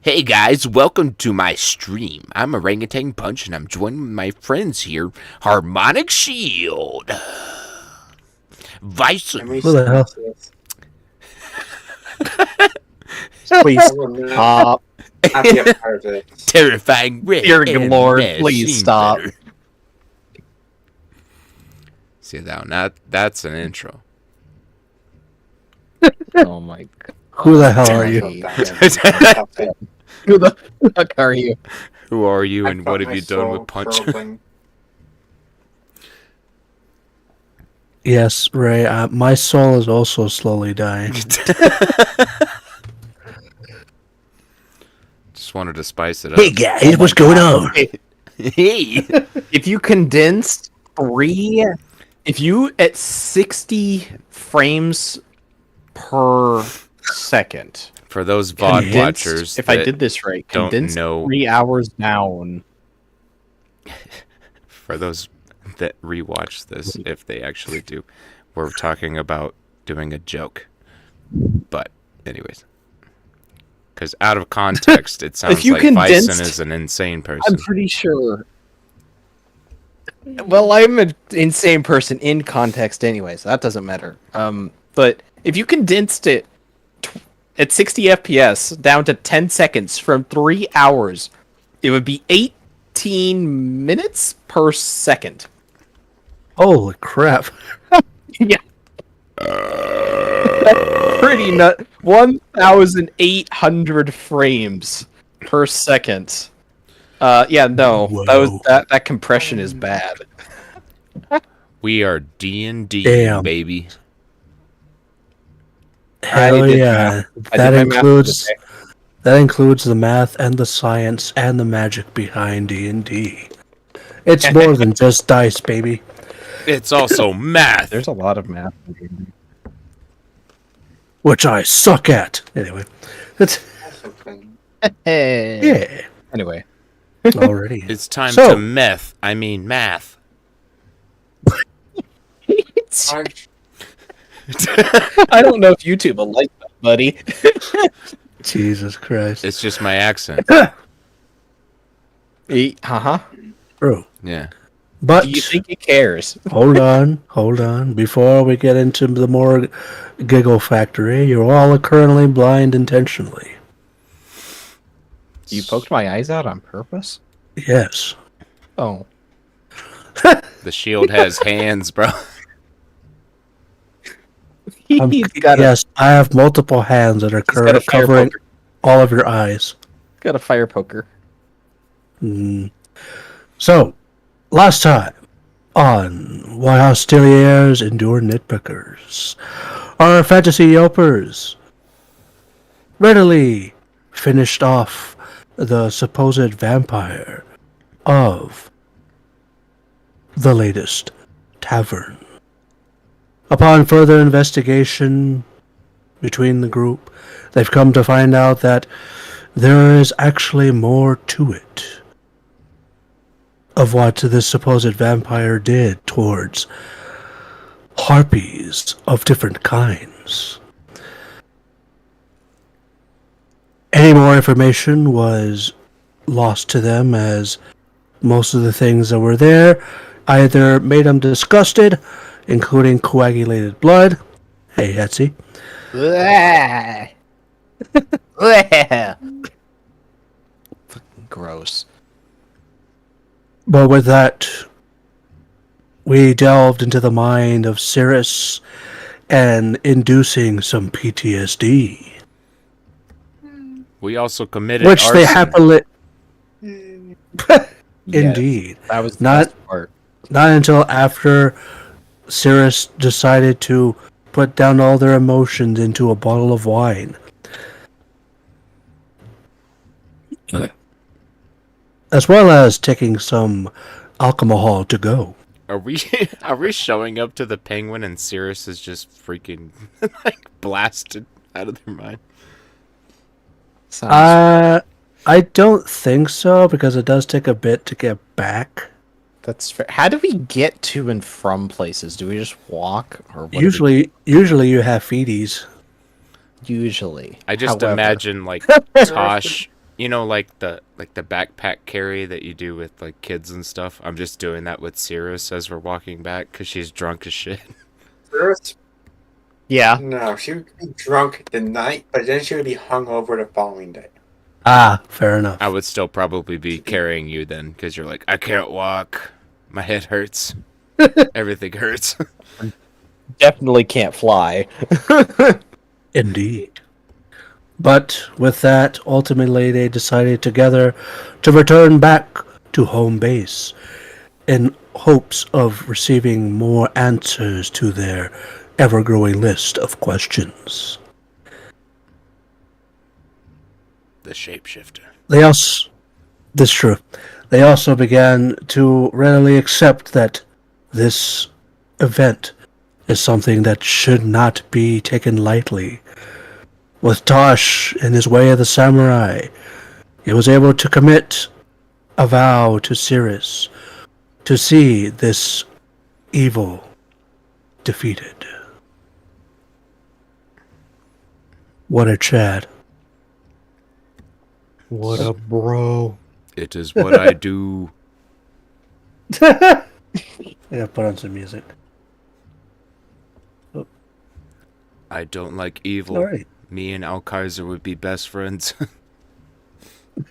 Hey guys, welcome to my stream. I'm Orangutan Punch and I'm joined with my friends here, Harmonic Shield, Vice, Can we Who the hell? Please I will not stop. be a part of this. Terrifying Red, Dear and Lord, Machine please stop. Better. See that? That's an intro. Oh my god. Who the hell are I you? thought that Who the fuck are you? Who are you I and felt what have my you done soul with Punch? curdling. Yes, Ray. My soul is also slowly dying. Just wanted to spice it up. Hey guys, what's going on? Hey! If you condensed if you at 60 frames per second, For those VOD condensed- watchers if I that did this right, don't condensed know- 3 hours down. For those that rewatch this, if they actually do, we're talking about doing a joke. But, anyways. Because out of context, it sounds you like condensed- Bison is an insane I'm person. pretty sure. Well, I'm an insane person in context anyway, so that doesn't matter. But if you condensed it at 60 FPS down to 10 seconds from 3 hours, it would be 18 minutes per second. Holy crap! Yeah. That's pretty nut. 1,800 frames per second. Yeah, no, Whoa. that compression is bad. We are D&D, Damn. baby. Hell did yeah! I That did my math includes today. that includes the math and the science and the magic behind D&D. It's more than just dice, baby. It's also math. There's a lot of math. Which I suck at. Anyway, that's That's okay. Hey. yeah. Anyway, Already. It's time So- to math. Punch. I don't know if YouTube will like that, buddy. Jesus Christ, It's just my accent. Haha. bro. Yeah. But Do you think he cares? hold on. Before we get into the more giggle factory, you're all currently blind intentionally. You poked my eyes out on purpose? Yes. Oh. The shield has hands, bro. He's got a, Yes, I have multiple hands that are he's got a fire covering poker. all of your eyes. Got a fire poker. So, last time on Why Hosteliers Endure NitPickers, our fantasy yelpers readily finished off the supposed vampire of the latest tavern. Upon further investigation between the group, they've come to find out that there is actually more to it of what this supposed vampire did towards harpies of different kinds. Any more information was lost to them, as most of the things that were there either made them disgusted, including coagulated blood. Hey, Etsy. Fucking gross. But with that, we delved into the mind of Cirrus and inducing some PTSD, We also committed which they arson. happily. Yes, Indeed. that was the Not- best part. Not until after Cirrus decided to put down all their emotions into a bottle of wine. As well as taking some alcohol to go. Are we are we showing up to the penguin and Cirrus is just freaking like blasted out of their mind? Sounds, I don't think so, because it does take a bit to get back. that's fair. How do we get to and from places? Do we just walk, or what do we Usually you have feeties. do? Usually, I just However, imagine like Tosh, You know, like the backpack carry that you do with like kids and stuff. I'm just doing that with Cirrus as we're walking back because she's drunk as shit. First, Yeah. no, she would be drunk the night, but then she would be hungover the following day. Ah, fair enough. I would still probably be carrying you then because you're like, I can't walk. My head hurts. Everything hurts. Definitely can't fly. Indeed. But with that, ultimately they decided together to return back to home base in hopes of receiving more answers to their ever-growing list of questions. The shapeshifter. They also, this is true, they also began to readily accept that this event is something that should not be taken lightly. With Tosh in his way of the samurai, he was able to commit a vow to Cirrus to see this evil defeated. What a Chad. What a bro. It is what I do. I gotta put on some music. I don't like evil. Alright. Me and Al Kaiser would be best friends.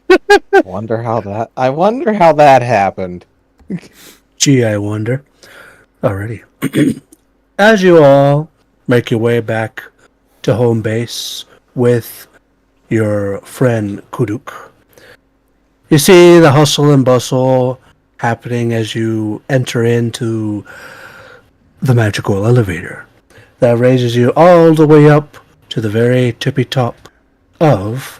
I wonder how that happened. Gee, I wonder. Alrighty. As you all make your way back to home base with your friend Kuduk, you see the hustle and bustle happening as you enter into the magical elevator that raises you all the way up to the very tippy top of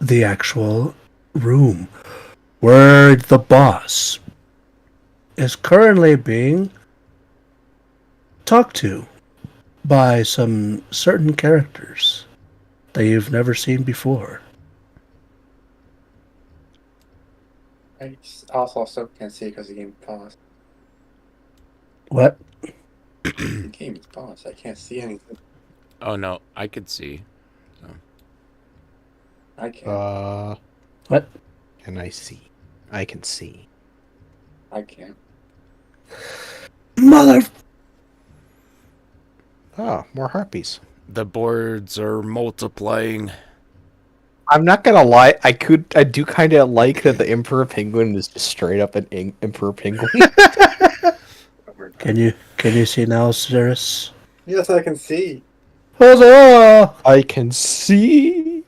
the actual room where the boss is currently being talked to by some certain characters that you've never seen before. I also can't see because the game paused. What? The game is paused. I can't see anything. Oh no, I could see. I can't. What? Can I see? I can see. I can't. Mother... Oh, more harpies. The boards are multiplying. I'm not gonna lie, I do kind of like that the Emperor Penguin is just straight up an Emperor Penguin. Can you see now, Cirrus? Yes, I can see. Huzzah! I can see.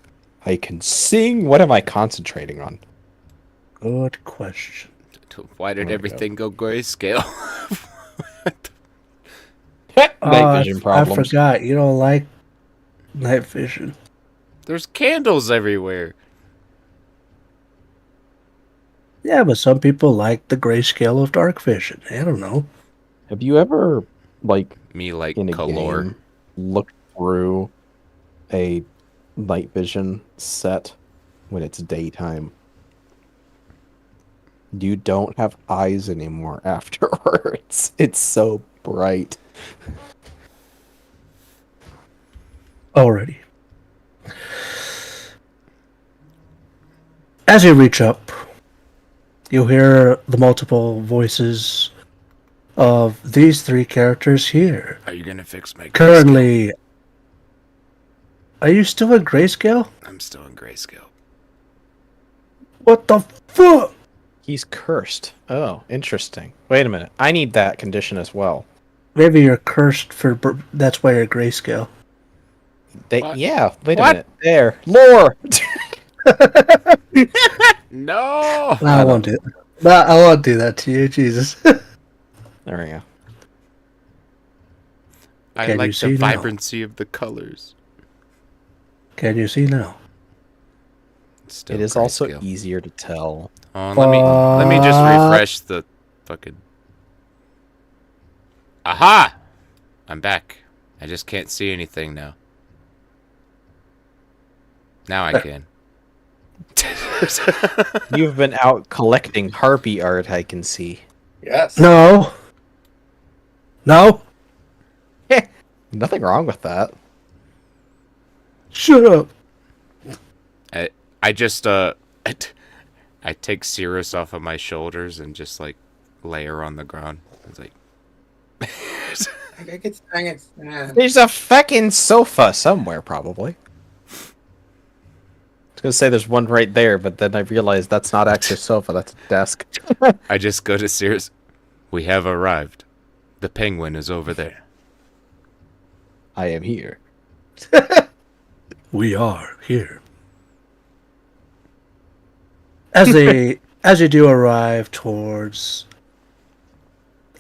I can sing. What am I concentrating on? Good question. Why did There we everything go grayscale? Night vision problems. I forgot. You don't like night vision. There's candles everywhere. Yeah, but some people like the grayscale of dark vision. I don't know. Have you ever, like, Me like in a color. game, looked through a night vision set when it's daytime? You don't have eyes anymore afterwards. It's so bright. Alrighty. As you reach up, you hear the multiple voices of these three characters here. Are you gonna fix my grayscale? Currently, are you still in grayscale? I'm still in grayscale. What the fuck? He's cursed. Oh, interesting. Wait a minute. I need that condition as well. Maybe you're cursed for. That's why you're grayscale. What? Yeah, wait a What? minute. There. Lore! No! No, I won't do it. No, I won't do that to you, Jesus. There we go. I Can you like see the now? vibrancy of the colors. Can you see now? It's still It is also grayscale. easier to tell. Let me just refresh the fucking. Aha! I'm back. I just can't see anything now. Now I can. You've been out collecting harpy art, I can see. Yes. No. No. Nothing wrong with that. Shut up. I just I take Cirrus off of my shoulders and just like lay her on the ground. It's like I get, There's a fucking sofa somewhere, probably. I was gonna say there's one right there, but then I realized that's not actually a sofa, that's a desk. I just go to Cirrus. We have arrived. The penguin is over there. I am here. We are here. As you do arrive towards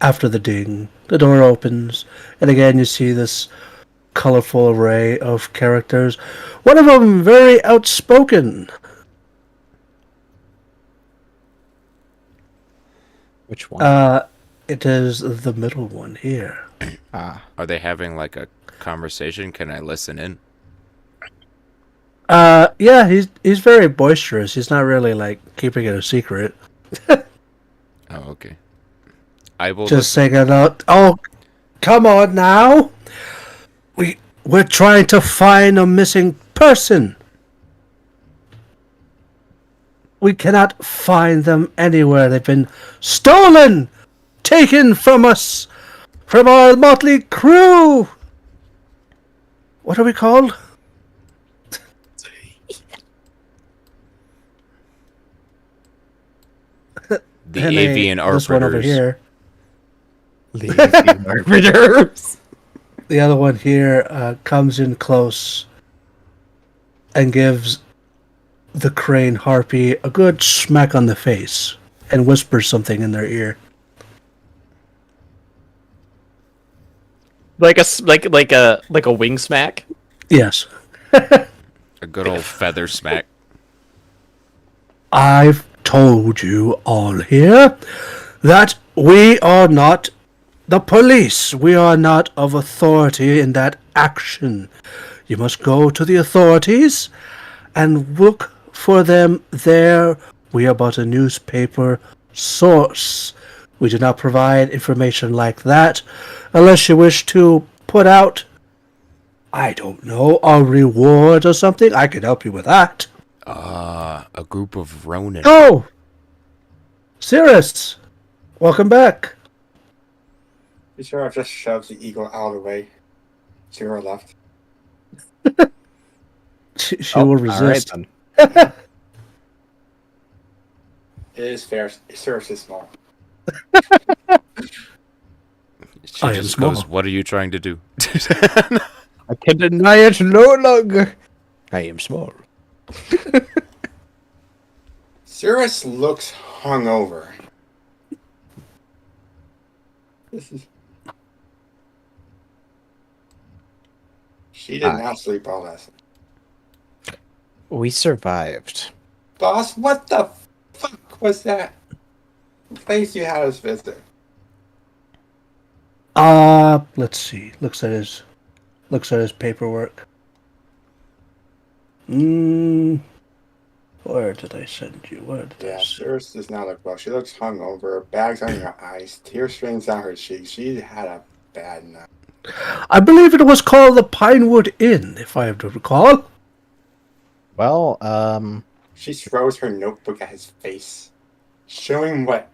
after the ding, the door opens, and again you see this colorful array of characters. One of them very outspoken. Which one? It is the middle one here. Are they having like a conversation? Can I listen in? Yeah, he's very boisterous. He's not really like keeping it a secret. Oh, okay. I will Just listen. saying it out. Oh, come on now. We're trying to find a missing person. We cannot find them anywhere. They've been stolen, taken from us, from our motley crew. What are we called? The And avian this one over arbiters. here. The arbiters. The other one here comes in close and gives the crane harpy a good smack on the face and whispers something in their ear. Like a wing smack. Yes. A good old feather smack. I've told you all here that we are not the police. We are not of authority in that action. You must go to the authorities and look for them there. We are but a newspaper source. We do not provide information like that unless you wish to put out, I don't know, a reward or something. I can help you with that. A group of Ronin. Oh! Cirrus! Welcome back. Sure, just shoves the eagle out of the way. Zero left. She will resist. All right, then. It is fair. Cirrus is small. She I am just small. goes, "What are you trying to do?" I can deny it no longer. I am small. Cirrus looks hungover. This is. She did not sleep all last night. We survived. Boss, what the fuck was that place you had us visit? Let's see. Looks at his paperwork. Where did I send you? Where did Yeah, I send Cirrus does not look well. She looks hungover, bags on her eyes, tear streams down her cheeks. She had a bad night. I believe it was called the Pinewood Inn, if I have to recall. Well, She throws her notebook at his face, showing what.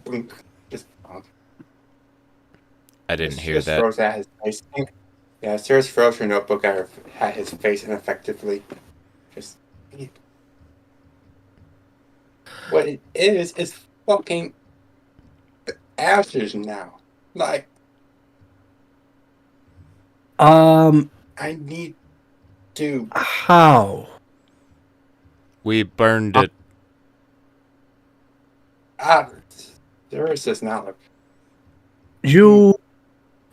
Blink. Just. I didn't hear Just that. throws at his face. Yeah, Cirrus throws her notebook at his face ineffectively. Just. What it is fucking ashes now. Like, I need to. How? We burned it. Cirrus does not look. You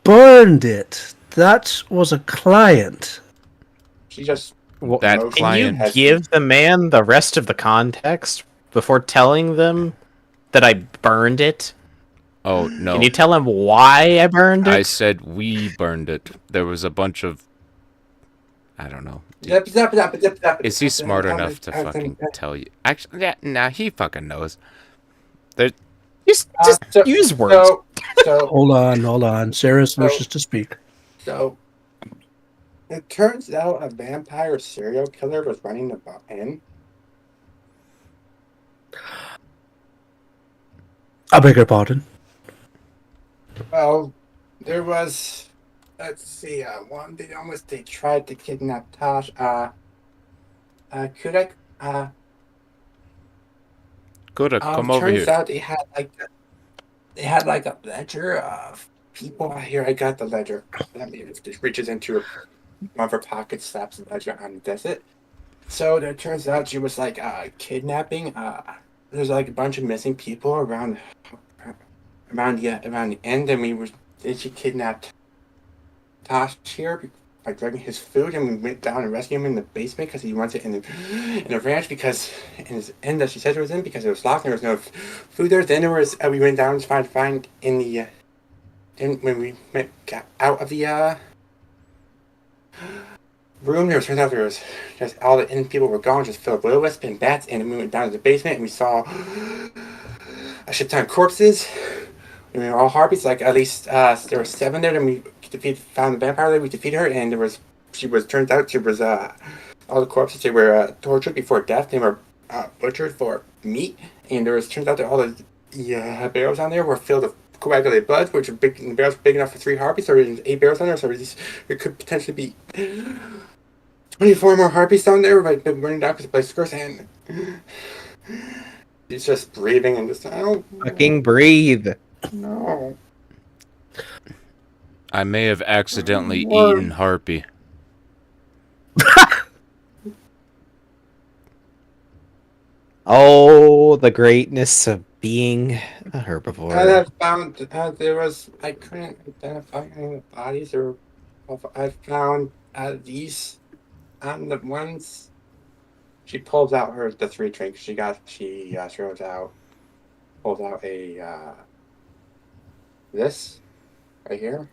burned it. That was a client. She just. well, That motions can you client- give the man the rest of the context before telling them that I burned it? Oh no! Can you tell him why I burned it? I said we burned it. There was a bunch of. I don't know. Is he smart enough to fucking tell you? Actually, yeah, nah, he fucking knows. There, Just use words. So, Hold on. Cirrus wishes to speak. so It turns out a vampire serial killer was running about in. I beg your pardon. Well, there was. Let's see. One they tried to kidnap Tosh. Kudak. Good, come over Turns here. out they had like a ledger of people. Here, I got the ledger. Let me just reaches into one of her pockets, slaps the ledger on the desert. So it turns out she was like kidnapping. There's like a bunch of missing people around the end, and she kidnapped Tosh here by grabbing his food, and we went down and rescued him in the basement because he wants it in the ranch because in his inn that she said it was in because it was locked and there was no food there. Then there was we went down to find in the then when we got out of the room, turns out there was just all the inn people were gone, just filled with wisp and bats, and then we went down to the basement and we saw a shit ton of corpses. And we were all harpies, like at least there were 7 there. Then we found the vampire lady. We defeated her, and turns out she was all the corpses. They were tortured before death. They were butchered for meat, and turns out that all the barrels on there were filled with coagulated blood, which are big. The barrels big enough for 3 harpies. So there's 8 barrels on there. So there could potentially be 24 more harpies down there. But been burning down because the place is cursed, and she's just breathing and just Fucking breathe. no. I may have accidentally eaten Harpy. Oh, the greatness of being a herbivore. I have found I couldn't identify any of the bodies. I found these on the ones. She pulls out the 3 drinks. She throws out, pulls out a this right here.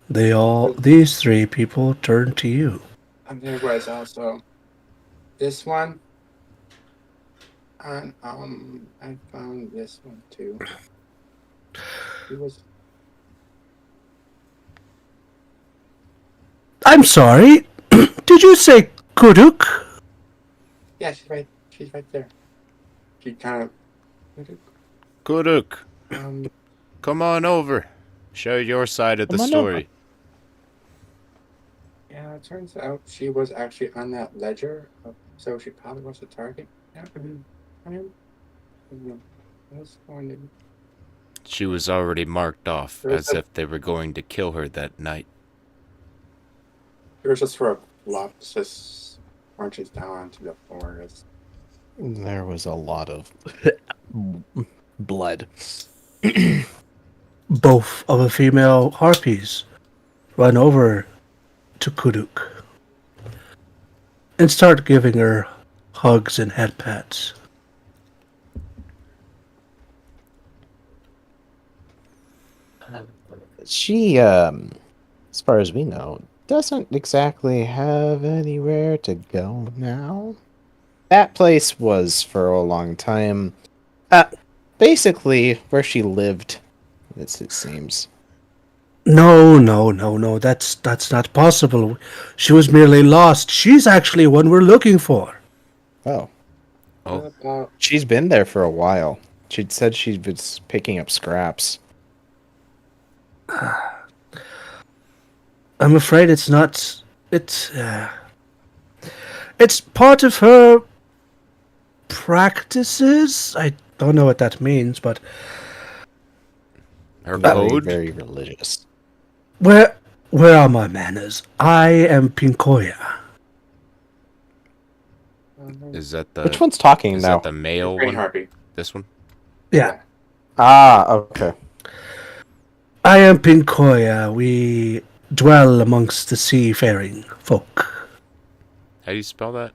These 3 people turn to you. And there was also this one. And I found this one too. It was. I'm sorry. Did you say Kuduk? Yeah, she's right there. She kind of. Guruk, Um, come on over. Share your side of the Come on story. Yeah, it turns out she was actually on that ledger, so she probably was the target. Yeah, I was going to. She was already marked off There was as if they were going to kill her that night. There was just for a bluff, just marches down onto the floor. There was a lot of blood. Both of the female harpies run over to Kuduk and start giving her hugs and head pats. She, as far as we know, doesn't exactly have anywhere to go now. That place was for a long time, basically where she lived. It seems. No. That's not possible. She was merely lost. She's actually one we're looking for. Oh, Oh, About she's been there for a while. She'd said she was picking up scraps. I'm afraid it's not. It's part of her practices. I don't know what that means, but her Very, code? very religious. where are my manners? I am Pinkoya. Is that the Which one's talking is now? that the male Green one? Harpy. This one? Yeah, Ah, okay. I am Pinkoya. We dwell amongst the seafaring folk. How do you spell that?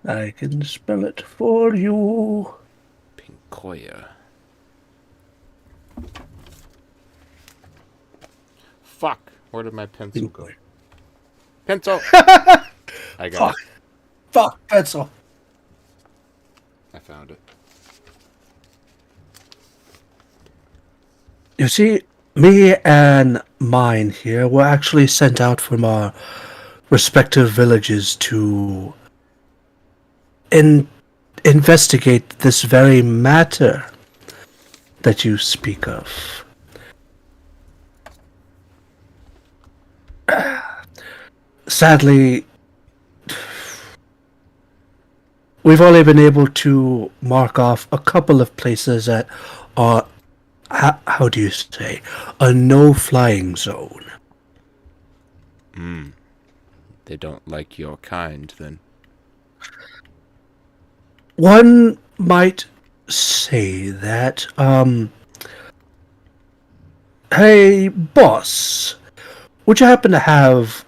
I can spell it for you. Pinkoya. Fuck. Where did my pencil go? Pencil! I got it. Fuck, pencil. I found it. You see, Me and mine here were actually sent out from our respective villages to investigate this very matter that you speak of. Sadly, we've only been able to mark off a couple of places that are, how do you say, a no-flying zone. They don't like your kind, then. One might say that, hey, boss, would you happen to have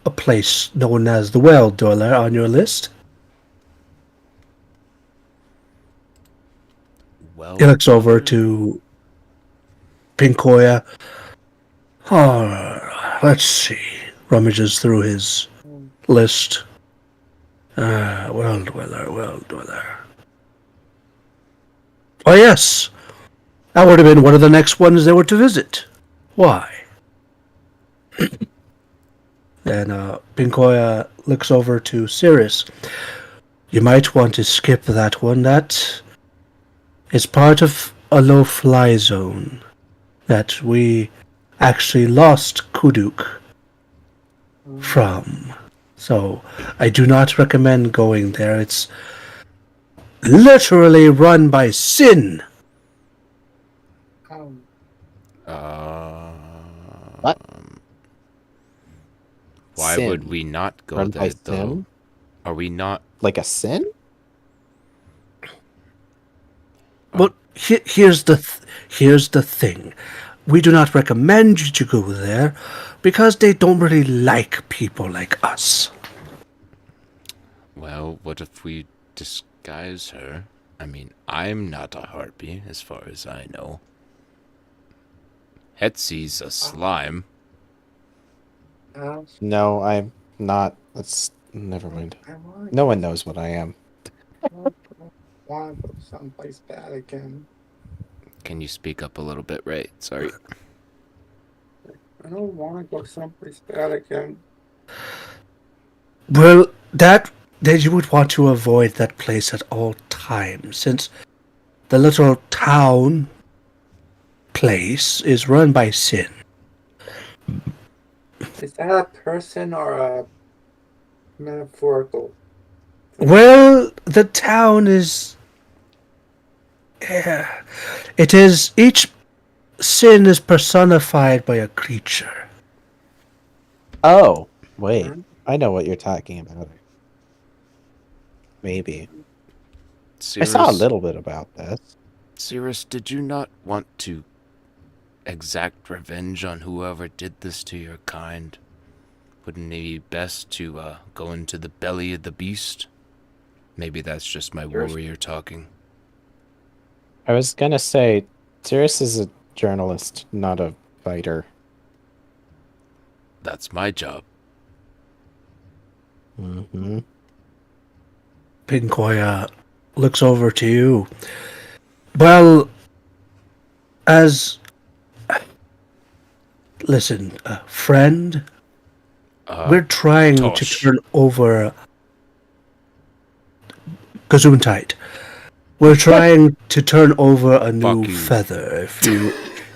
a place known as the Well Dweller on your list? Well, He looks over to Pinkoya. Oh, let's see. Rummages through his list. Well Dweller, Well Dweller. Oh, yes. That would have been one of the next ones they were to visit. Why? Then Pinkoya looks over to Sirius. You might want to skip that one. That is part of a low-fly zone that we actually lost Kuduk from. So I do not recommend going there. It's literally run by sin. What? Why Sin. would we not go Run there, by though? sin? Are we not? Like a sin? But here's the thing. We do not recommend you to go there because they don't really like people like us. Well, what if we disguise her? I mean, I'm not a harpy, as far as I know. Hetsy's a slime. No, I'm not. That's never mind. No one knows what I am. Want to go someplace bad again. Can you speak up a little bit, Ray? Sorry. I don't want to go someplace bad again. Well, that you would want to avoid that place at all times, since the little town place is run by sin. Is that a person or a metaphorical? Well, the town is. It is. Each sin is personified by a creature. Oh, wait. I know what you're talking about. Maybe. I saw a little bit about this. Cirrus, did you not want to exact revenge on whoever did this to your kind? Wouldn't it be best to go into the belly of the beast? Maybe that's just my warrior talking. I was gonna say, Sirius is a journalist, not a fighter. That's my job. Mm-hmm. Pinkoya looks over to you. Well, listen, friend, we're trying to Tosh. turn over Gesundheit. We're trying to turn over a new Fuck you. feather.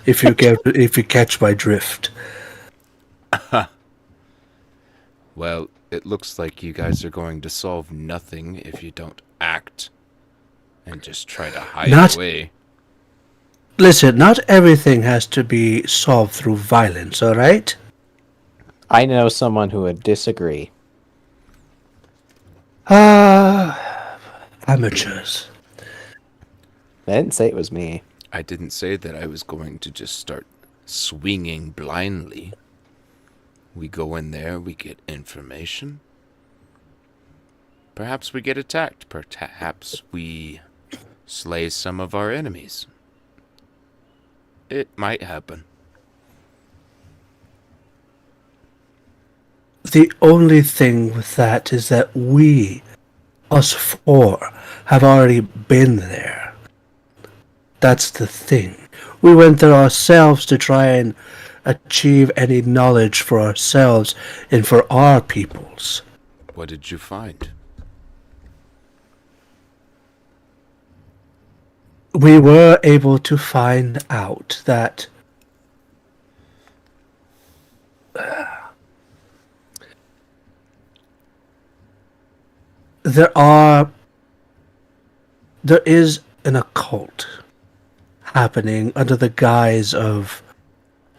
If you catch my drift. Well, it looks like you guys are going to solve nothing if you don't act and just try to hide away. Listen, not everything has to be solved through violence, all right? I know someone who would disagree. Amateurs. I didn't say it was me. I didn't say that I was going to just start swinging blindly. We go in there, we get information. Perhaps we get attacked. Perhaps we slay some of our enemies. It might happen. The only thing with that is that we, us four, have already been there. That's the thing. We went there ourselves to try and achieve any knowledge for ourselves and for our peoples. What did you find? We were able to find out that there is an occult happening under the guise of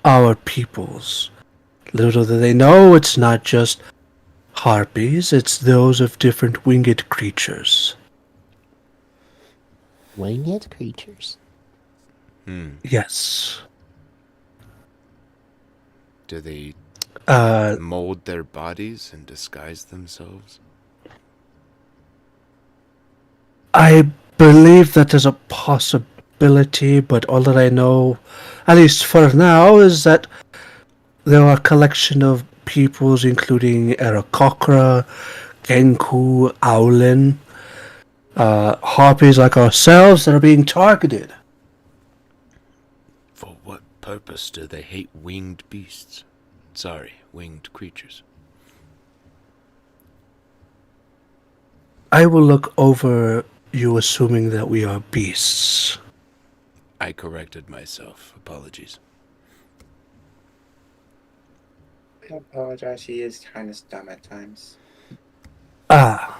our peoples. Little do they know, it's not just harpies, it's those of different winged creatures. Winged creatures. Yes. Do they Uh, mold their bodies and disguise themselves? I believe that is a possibility, but all that I know, at least for now, is that there are a collection of peoples, including Aarakocra, Genku, Owlin, harpies like ourselves, that are being targeted. For what purpose do they hate winged beasts? Sorry, winged creatures. I will look over you assuming that we are beasts. I corrected myself. Apologies. I apologize. He is kind of dumb at times. Ah.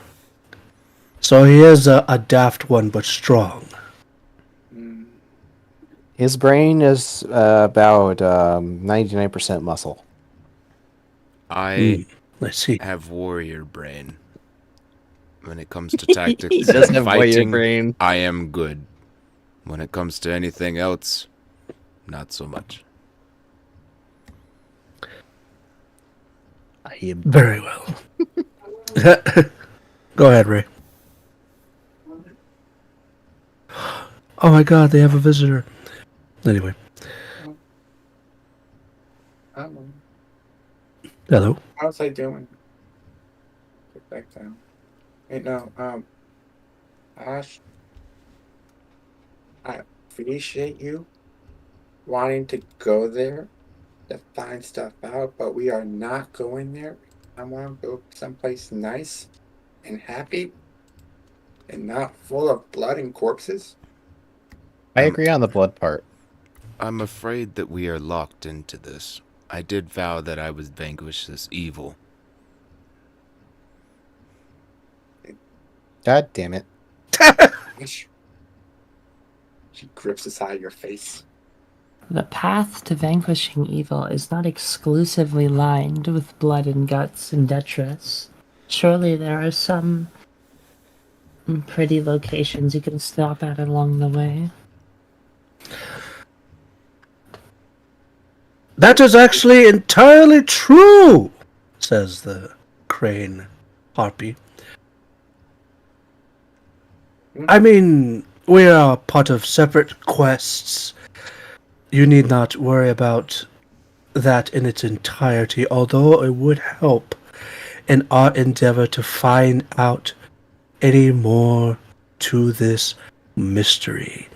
So he is a daft one, but strong. His brain is about 99% muscle. I I see. have warrior brain. When it comes to tactics He does and have warrior fighting, brain. I am good. When it comes to anything else, not so much. I am Very well. Go ahead, Ray. Oh my god, they have a visitor. Anyway. Hello. How's I doing? Get back down. Hey, no, Ash, I appreciate you wanting to go there to find stuff out, but we are not going there. I want to go someplace nice and happy and not full of blood and corpses. I agree on the blood part. I'm afraid that we are locked into this. I did vow that I would vanquish this evil. God damn it. She grips the side of your face. The path to vanquishing evil is not exclusively lined with blood and guts and detritus. Surely there are some pretty locations you can stop at along the way. That is actually entirely true, says the crane harpy. I mean, we are part of separate quests. You need not worry about that in its entirety, although it would help in our endeavor to find out any more to this mystery.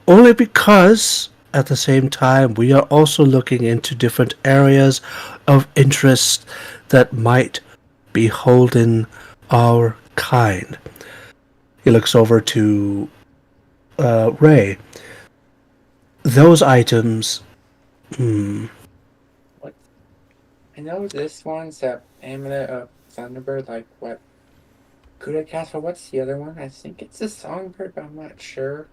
Only because, at the same time, we are also looking into different areas of interest that might beholden our kind. He looks over to Ray. Those items. What? I know this one's a amulet of Thunderbird, like what? Kuda Castle. What's the other one? I think it's a songbird, but I'm not sure.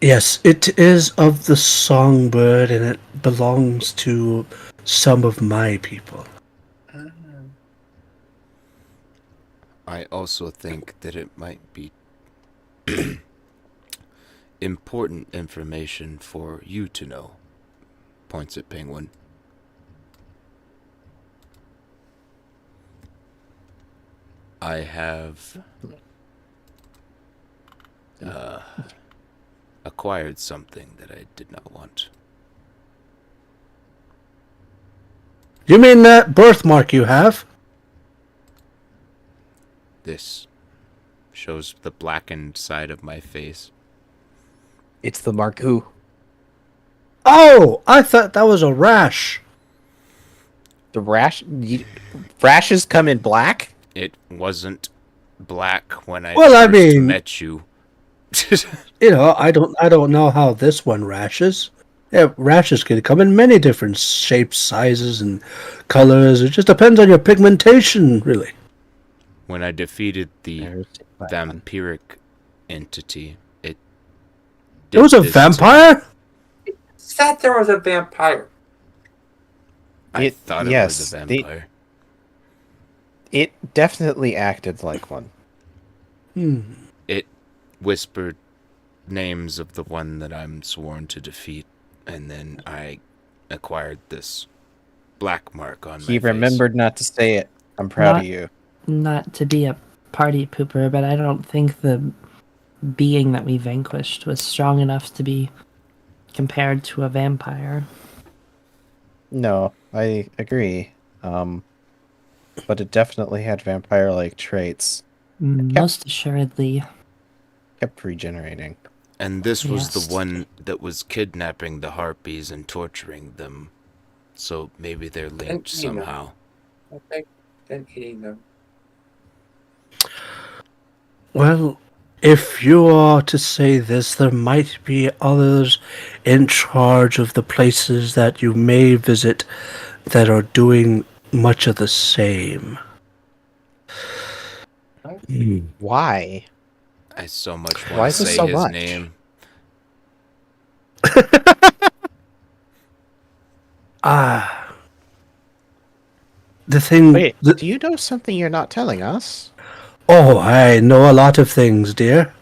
Yes, it is of the songbird, and it belongs to some of my people. I also think that it might be important information for you to know. Points at Penguin. I have acquired something that I did not want. You mean that birthmark you have? This shows the blackened side of my face. It's the Marku. Oh, I thought that was a rash. The rashes come in black? It wasn't black when I Well, I first mean- met you. You know, I don't know how this one rashes. Yeah, rashes can come in many different shapes, sizes, and colors. It just depends on your pigmentation, really. When I defeated the There's that one. vampiric entity, it It was a this to me. vampire? Said there was a vampire. I thought it yes, was a vampire. It definitely acted like one. It whispered names of the one that I'm sworn to defeat, and then I acquired this black mark on my He face. remembered not to say it. I'm proud Not- of you. Not to be a party pooper, but I don't think the being that we vanquished was strong enough to be compared to a vampire. No, I agree. But it definitely had vampire-like traits. Most assuredly. Kept regenerating. And this was Yes. the one that was kidnapping the harpies and torturing them. So maybe they're linked you know. somehow. Okay, then eating them. Well, if you are to say this, there might be others in charge of the places that you may visit that are doing much of the same. Why? I so much Why want is to this say so his much? name. The thing. Wait, the- do you know something you're not telling us? Oh, I know a lot of things, dear.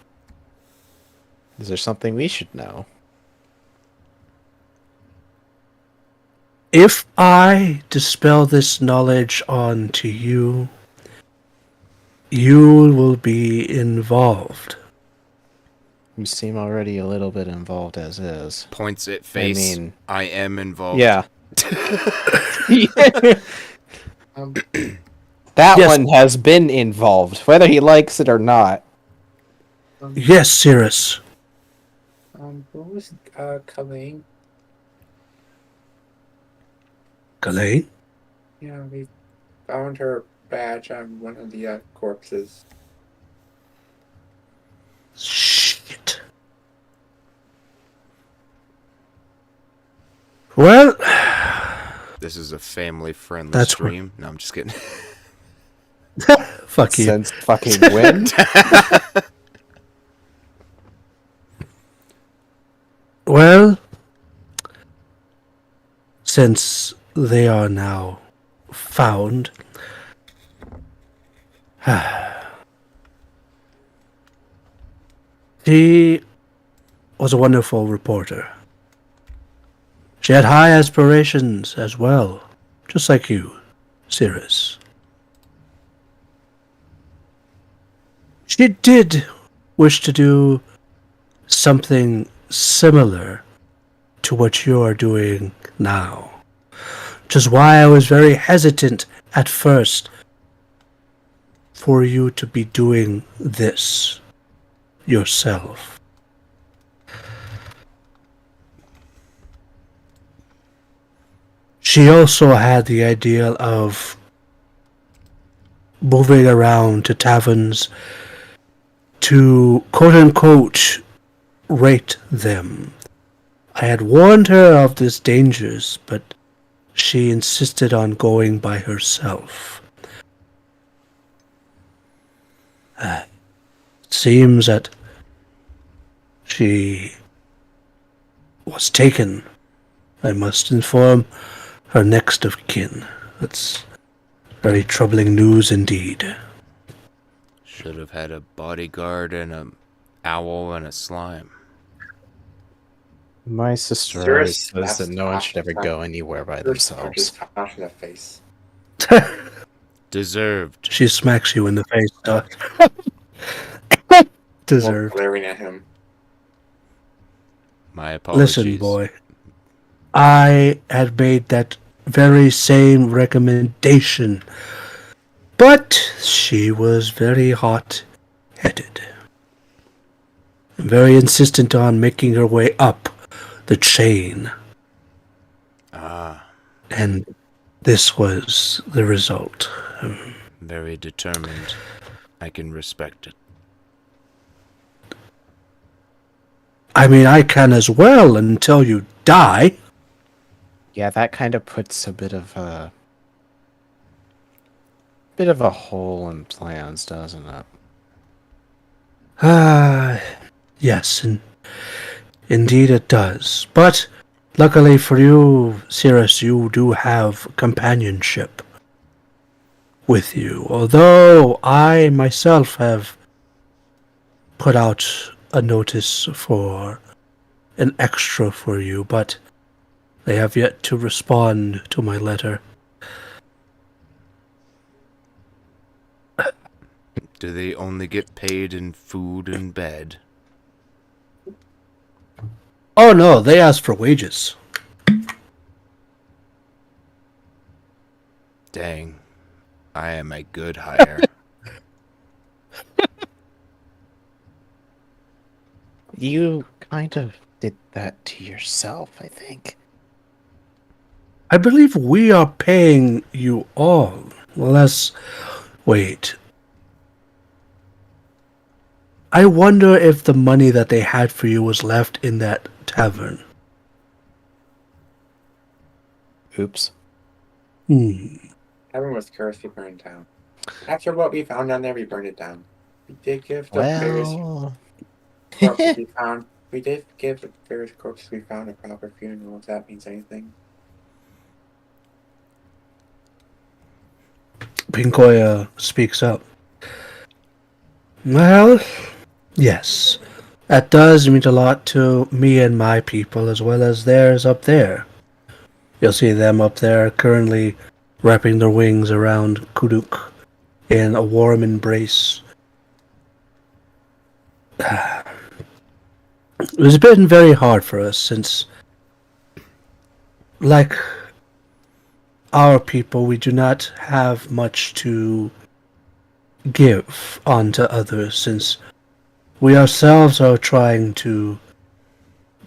Is there something we should know? If I dispel this knowledge onto you, you will be involved. You seem already a little bit involved as is. Points at face. mean- I am involved. Yeah. Um, That Yes. one has been involved, whether he likes it or not. Yes, Cirrus. who was Colleen? Ghislaine? Yeah, we found her badge on one of the corpses. Shit. Well, This is a family-friendly That's where- stream. No, I'm just kidding. fuck you. Since fucking when? Well, since they are now found, she was a wonderful reporter. She had high aspirations as well, just like you, Cirrus. She did wish to do something similar to what you are doing now. Which is why I was very hesitant at first for you to be doing this yourself. She also had the idea of moving around to taverns to quote-unquote rate them. I had warned her of these dangers, but she insisted on going by herself. It seems that she was taken. I must inform her next of kin. That's very troubling news indeed. Should have had a bodyguard and a owl and a slime. My sister Sir, always says that that's no one should ever not- go anywhere by Just themselves. punch in the face. Deserved. She smacks you in the face, dog. Deserved. Glaring at him. My apologies. Listen, boy. I had made that very same recommendation, but she was very hot-headed. very insistent on making her way up the chain. Ah, And this was the result. very determined. I can respect it. I mean, I can as well until you die. Yeah, that kind of puts a bit of a hole in plans, doesn't it? Ah, yes, indeed it does. But luckily for you, Cirrus, you do have companionship with you. Although I myself have put out a notice for an extra for you, but they have yet to respond to my letter. Do they only get paid in food and bed? Oh no, they asked for wages. Dang. I am a good hire. You kind of did that to yourself, I think. I believe we are paying you all. Less. Wait. I wonder if the money that they had for you was left in that tavern. Oops. Tavern was cursed, we burned down. After what we found down there, we burned it down. We did give the various Well, corpses we found. We did give the various corpses we found a proper funeral, if that means anything. Pinkoya speaks up. Well, yes. That does mean a lot to me and my people, as well as theirs up there. You'll see them up there currently wrapping their wings around Kuduk in a warm embrace. It's been very hard for us since, like our people, we do not have much to give onto others since we ourselves are trying to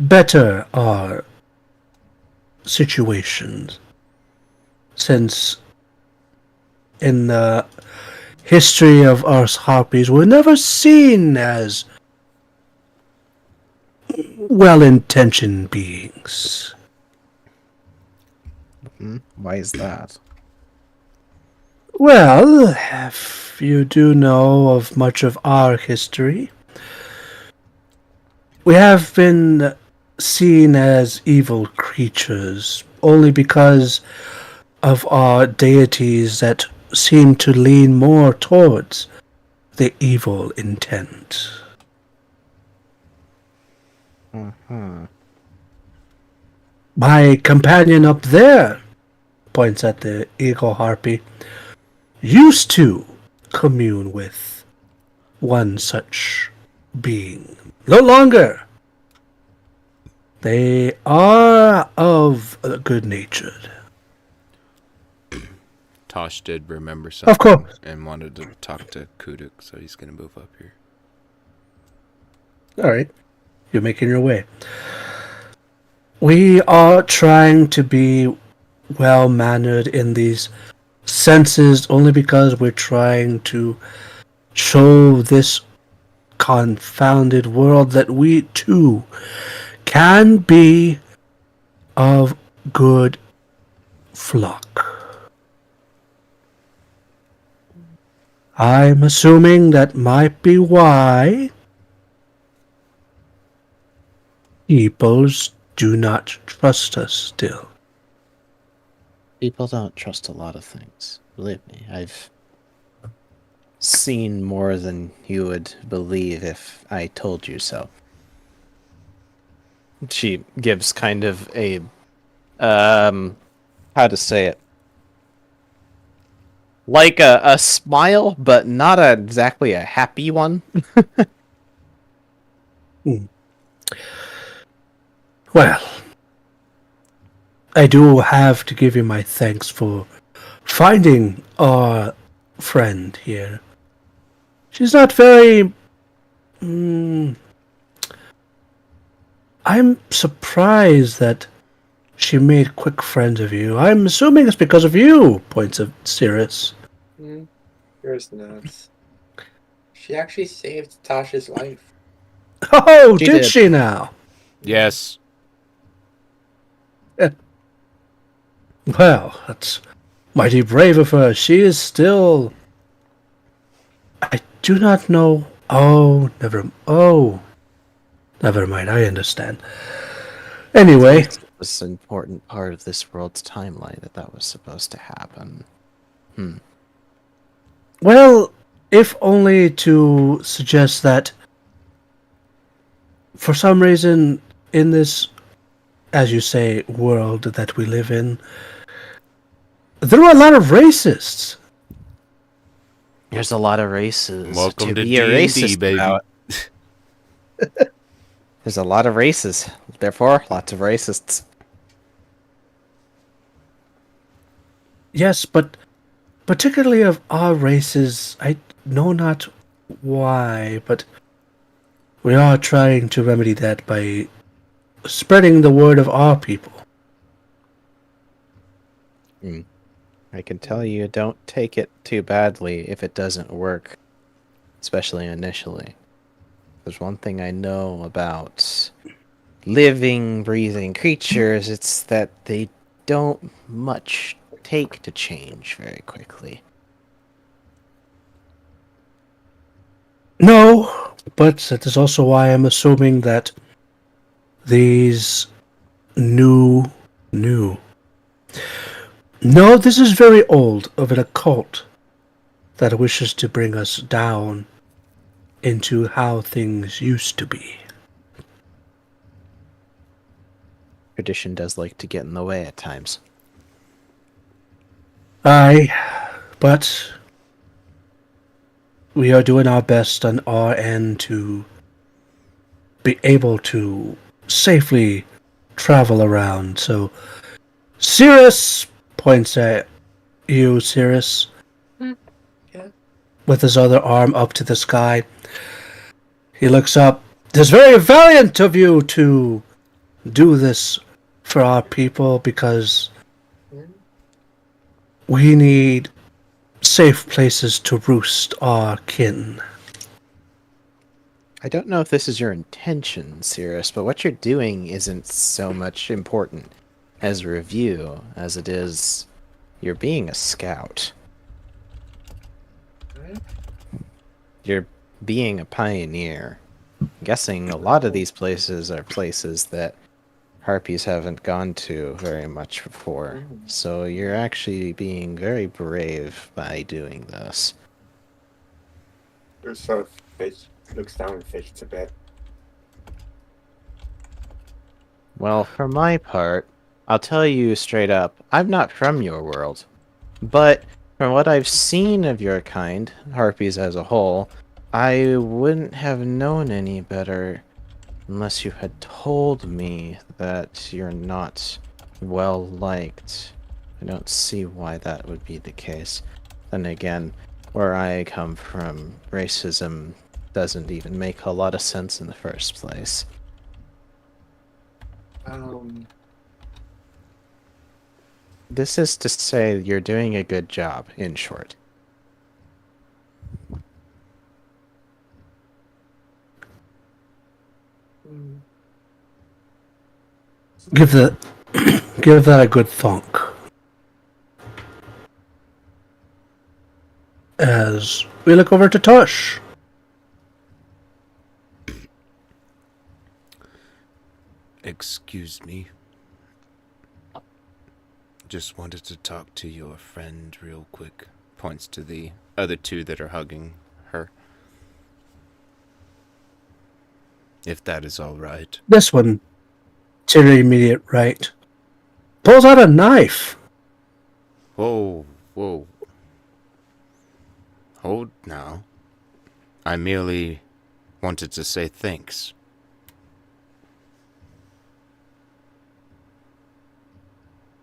better our situations. Since in the history of us harpies, we're never seen as well-intentioned beings. why is that? Well, if you do know of much of our history, we have been seen as evil creatures only because of our deities that seem to lean more towards the evil intent. My companion up there, points at the eagle harpy, used to commune with one such being. No longer. They are of good natured. Tosh did remember something Of course. and wanted to talk to Kuduk, so he's gonna move up here. Alright. You're making your way. We are trying to be well-mannered in these senses only because we're trying to show this confounded world that we too can be of good flock. I'm assuming that might be why peoples do not trust us still. People don't trust a lot of things. Believe me, I've seen more than you would believe if I told you so. She gives kind of a how to say it? Like a smile, but not exactly a happy one. Well, I do have to give you my thanks for finding our friend here. She's not very I'm surprised that she made quick friends of you. I'm assuming it's because of you, points of Cirrus. Yours nuts. She actually saved Tasha's life. Oh, She did did. she now? Yes. Well, that's mighty brave of her. She is still. I do not know. Oh, never mind. I understand. Anyway, It was an important part of this world's timeline that was supposed to happen. well, if only to suggest that for some reason in this, as you say, world that we live in, there are a lot of racists. There's a lot of races Welcome to be a D&D, racist baby. about. There's a lot of races, therefore lots of racists. Yes, but particularly of our races, I know not why, but we are trying to remedy that by spreading the word of our people. I can tell you, don't take it too badly if it doesn't work, especially initially. There's one thing I know about living, breathing creatures, it's that they don't much take to change very quickly. No, but that is also why I'm assuming that these new. No, this is very old of an occult that wishes to bring us down into how things used to be. Tradition does like to get in the way at times. Aye, but we are doing our best on our end to be able to safely travel around. So, Cirrus points at you, Cirrus, Yeah. with his other arm up to the sky. He looks up. It is very valiant of you to do this for our people because we need safe places to roost our kin. I don't know if this is your intention, Cirrus, but what you're doing isn't so much important as a review as it is you're being a scout. You're being a pioneer. I'm guessing a lot of these places are places that harpies haven't gone to very much before. So you're actually being very brave by doing this. There's sort of fish. Looks down and fishes a bit. Well, for my part, I'll tell you straight up, I'm not from your world. But from what I've seen of your kind, harpies as a whole, I wouldn't have known any better unless you had told me that you're not well liked. I don't see why that would be the case. Then again, where I come from, racism doesn't even make a lot of sense in the first place. This is to say you're doing a good job, in short. Give that, give that a good thunk. As we look over to Tush. Excuse me. Just wanted to talk to your friend real quick. Points to the other two that are hugging her. If that is all right. This one, to your immediate right, pulls out a knife. Whoa, whoa. Hold now. I merely wanted to say thanks.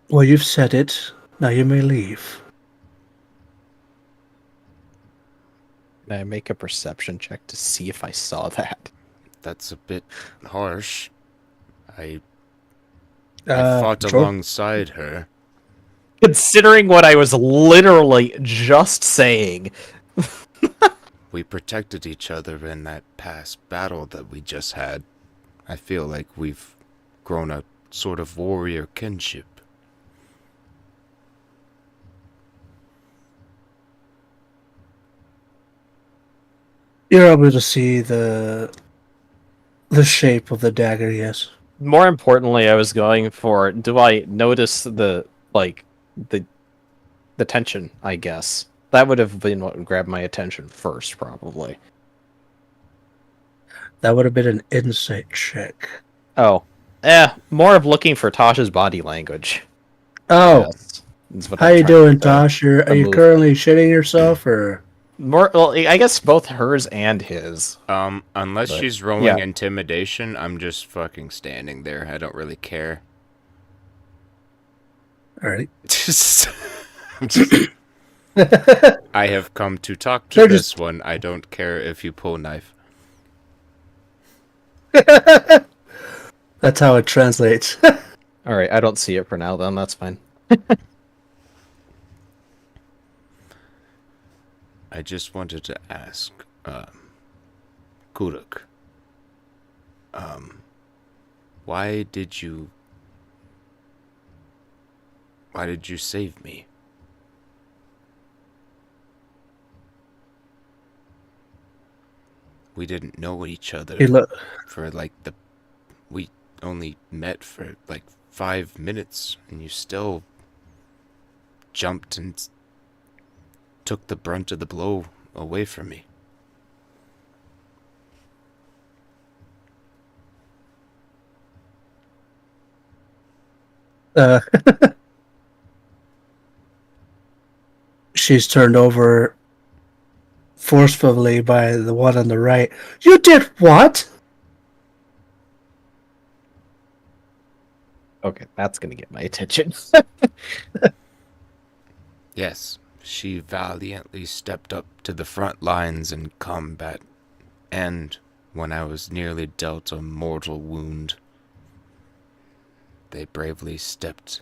Well, you've said it. Now you may leave. Can I make a perception check to see if I saw that? That's a bit harsh. I fought Sure. alongside her. Considering what I was literally just saying. We protected each other in that past battle that we just had. I feel like we've grown a sort of warrior kinship. You're able to see the shape of the dagger, yes. More importantly, I was going for, do I notice the tension, I guess. That would have been what would grab my attention first, probably. That would have been an insight check. Oh. More of looking for Tasha's body language. Oh, Yes. Is what how I'm you trying to doing, get Tosh? Are you move. currently shitting yourself, or? More, well, I guess both hers and his. Unless But, she's rolling yeah. intimidation, I'm just fucking standing there. I don't really care. Alright. I have come to talk to They're this just- one. I don't care if you pull knife. That's how it translates. Alright, I don't see it for now, then. That's fine. I just wanted to ask, Kuruk, why did you save me? We didn't know each other Hey, look. for we only met for like 5 minutes, and you still jumped and took the brunt of the blow away from me. She's turned over forcefully by the one on the right. You did what? Okay, that's gonna get my attention. Yes, she valiantly stepped up to the front lines in combat, and when I was nearly dealt a mortal wound, they bravely stepped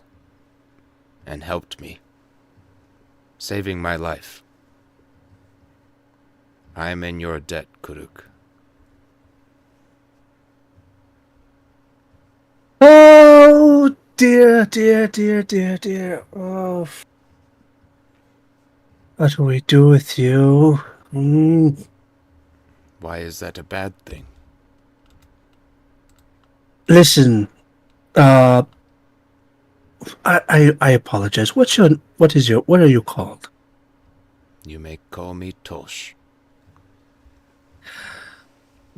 and helped me, saving my life. I am in your debt, Kuruk. Oh, dear, dear, dear, dear, dear. Oh. What do we do with you? Why is that a bad thing? Listen, I apologize. What are you called? You may call me Tosh.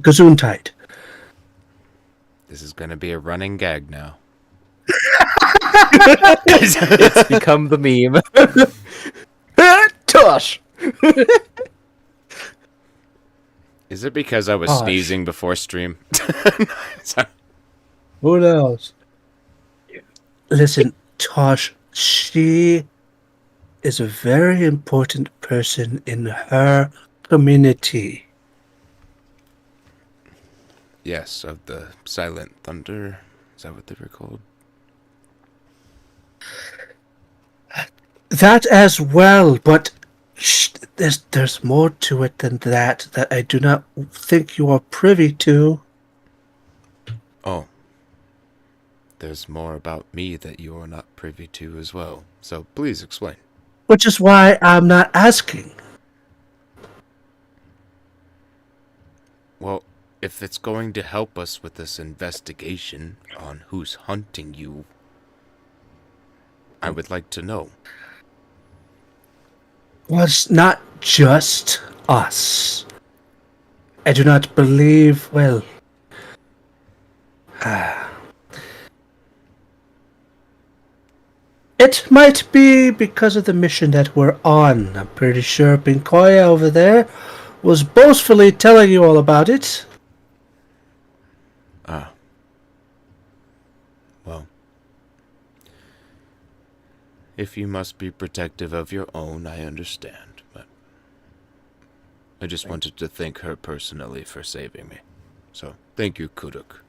Gesundheit. This is gonna be a running gag now. It's become the meme. Tush! Is it because I was Tosh. sneezing before stream? Who knows? Listen, Tosh, she is a very important person in her community. Yes, of the Silent Thunder. Is that what they were called? That as well, but there's more to it than that I do not think you are privy to. Oh. There's more about me that you are not privy to as well. So please explain. Which is why I'm not asking. Well, if it's going to help us with this investigation on who's hunting you, I would like to know. Was not just us. I do not believe, well... It might be because of the mission that we're on. I'm pretty sure Pinkoya over there was boastfully telling you all about it. Ah. Well. If you must be protective of your own, I understand, but I just wanted to thank her personally for saving me. So, thank you, Kuruk.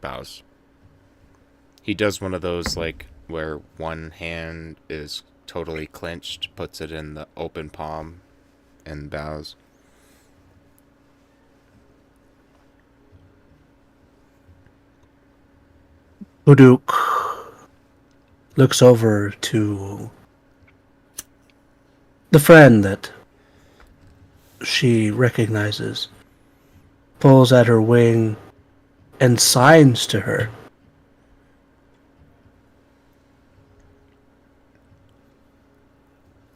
bows. He does one of those, like, where one hand is totally clenched, puts it in the open palm, and bows. Uduk looks over to the friend that she recognizes, pulls at her wing, and signs to her.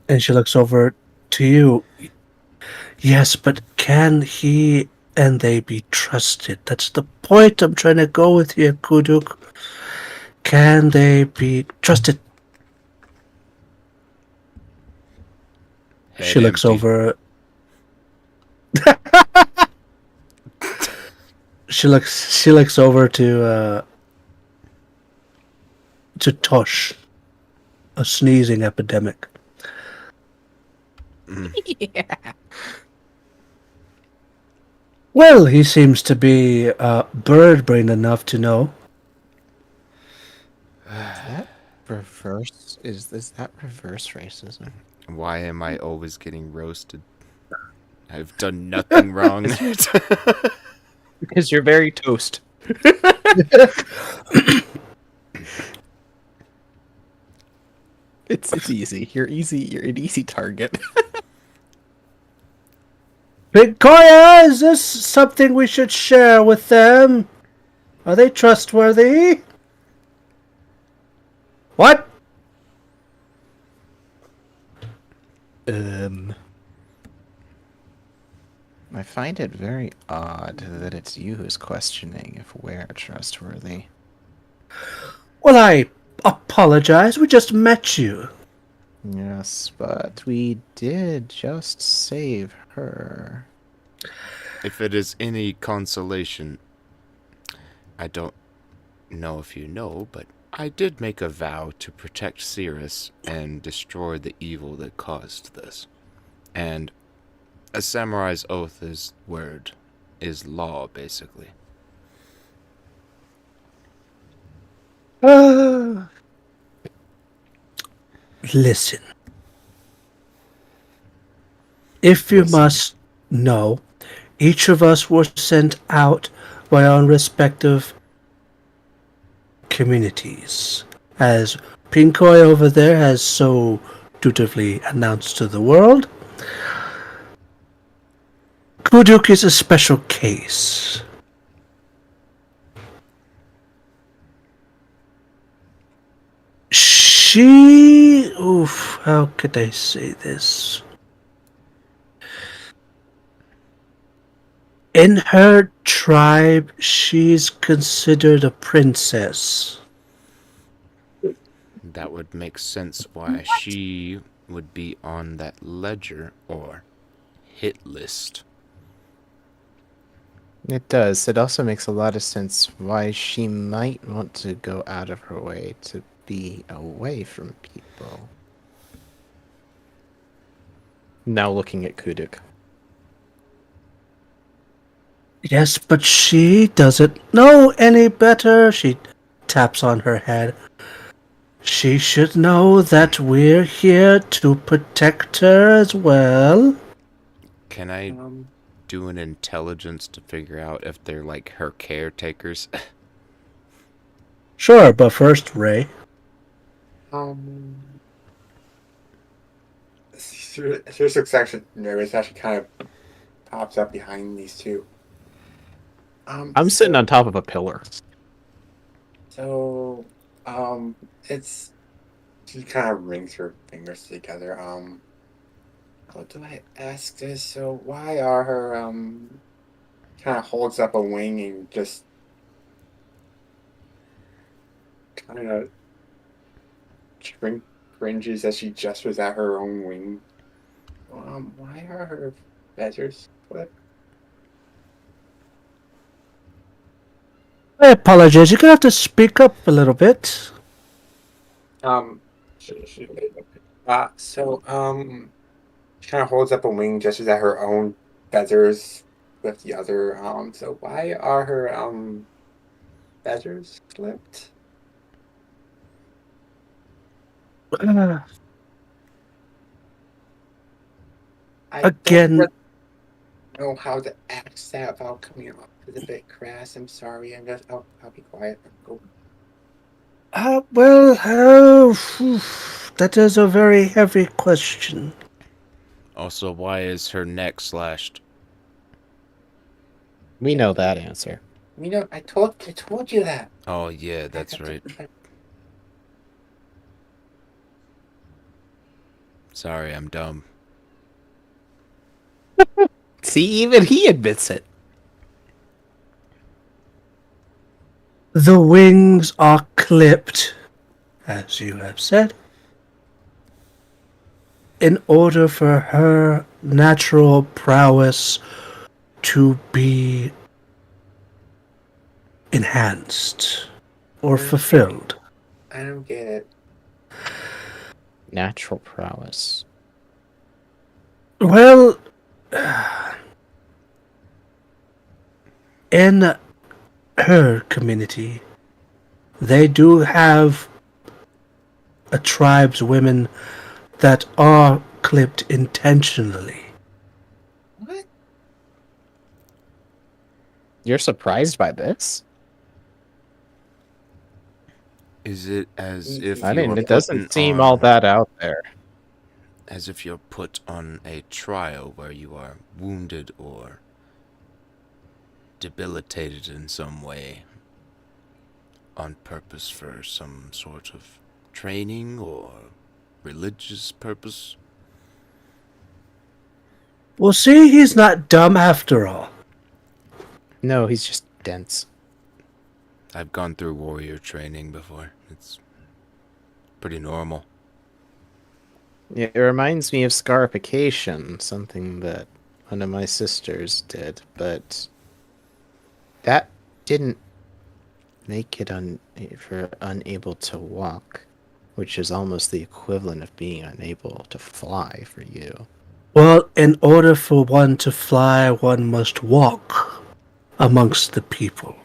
And she looks over to you. Yes, but can he and they be trusted? That's the point I'm trying to go with here, Kuduk. Can they be trusted? Head She looks empty. over. She looks over to Tosh, a sneezing epidemic. Yeah. Well, he seems to be bird-brained enough to know. Is that reverse racism? Why am I always getting roasted? I've done nothing wrong. Because you're very toast. It's easy. You're easy. You're an easy target. Victoria, is this something we should share with them? Are they trustworthy? What? I find it very odd that it's you who's questioning if we're trustworthy. Well, I apologize. We just met you. Yes, but we did just save her. If it is any consolation, I don't know if you know, but I did make a vow to protect Cirrus and destroy the evil that caused this. And a samurai's oath is word, is law, basically. Listen. If you must know, each of us were sent out by our respective communities. As Pinkoi over there has so dutifully announced to the world, Kuduk is a special case. How could I say this? In her tribe, she's considered a princess. That would make sense why she would be on that ledger or hit list. It does. It also makes a lot of sense why she might want to go out of her way to be away from people. Now looking at Kuduk. Yes, but she doesn't know any better. She taps on her head. She should know that we're here to protect her as well. Can I do an intelligence to figure out if they're like her caretakers? Sure, but first, Ray. Sirius actually nervous. Actually, kind of pops up behind these two. I'm sitting on top of a pillar. So, it's she kind of rings her fingers together. How do I ask this? So, why are her kind of holds up a wing and just kind of cringes as she gestures at her own wing. Why are her feathers flipped? I apologize. You're gonna have to speak up a little bit. She kind of holds up a wing, gestures at her own feathers with the other. So why are her feathers clipped? I don't Again, know how to ask that without coming off as a bit crass. I'm sorry. I'll be quiet. Go. well, that is a very heavy question. Also, why is her neck slashed? We know that answer. You know, I told you that. Oh, yeah, that's right. Sorry, I'm dumb. See, even he admits it. The wings are clipped, as you have said, in order for her natural prowess to be enhanced or fulfilled. I don't get it. Natural prowess. Well, in her community, they do have a tribe's women that are clipped intentionally. What? You're surprised by this? Is it as if I you mean, were it doesn't putting seem on, all that out there. as if you're put on a trial where you are wounded or debilitated in some way on purpose for some sort of training or religious purpose? Well, see, he's not dumb after all. No, he's just dense. I've gone through warrior training before. It's pretty normal. Yeah, it reminds me of scarification, something that one of my sisters did, but that didn't make it unable to walk, which is almost the equivalent of being unable to fly for you. Well, in order for one to fly, one must walk amongst the people.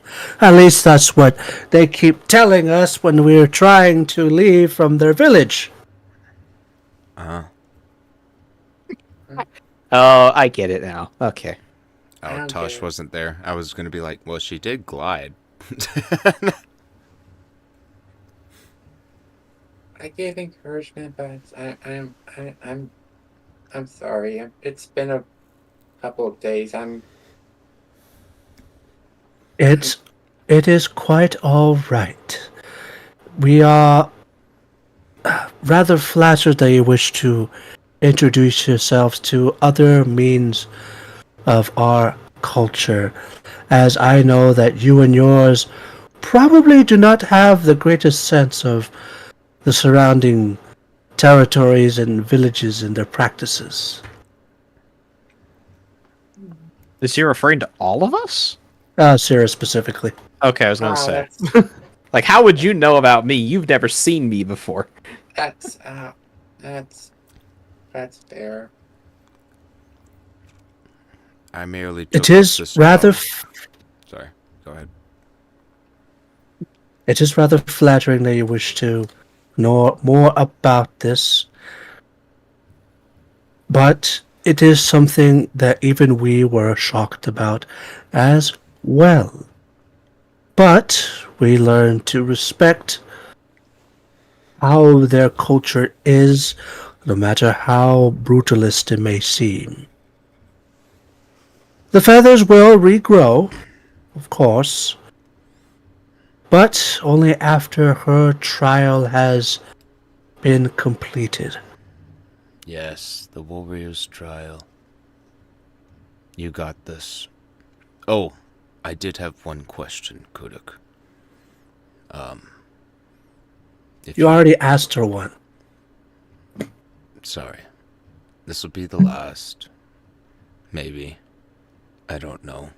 At least that's what they keep telling us when we're trying to leave from their village. Uh-huh. Oh, I get it now. Okay. Oh, I don't Tosh get it. wasn't there. I was gonna be like, well, she did glide. I gave encouragement, but I'm sorry. It's been a couple of days. It is quite all right. We are rather flattered that you wish to introduce yourselves to other means of our culture, as I know that you and yours probably do not have the greatest sense of the surrounding territories and villages and their practices. Is he referring to all of us? Sarah specifically. Okay, I was gonna say. that's Like, how would you know about me? You've never seen me before. that's that's fair. I merely took It up is this rather job. Sorry, go ahead. it is rather flattering that you wish to know more about this, but it is something that even we were shocked about as well. But we learn to respect how their culture is, no matter how brutalist it may seem. The feathers will regrow, of course, but only after her trial has been completed. Yes, the warrior's trial. You got this. Oh, I did have one question, Kuduk. If You already asked her one. Sorry. This will be the last. Maybe. I don't know.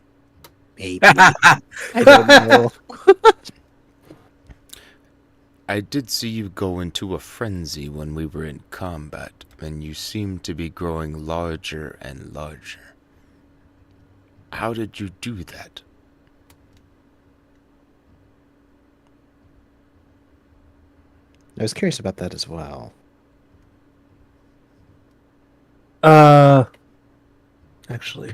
Maybe. I don't know. I did see you go into a frenzy when we were in combat, and you seemed to be growing larger and larger. How did you do that? I was curious about that as well. Actually,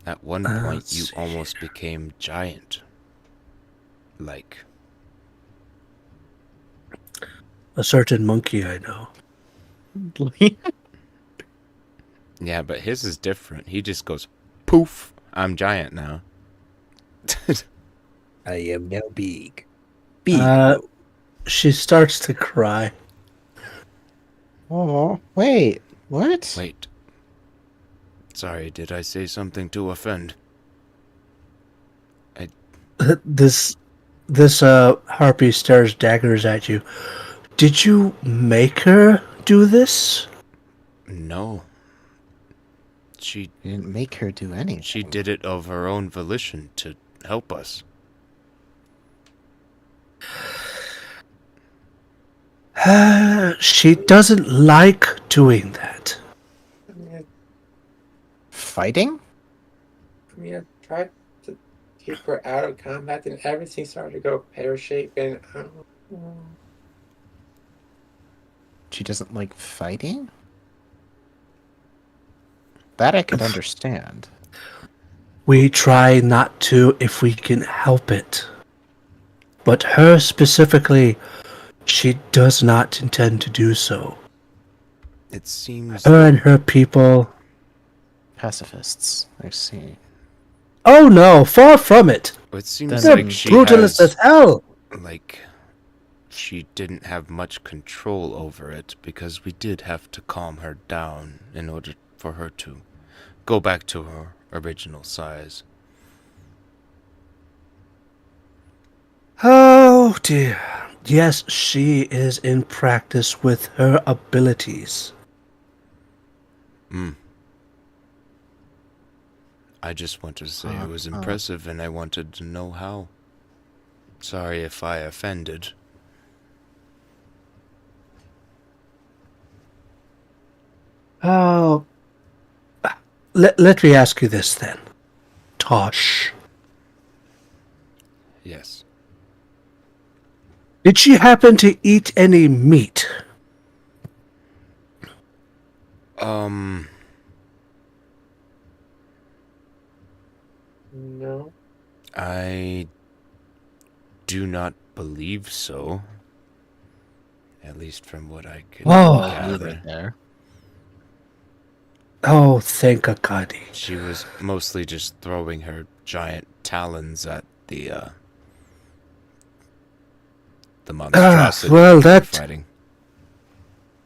At one point, let's you see almost became giant. Like, a certain monkey I know. yeah, but his is different. He just goes, poof, I'm giant now. I am now big. She starts to cry. Oh, wait. What? Wait. Sorry, did I say something to offend? This harpy stares daggers at you. Did you make her do this? No. She You didn't make her do anything. She did it of her own volition to help us. She doesn't like doing that. I mean, Fighting? I tried to keep her out of combat, and everything started to go pear-shaped, and I don't know. She doesn't like fighting? That I could understand. We try not to if we can help it. But her specifically, she does not intend to do so. It seems Her and her people... Pacifists, I see. Oh no, far from it! it seems They're like she brutalist has, as hell! like, she didn't have much control over it because we did have to calm her down in order for her to go back to her original size. Oh dear. Yes, she is in practice with her abilities. I just wanted to say it was impressive and I wanted to know how. Sorry if I offended. Oh. Let me ask you this then. Tosh. Yes. Did she happen to eat any meat? No. I do not believe so. At least from what I could Oh. gather. There. Oh, thank Akadi. She was mostly just throwing her giant talons at the monstrosity well, we were that- fighting.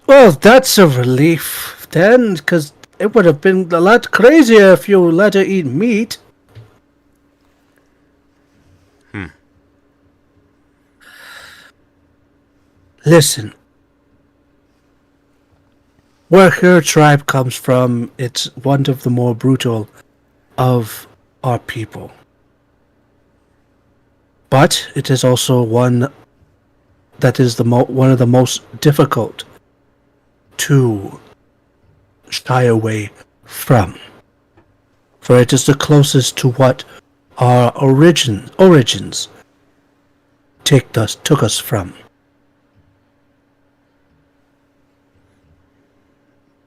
Well, that's a relief then, because it would have been a lot crazier if you let her eat meat. Listen. Where her tribe comes from, it's one of the more brutal of our people. But it is also one that is one of the most difficult to shy away from. For it is the closest to what our origins took us from.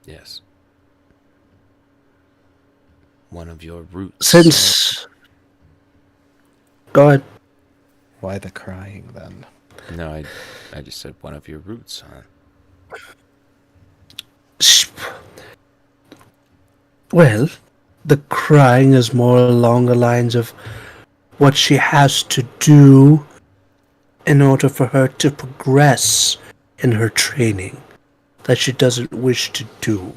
Yes. One of your roots. Since... Go ahead. Why the crying then? No, I just said one of your roots, huh? Well, the crying is more along the lines of what she has to do in order for her to progress in her training that she doesn't wish to do.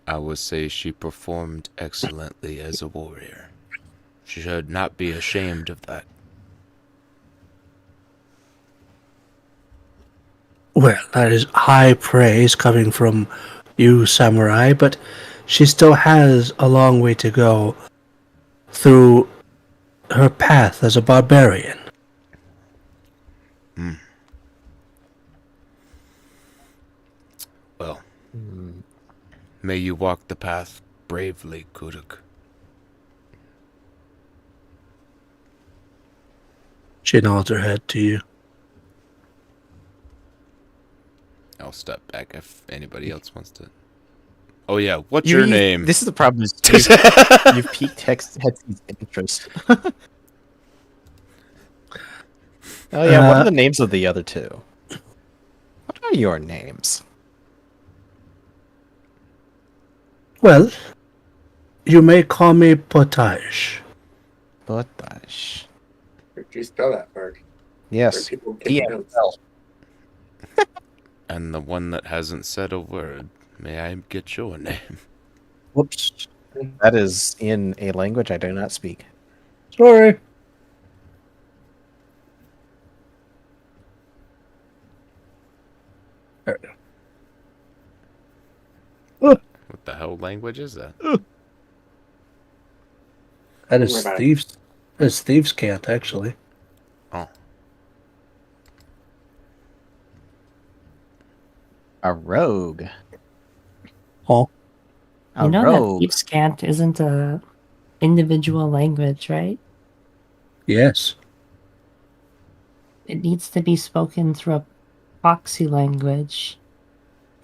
I would say she performed excellently as a warrior. She should not be ashamed of that. Well, that is high praise coming from you, samurai, but she still has a long way to go through her path as a barbarian. Well, may you walk the path bravely, Kuruk. She nods her head to you. I'll step back if anybody else wants to. Oh yeah, what's your name? This is the problem. Is you've piqued Hetsy's interest. Oh yeah, what are the names of the other two? What are your names? Well, you may call me Potage. Potash. Where do you spell that word? Where Yes. people get notes. And the one that hasn't said a word, may I get your name? Whoops. That is in a language I do not speak. Sorry. There we go. What the hell language is that? That is Don't worry about it. thieves. That's thieves' cant, actually. Oh, A rogue. Oh, A You know rogue. that Thieves' Cant isn't a individual language, right? yes. It needs to be spoken through a proxy language.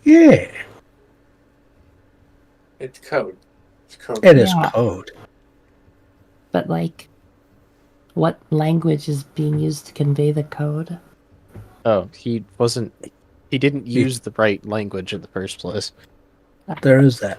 Yeah. It's code. It's code. It is Yeah. code. But like, what language is being used to convey the code? Oh, he wasn't. He didn't use the right language in the first place. There is that.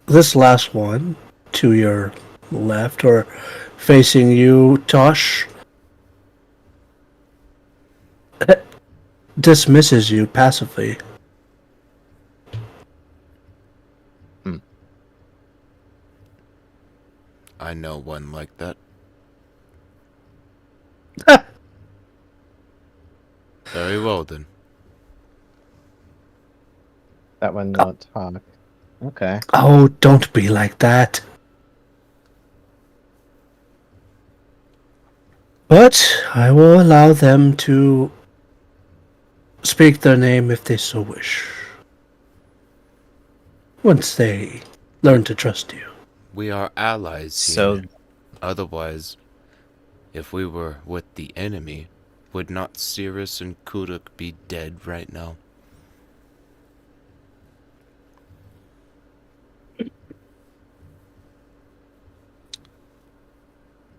This last one to your left or facing you, Tosh, dismisses you passively. I know one like that. Very well then. That one not talk. Okay. Oh, don't be like that. But I will allow them to speak their name if they so wish. Once they learn to trust you. We are allies So here. Otherwise, if we were with the enemy, would not Cirrus and Kuduk be dead right now?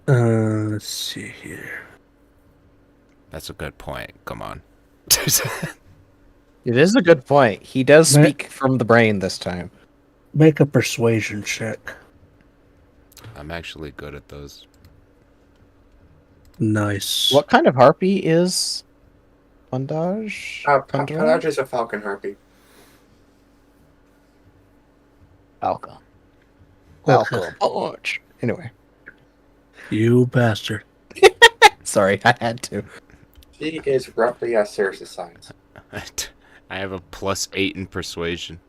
Let's see here. That's a good point. Come on. it is a good point. He does Ma- speak from the brain this time. Make a persuasion check. I'm actually good at those. Nice. What kind of harpy is Pandaj? Pelage is a falcon harpy. Falcon. Falcon. Punch. Anyway, You bastard. sorry, I had to. She is roughly Cirrus' size. I have a +8 in persuasion.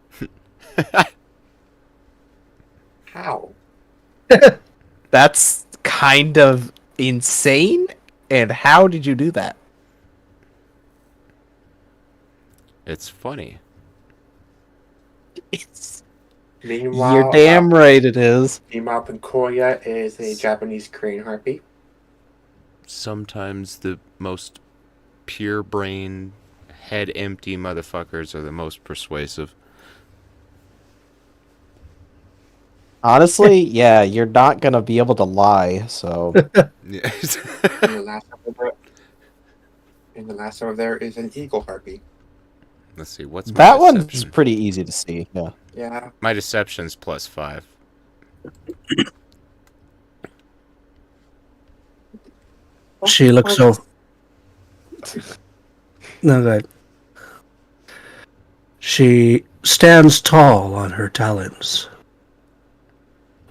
How? That's kind of insane. And how did you do that? It's funny. Meanwhile, You're damn right it is. Meanwhile, Pincoya is a Japanese crane harpy. Sometimes the most pure-brained, head-empty motherfuckers are the most persuasive. Honestly, yeah, you're not gonna be able to lie, so Yeah. And the last over there is an eagle harpy. Let's see, what's my that one's deception? pretty easy to see. Yeah. Yeah. My deception's +5. She looks over. No, good. She stands tall on her talons,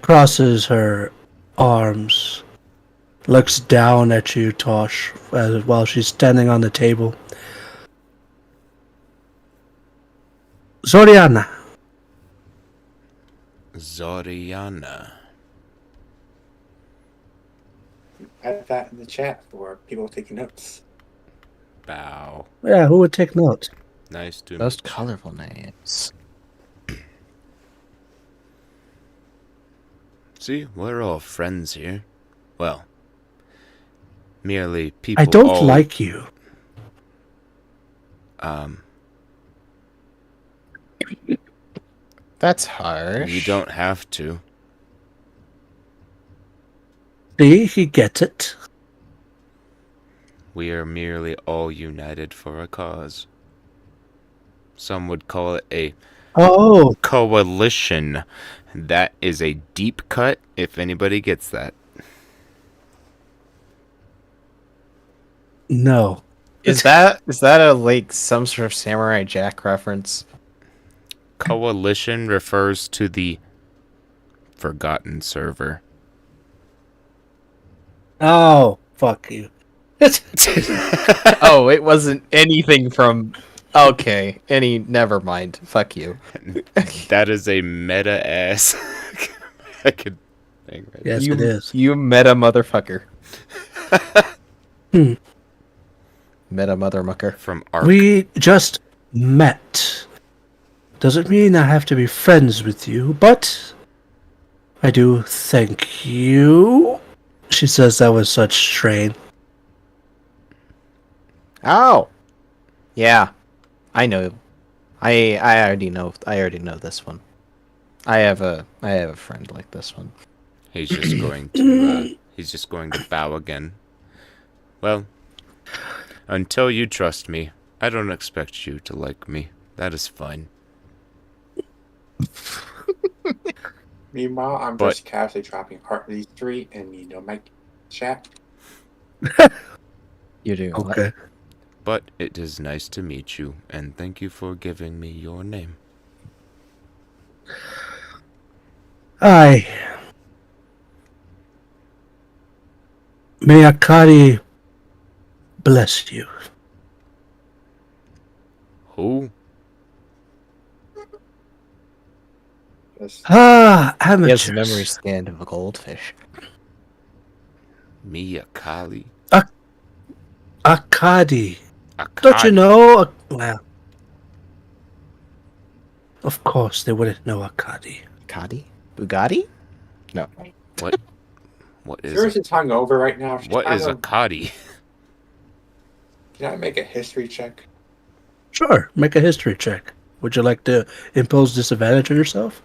crosses her arms, looks down at you, Tosh, while she's standing on the table. Zoriana. Zoriana. Add that in the chat for people taking notes. Bow. Yeah, who would take notes? Nice to Most meet you. colorful names. See, we're all friends here. Well, merely people. I don't all, like you. That's harsh. You don't have to. See, he gets it. We are merely all united for a cause. Some would call it a Oh, coalition. That is a deep cut, if anybody gets that. no. Is that a like some sort of Samurai Jack reference? Coalition refers to the Forgotten Server. Oh, fuck you. Oh, it wasn't anything from. Okay, never mind. Fuck you. That is a meta ass. I could think right Yes, you, it is. You meta motherfucker. Hmm. Meta mothermucker. from Ark. We just met. Doesn't mean I have to be friends with you, but I do thank you. She says that with such strain. Oh, yeah, I know. I already know. I already know this one. I have a friend like this one. He's just going to bow again. Well, until you trust me, I don't expect you to like me. That is fine. Meanwhile, I'm But- just casually dropping these three in the mic chat. You do. Okay. But it is nice to meet you, and thank you for giving me your name. May Akari bless you. Who? Just Ah, He has amateurs. the memory scan of a goldfish. Mia Kali? Akadi. Don't you know? Well, of course they wouldn't know Akadi. Bugatti? Bugatti? No. What? What is Sirius is hungover right now. She's what trying is to- a Kadi? Can I make a history check? Sure, make a history check. Would you like to impose disadvantage on yourself?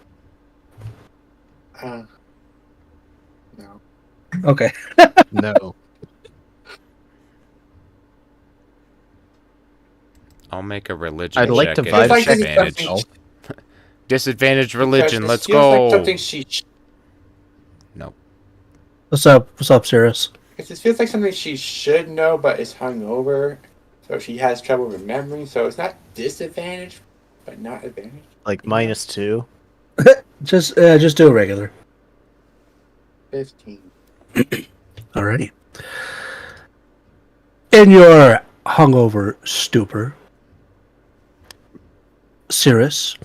No. Okay. No. I'll make a religion I'd like check to at vibe like check this is disadvantage. something- Disadvantage religion, Because let's this feels go. Like something No. What's up? What's up, Cirrus? this feels like something she should know, but is hungover, so she has trouble remembering. So it's not disadvantage, but not advantage. Like -2. Just do a regular. 15. Alrighty. In your hungover stupor, Cirrus,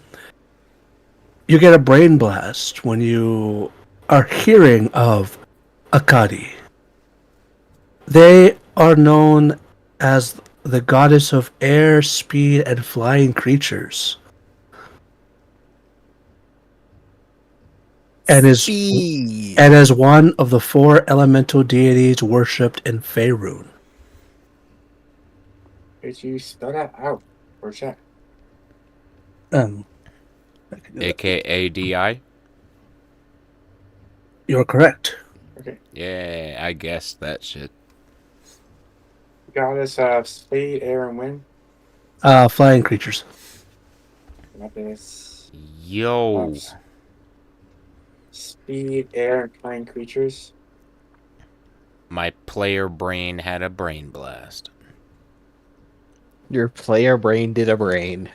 you get a brain blast when you are hearing of Akadi. They are known as the goddess of air, speed, and flying creatures. And is one of the 4 elemental deities worshipped in Faerun. Did you spell that out for chat? I can do that. AKA DI? You're correct. Okay. Yeah, I guessed that shit. Goddess of speed, air, and wind. Flying creatures. Goddess Yo. of speed, air, and flying creatures. My player brain had a brain blast. Your player brain did a brain.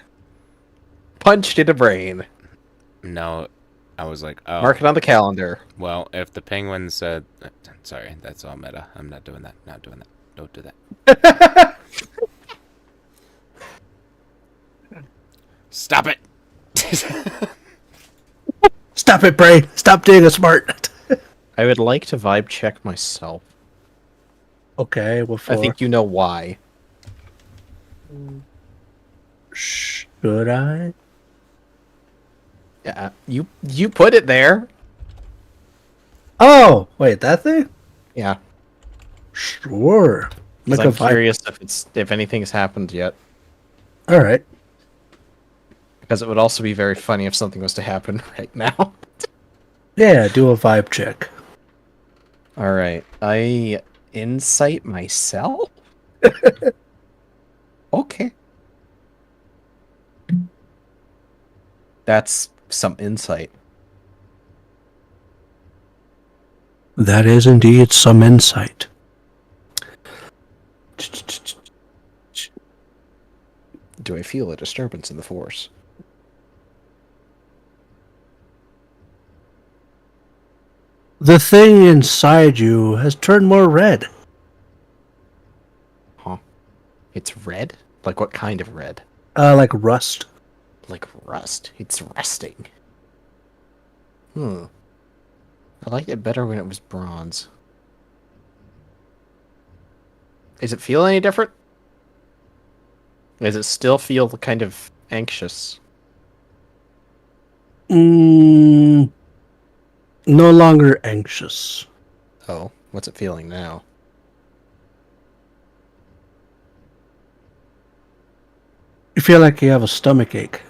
Punched in a brain. No, I was like, oh. Mark it on the calendar. Well, if the penguin said... Sorry, that's all meta. I'm not doing that. Not doing that. Don't do that. Stop it! Stop it, brain! Stop being a smart. I would like to vibe check myself. Okay, what for? I think you know why. Should I? Yeah, you put it there. Oh, wait, that thing? Yeah, Sure. because Make a I'm vibe. curious if anything's happened yet. All right. Because it would also be very funny if something was to happen right now. Yeah, do a vibe check. All right, I insight myself. Okay, that's some insight. That is indeed some insight. Do I feel a disturbance in the force? The thing inside you has turned more red. Huh? It's red? Like what kind of red? Like rust. Like rust. It's rusting. I liked it better when it was bronze. Does it feel any different? Does it still feel kind of anxious? No longer anxious. Oh, what's it feeling now? You feel like you have a stomach ache.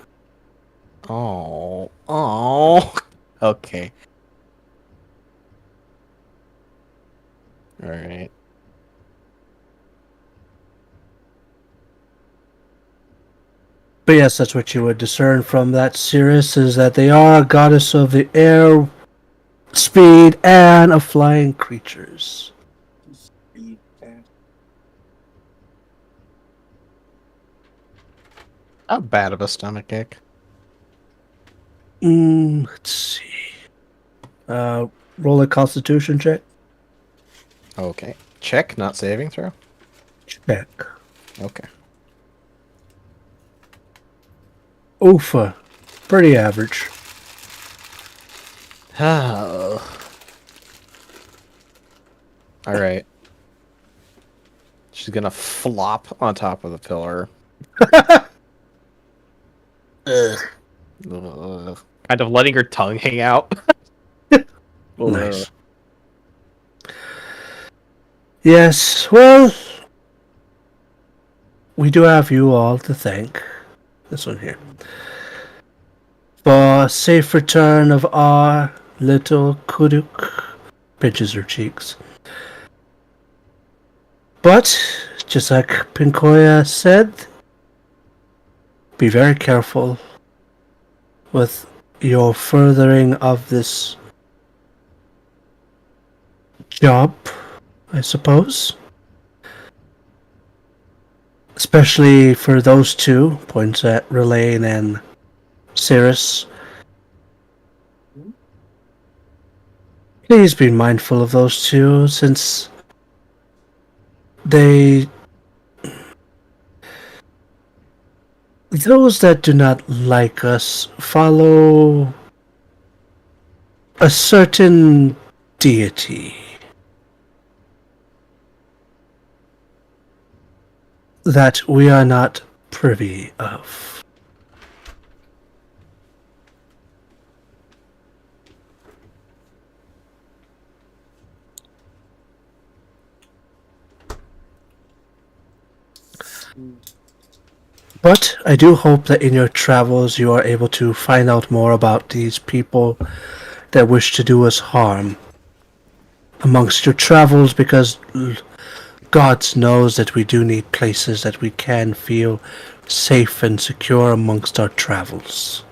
Oh. Okay. Alright. But yes, that's what you would discern from that Cirrus, is that they are a goddess of the air, speed, and of flying creatures. How bad of a stomach ache? Let's see. Roll a constitution check. Okay. Check, not saving throw? Check. Okay. Oofa. Pretty average. Oh. Alright. She's gonna flop on top of the pillar. Ugh. Kind of letting her tongue hang out. Nice. Yes, well, we do have you all to thank. This one here. For a safe return of our little Kuduk. Pinches her cheeks. But, just like Pinkoya said, be very careful with your furthering of this job, I suppose. Especially for those two, points at Relaine and Cirrus. Please be mindful of those two, since those that do not like us follow a certain deity that we are not privy of. But I do hope that in your travels you are able to find out more about these people that wish to do us harm amongst your travels, because God knows that we do need places that we can feel safe and secure amongst our travels.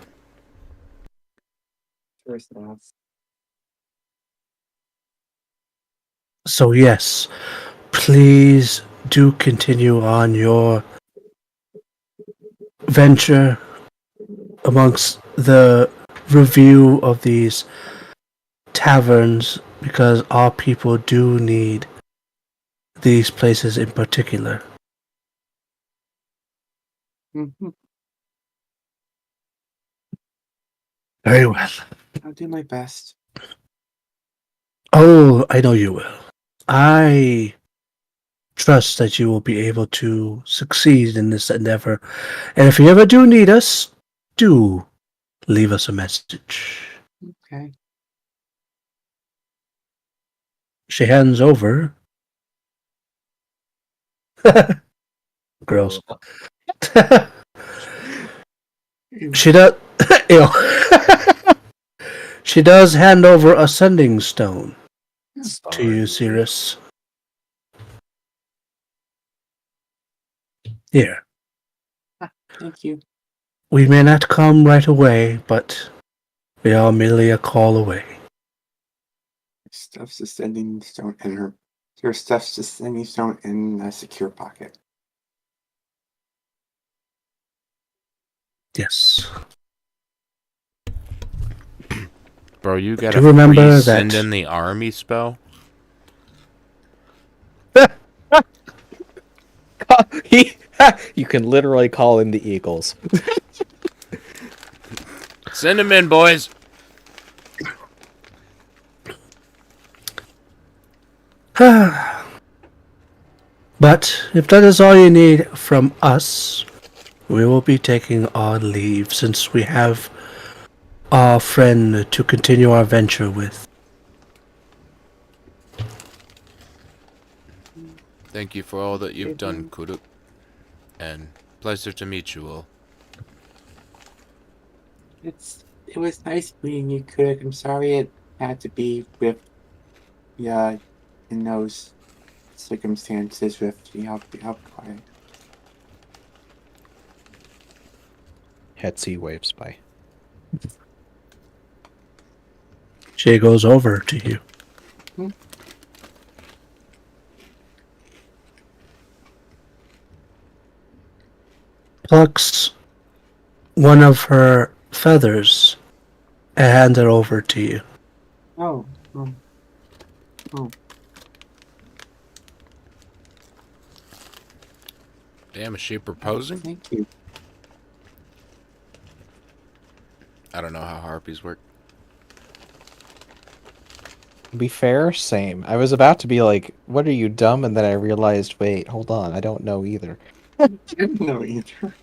So yes, please do continue on your venture amongst the review of these taverns, because our people do need these places in particular. Mm-hmm. Very well. I'll do my best. Oh, I know you will. I trust that you will be able to succeed in this endeavor. And if you ever do need us, do leave us a message. Okay. She hands over. Gross. She does. Ew. She does hand over a sending stone to you, Cirrus. Here. Thank you. We may not come right away, but we are merely a call away. Stuffs the sending stone in her. Her stuffs the sending stone in a secure pocket. Yes. Bro, you got Do a remember free that- send in the army spell? You can literally call in the Eagles. Send them in, boys. But if that is all you need from us, we will be taking our leave since we have our friend to continue our venture with. Thank you for all that you've done, Kuduk. And pleasure to meet you all. It was nice meeting you, Kudik. I'm sorry it had to be with in those circumstances with I'll be quiet. Hetzi waves by. She goes over to you. Plucks one of her feathers and hands it over to you. Oh. Damn, is she proposing? Thank you. I don't know how harpies work. To be fair, same. I was about to be like, what are you, dumb? And then I realized, wait, hold on, I don't know either. No either.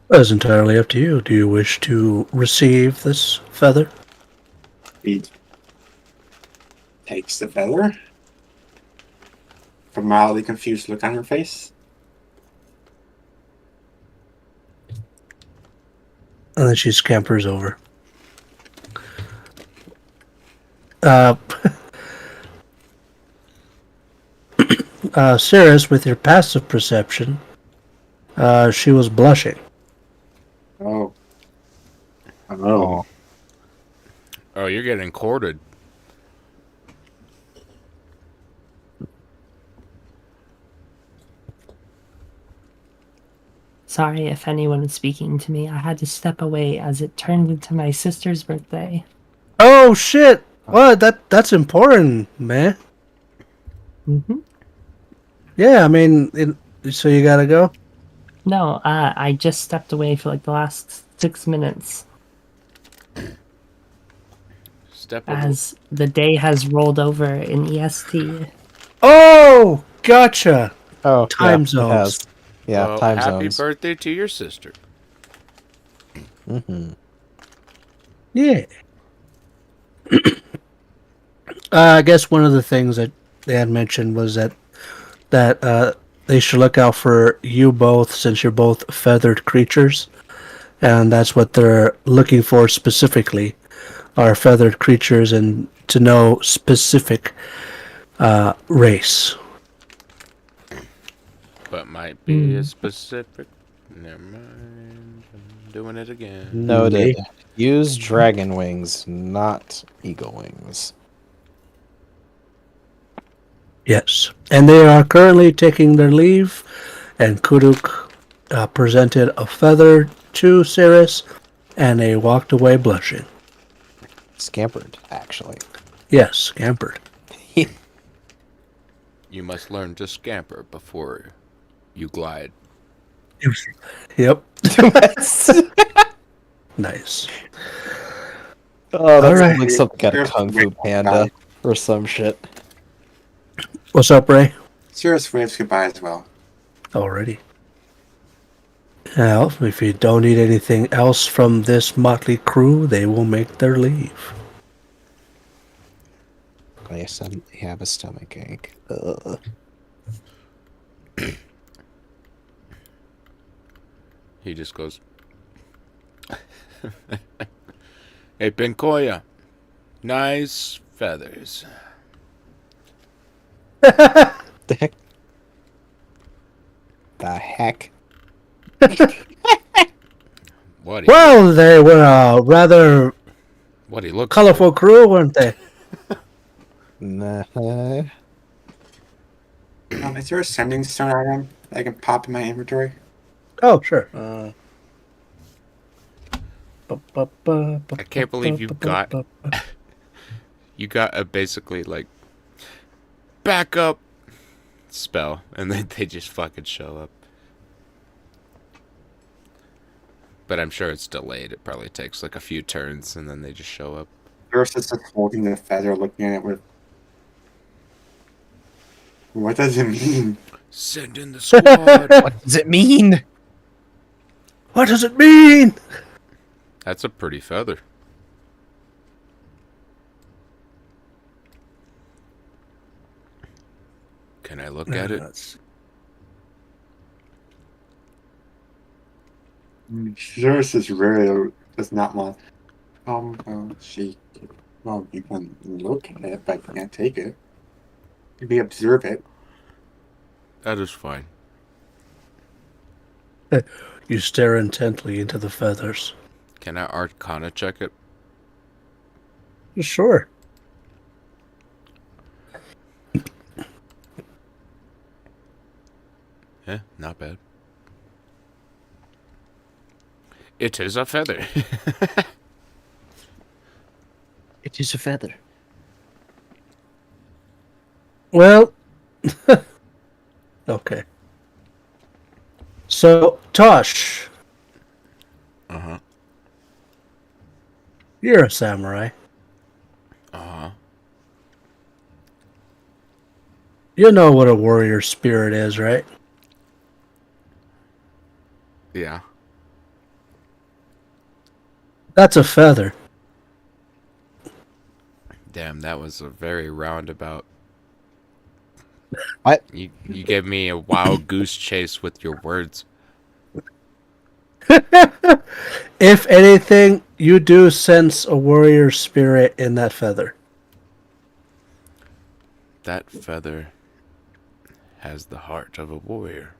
It's entirely up to you. Do you wish to receive this feather? He takes the feather. A mildly confused look on her face. And then she scampers over. Cirrus, with your passive perception, she was blushing. Oh. Oh. Oh, you're getting courted. Sorry if anyone is speaking to me. I had to step away as it turned into my sister's birthday. Oh shit! What? That's important, man. Mm-hmm. Yeah, I mean, so you gotta go. No, I just stepped away for like the last 6 minutes Step away. as the day has rolled over in EST. Oh, gotcha. Oh, Time yeah, zones. It has. Yeah, Well, time happy zones. birthday to your sister. Mm-hmm. Yeah. I guess one of the things that they had mentioned was that they should look out for you both since you're both feathered creatures, and that's what they're looking for specifically are feathered creatures and to know specific race. But might be a specific. Never mind. I'm doing it again. Noted. Use dragon wings, not eagle wings. Yes, and they are currently taking their leave, and Kuduk presented a feather to Cirrus, and they walked away blushing. Scampered, actually. Yes, scampered. You must learn to scamper before you glide. Yep. Oh, Nice. that's Alright. like something out of Kung Fu Panda or some shit. What's up, Ray? Cirrus waves goodbye as well. Already. Now, if you don't need anything else from this motley crew, they will make their leave. I suddenly have a stomach ache. Ugh. He just goes, "Hey, Pinkoya, nice feathers." The heck? The heck? What? Well, they were a rather What he looks colorful crew, weren't they? Nah. Is there a sending stone item that I can pop in my inventory? Oh, sure. I can't believe you got a basically like backup spell, and then they just fucking show up. But I'm sure it's delayed. It probably takes like a few turns, and then they just show up. Cirrus is just holding the feather, looking at it with. What does it mean? Send in the squad. What does it mean? What does it mean? That's a pretty feather. Can I look at it? Cirrus is really does not want. She. Well, you can look at it, but you can't take it. Maybe observe it. That is fine. You stare intently into the feathers. Can I Arcana check it? Sure. Yeah, not bad. It is a feather. It is a feather. Well, okay. So, Tosh, Uh-huh. you're a samurai. Uh-huh. You know what a warrior spirit is, right? Yeah. That's a feather. Damn, that was a very roundabout. What? You gave me a wild goose chase with your words. If anything, you do sense a warrior spirit in that feather. That feather has the heart of a warrior.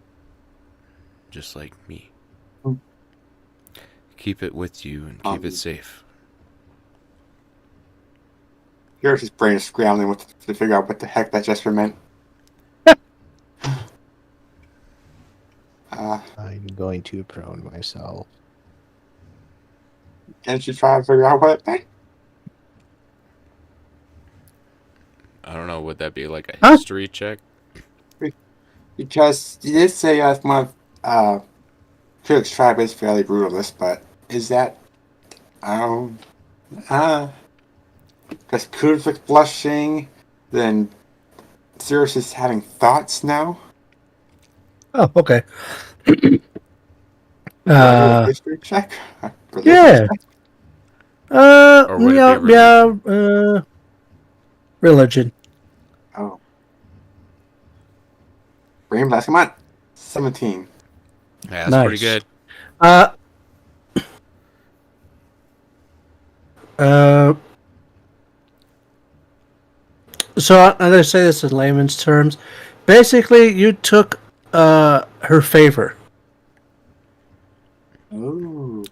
Just like me. Keep it with you and keep it safe. Cirrus's brain is scrambling to figure out what the heck that gesture meant. I'm going to prone myself. Can't you try to figure out what it meant? I don't know, would that be like a history check? Because you did say one of Felix tribe is fairly brutalist, but is that because Kud's like blushing, then Cirrus is having thoughts now? Oh, okay. History check? Yeah. Check? Or would it be religion? Religion. Oh. Brain blast, come on. 17. Yeah, that's Nice. pretty good. So I'm gonna say this in layman's terms. Basically, you took her favor. Oh.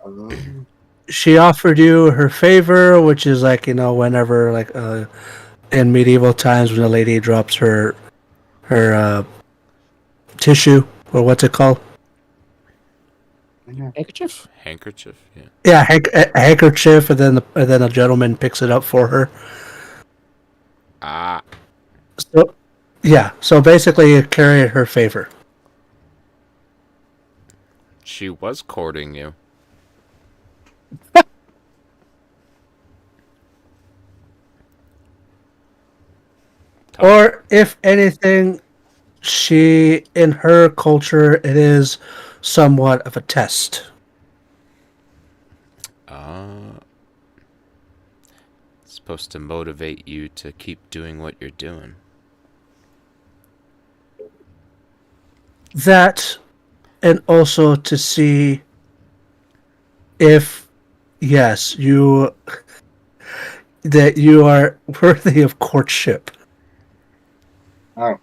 Oh. She offered you her favor, which is like, whenever in medieval times when a lady drops her tissue, or what's it called? Handkerchief? Handkerchief, yeah. Yeah, a handkerchief, and then a gentleman picks it up for her. Ah. So, yeah, so basically you carry her favor. She was courting you. Or if anything, in her culture, it is somewhat of a test. It's supposed to motivate you to keep doing what you're doing. That, and also to see if, yes, that you are worthy of courtship. Oh.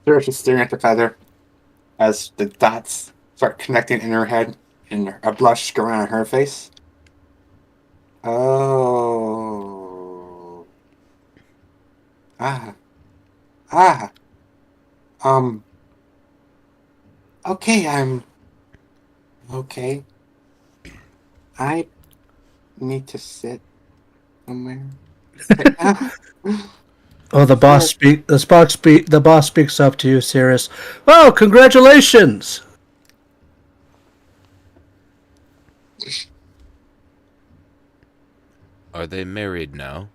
Sarah's just staring at the feather as the dots start connecting in her head and a blush going on her face. Oh. Ah. Ah. Um. Okay, I'm. Okay. I need to sit somewhere. Right now. Oh, the boss speaks up to you, Sirius. Oh, congratulations! Are they married now?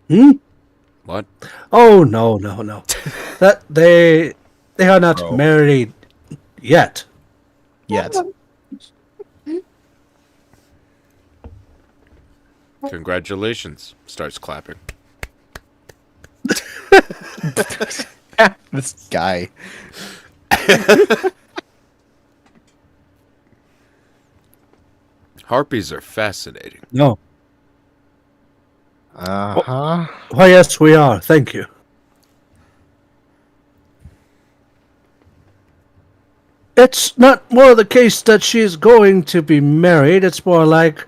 Hmm? What? Oh, no. That they are not Bro. married yet. Yet. Congratulations. Starts clapping. This guy. Harpies are fascinating. No. Uh-huh. Why, yes, we are. Thank you. It's not more the case that she's going to be married. It's more like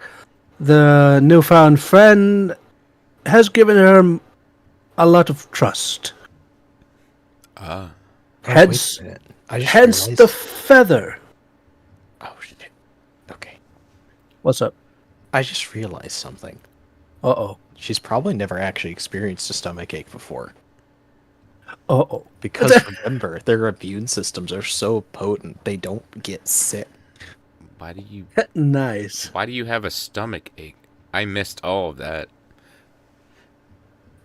the newfound friend has given her a lot of trust. Ah. Hence, Wait a minute. I just hence realized... the feather. Oh, shit. Okay. What's up? I just realized something. Uh-oh. She's probably never actually experienced a stomach ache before. Uh-oh. Because remember, their immune systems are so potent, they don't get sick. Why do you Nice. Why do you have a stomach ache? I missed all of that.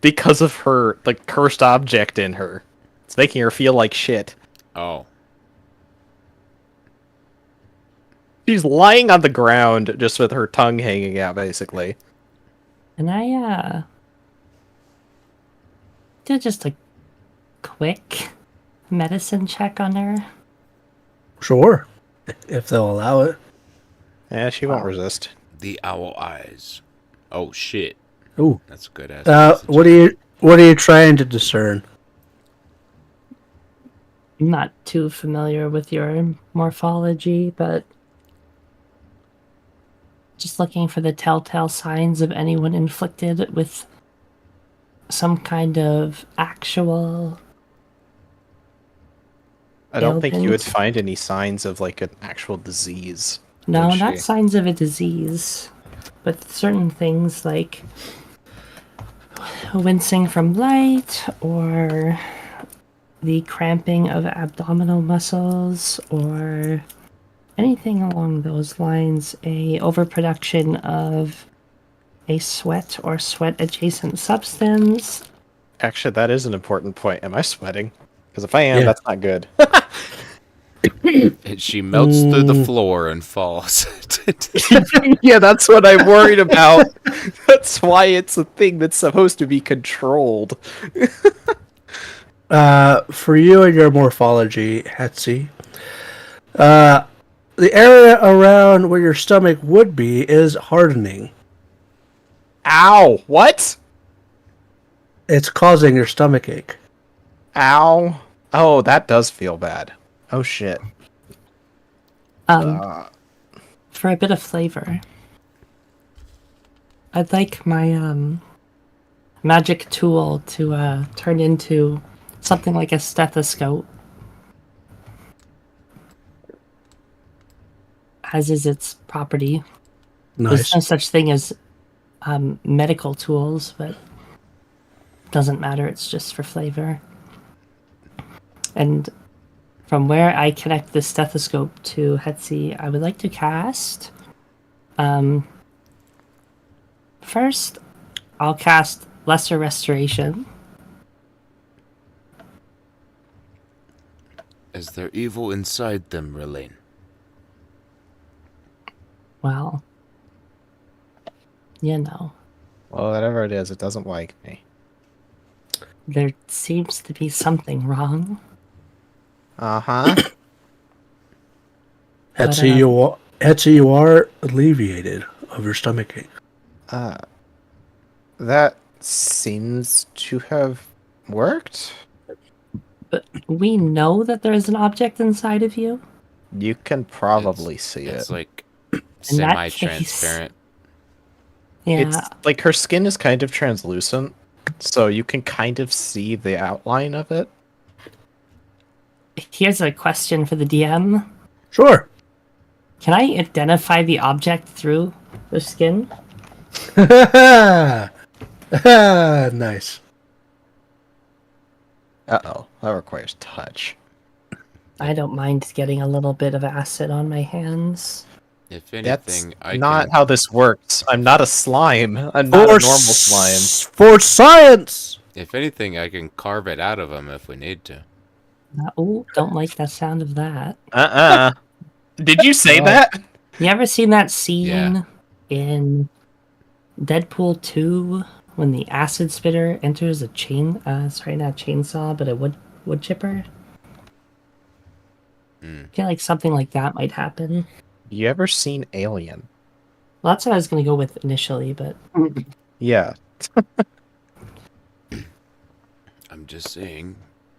Because of her, the cursed object in her. It's making her feel like shit. Oh. She's lying on the ground just with her tongue hanging out, basically. Can I, do just a quick medicine check on her? Sure. If they'll allow it. Yeah, she won't resist. The owl eyes. Oh shit. Ooh. That's a good ass. What are you trying to discern? I'm not too familiar with your morphology, but just looking for the telltale signs of anyone inflicted with some kind of actual I don't think you would ailment. find any signs of, like, an actual disease. No, would not she? signs of a disease, but certain things like wincing from light or the cramping of abdominal muscles or anything along those lines, a overproduction of a sweat or sweat adjacent substance. Actually, that is an important point. Am I sweating? Because if I am, Yeah. that's not good. She melts through the floor and falls. Yeah, that's what I'm worried about. That's why it's a thing that's supposed to be controlled. For you and your morphology, Hetzi, the area around where your stomach would be is hardening. Ow! What? It's causing your stomach ache. Ow. Oh, that does feel bad. Oh, shit. For a bit of flavor, I'd like my magic tool to turn into something like a stethoscope, as is its property. Nice. There's no such thing as medical tools, but doesn't matter. It's just for flavor. And from where I connect the stethoscope to Hetzi, I would like to cast. First, I'll cast lesser restoration. Is there evil inside them, Relaine? Well, you know, Well, whatever it is, it doesn't like me. there seems to be something wrong. Uh-huh. Hetty, you are alleviated of your stomachache. That seems to have worked. But we know that there is an object inside of you. You can probably see It's it. like In that case- semi-transparent. Yeah, It's like her skin is kind of translucent, so you can kind of see the outline of it. here's a question for the DM. Sure. Can I identify the object through the skin? Nice. Uh-oh, that requires touch. I don't mind getting a little bit of acid on my hands. If That's anything, I not can. how this works. I'm not a slime. I'm not a normal slime. For science! If anything, I can carve it out of them if we need to. Oh, don't like the sound of that. Did you say Oh. that? You ever seen that scene Yeah. in Deadpool 2 when the acid spitter enters a not a chainsaw, but a wood chipper? I feel like something like that might happen. You ever seen Alien? Well, that's what I was going to go with initially, but Yeah. I'm just saying.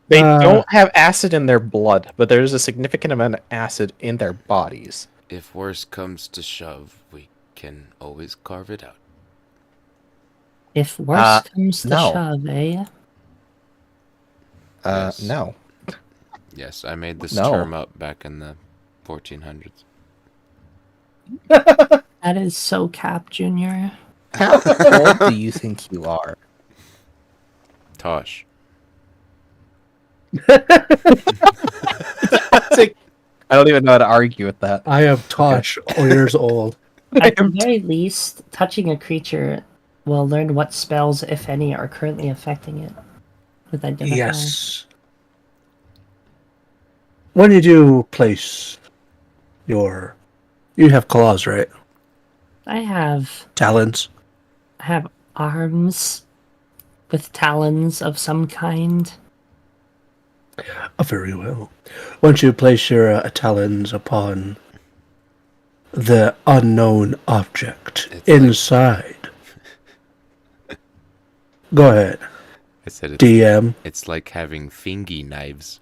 They don't have acid in their blood, but there's a significant amount of acid in their bodies. If worse comes to shove, we can always carve it out. if worse comes to no. shove, eh? Yes. No. Yes, I made this No. term up back in the 1400s. That is so Cap, Junior. How old do you think you are? Tosh. I don't even know how to argue with that. I am Tosh, years old. At the very least, touching a creature will learn what spells, if any, are currently affecting it. With identify. Yes. When you do place your... You have claws, right? I have Talons. arms with talons of some kind. Oh, very well. Once you place your talons upon the unknown object It's inside... Go ahead, I said DM. it's like having fingy knives.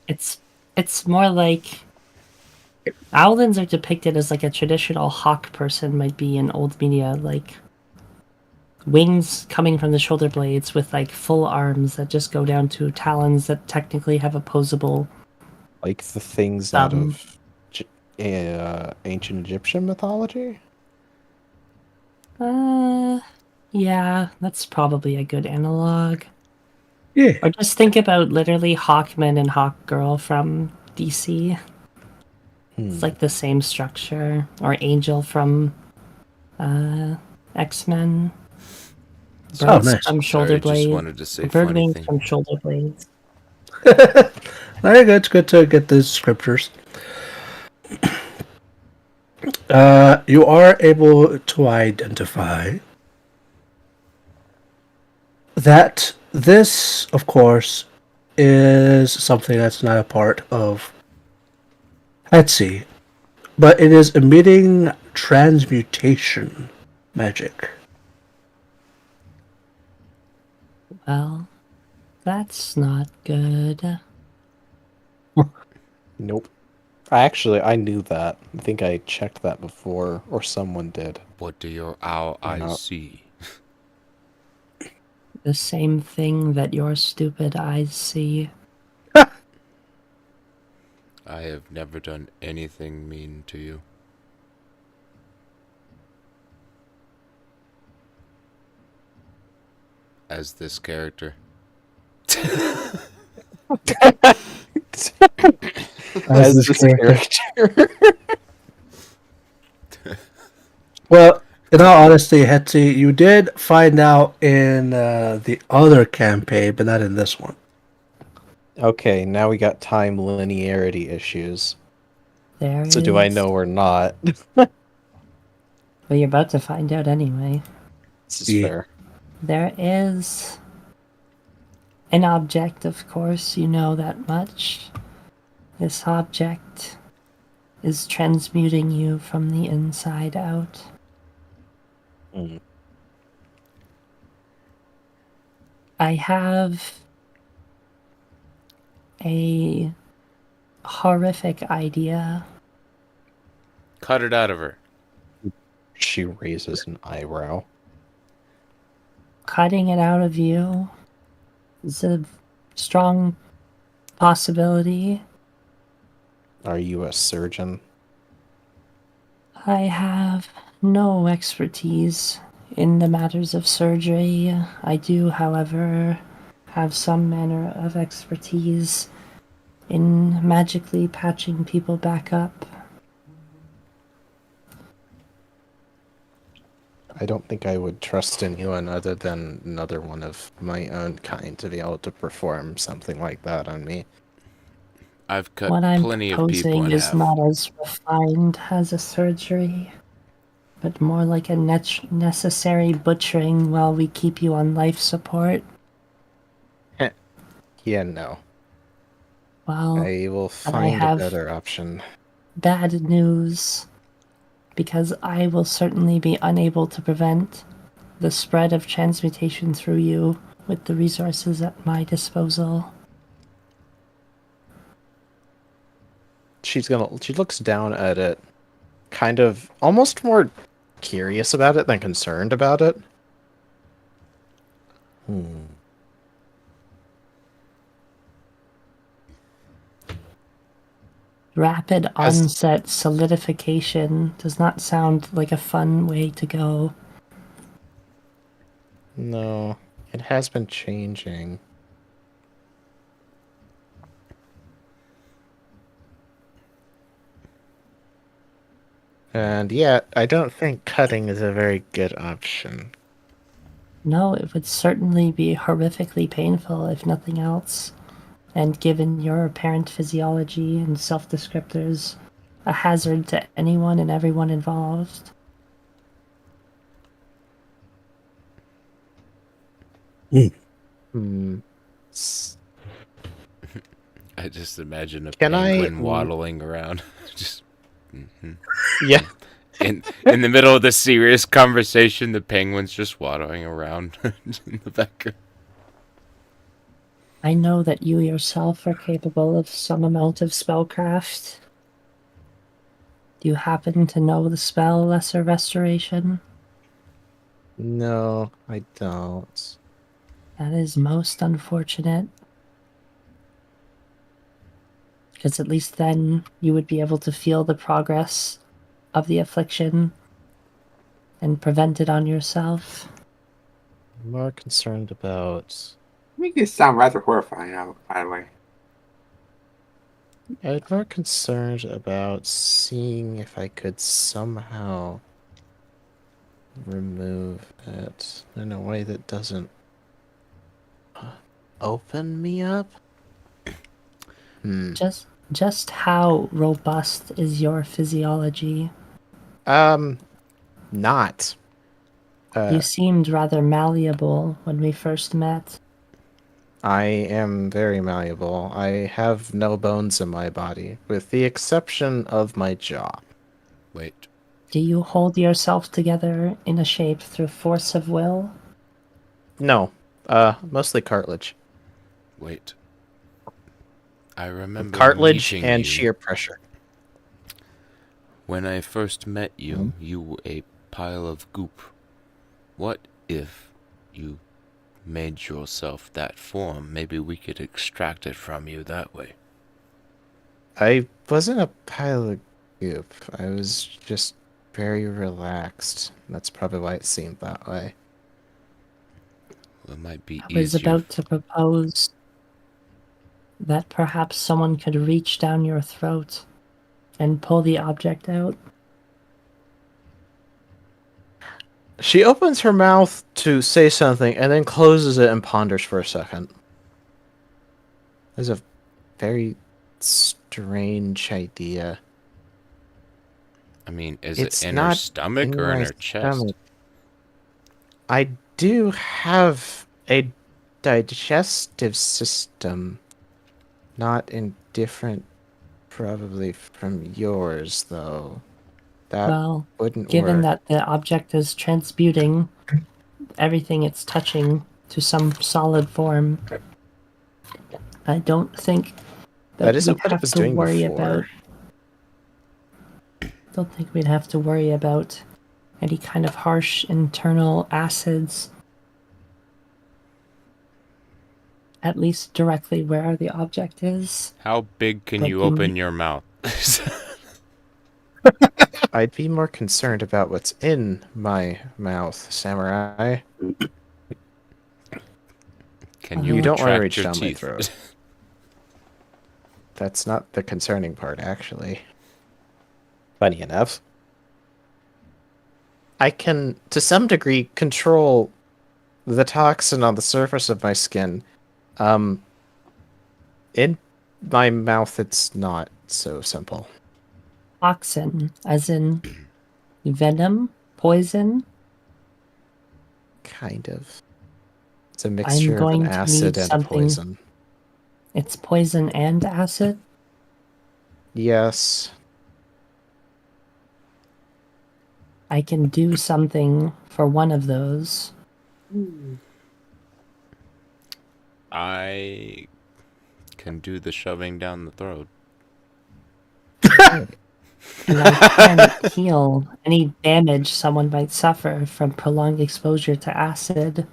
It's more like Owlins are depicted as like a traditional hawk person might be in old media, like wings coming from the shoulder blades with like full arms that just go down to talons that technically have opposable. Like the things out of ancient Egyptian mythology? Yeah, that's probably a good analog. Yeah. Or just think about literally Hawkman and Hawkgirl from DC. It's like the same structure. Or Angel from X-Men. Oh, nice. From shoulder Sorry, just blades. wanted to say funny Birdwing thing. from shoulder blades. Very good. It's good to get the scriptures. You are able to identify that this, of course, is something that's not a part of Etsy, but it is emitting transmutation magic. Well, that's not good. Nope. I knew that. I think I checked that before, or someone did. What do your owl eyes No. see? The same thing that your stupid eyes see. I have never done anything mean to you. As this character. As this character. Well, In all honesty, Hetty, you did find out in the other campaign, but not in this one. Okay, now we got time linearity issues. There So do I is- know or not? Well, you're about to find out anyway. This is Yeah. fair. There is an object, of course, you know that much. This object is transmuting you from the inside out. Mm. I have a horrific idea. Cut it out of her. She raises an eyebrow. Cutting it out of you is a strong possibility. Are you a surgeon? I have no expertise in the matters of surgery. I do, however, have some manner of expertise in magically patching people back up. I don't think I would trust anyone other than another one of my own kind to be able to perform something like that on me. I've cut What I'm plenty of people proposing in is half. not as refined as a surgery, but more like a necessary butchering while we keep you on life support. Yeah, no. Well, I will but I find a have better option. bad news, because I will certainly be unable to prevent the spread of transmutation through you with the resources at my disposal. She looks down at it, kind of almost more curious about it than concerned about it. Rapid As- onset solidification does not sound like a fun way to go. No, it has been changing. And yeah, I don't think cutting is a very good option. No, it would certainly be horrifically painful if nothing else. And given your apparent physiology and self descriptors, a hazard to anyone and everyone involved. Hmm. I just imagine a Can I- penguin waddling around. Just Yeah. in the middle of the serious conversation, the penguin's just waddling around in the background. I know that you yourself are capable of some amount of spellcraft. Do you happen to know the spell Lesser Restoration? No, I don't. That is most unfortunate. Because at least then you would be able to feel the progress of the affliction and prevent it on yourself. I'm more concerned about. Make it sound rather horrifying, by the way. I'm more concerned about seeing if I could somehow remove it in a way that doesn't open me up. Just how robust is your physiology? Not. You seemed rather malleable when we first met. I am very malleable. I have no bones in my body, with the exception of my jaw. Wait, Do you hold yourself together in a shape through force of will? No, mostly cartilage. wait. I remember Cartilage meeting and you. sheer pressure. When I first met you, you were a pile of goop. What if you made yourself that form? Maybe we could extract it from you that way. I wasn't a pile of goop. I was just very relaxed. That's probably why it seemed that way. Well, it might be I was easier. about to propose that perhaps someone could reach down your throat and pull the object out. She opens her mouth to say something and then closes it and ponders for a second. There's a very strange idea. I mean, is It's it in her not stomach in or in my her chest? stomach. I do have a digestive system, not indifferent probably from yours, though. That Well, wouldn't given work. that the object is transmuting everything it's touching to some solid form, I don't think That that isn't we'd what it have was to doing worry before. about. Don't think we'd have to worry about any kind of harsh internal acids. At least directly where the object is. How big can Like you you open may- your mouth? I'd be more concerned about what's in my mouth, samurai. Can You you don't want to retract reach your down my teeth? throat. That's not the concerning part, actually. Funny enough. I can, to some degree, control the toxin on the surface of my skin. In my mouth, it's not so simple. Toxin, as in venom, poison. Kind of. It's a I'm mixture of an going to acid need and a something. poison. It's poison and acid. Yes. I can do something for one of those. I can do the shoving down the throat. And I can heal any damage someone might suffer from prolonged exposure to acid.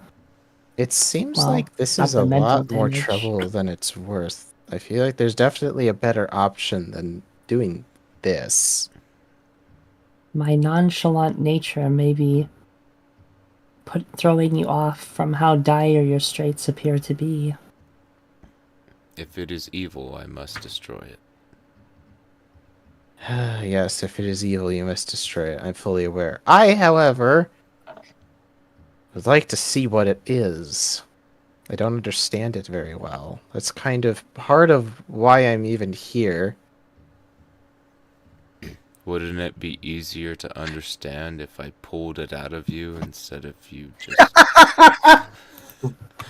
It seems Well, like this not is the a mental lot more damage. trouble than it's worth. I feel like there's definitely a better option than doing this. My nonchalant nature may be throwing you off from how dire your straits appear to be. If it is evil, I must destroy it. Yes, if it is evil, you must destroy it. I'm fully aware. I, however, would like to see what it is. I don't understand it very well. That's kind of part of why I'm even here. Wouldn't it be easier to understand if I pulled it out of you instead of you just...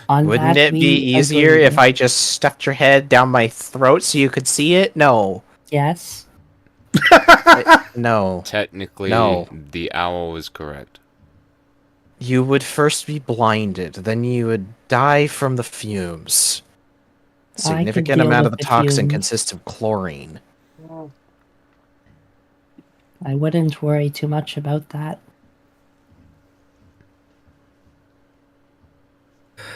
On Wouldn't that it be we easier agree. if I just stuffed your head down my throat so you could see it? No. Yes. No. Technically, No. the owl is correct. You would first be blinded, then you would die from the fumes. Significant deal amount of with the the toxin fumes. consists of chlorine. I wouldn't worry too much about that.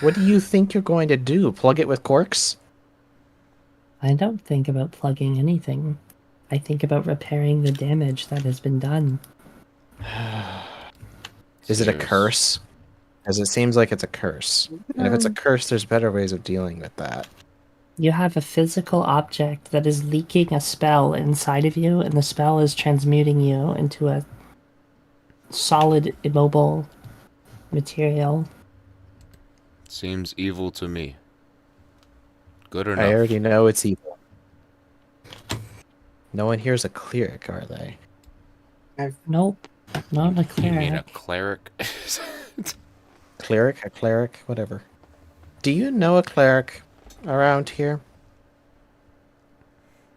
What do you think you're going to do? Plug it with corks? I don't think about plugging anything. I think about repairing the damage that has been done. Is it a Serious. curse? Because it seems like it's a curse. And if it's a curse, there's better ways of dealing with that. You have a physical object that is leaking a spell inside of you, and the spell is transmuting you into a solid, immobile material. Seems evil to me. Good enough. I already know it's evil. No one here's a cleric, are they? Nope, not a You mean a cleric. cleric? Cleric? A cleric? Whatever. Do you know a cleric around here?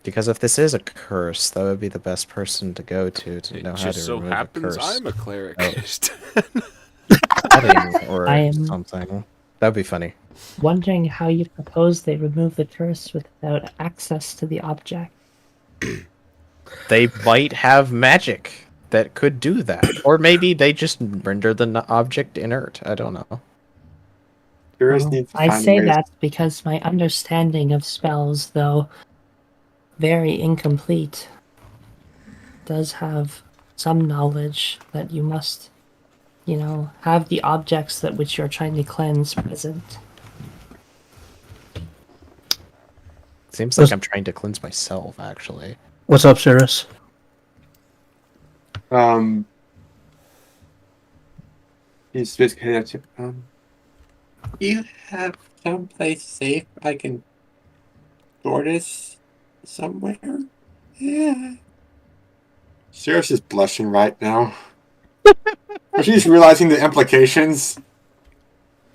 Because if this is a curse, that would be the best person to go to It know how just to so remove happens a curse. I'm a cleric. Wedding or I am- something. That'd be funny. Wondering how you propose they remove the curse without access to the object. They might have magic that could do that. Or maybe they just render the object inert. I don't know. Curious Well, needs to I find say ways- that because my understanding of spells, though very incomplete, does have some knowledge that you must, have the objects that which you're trying to cleanse present. Seems like I'm trying to cleanse myself, actually. What's up, Cirrus? He's just headed up to, you have someplace safe I can store this somewhere? Yeah. Sarah's just blushing right now. She's realizing the implications.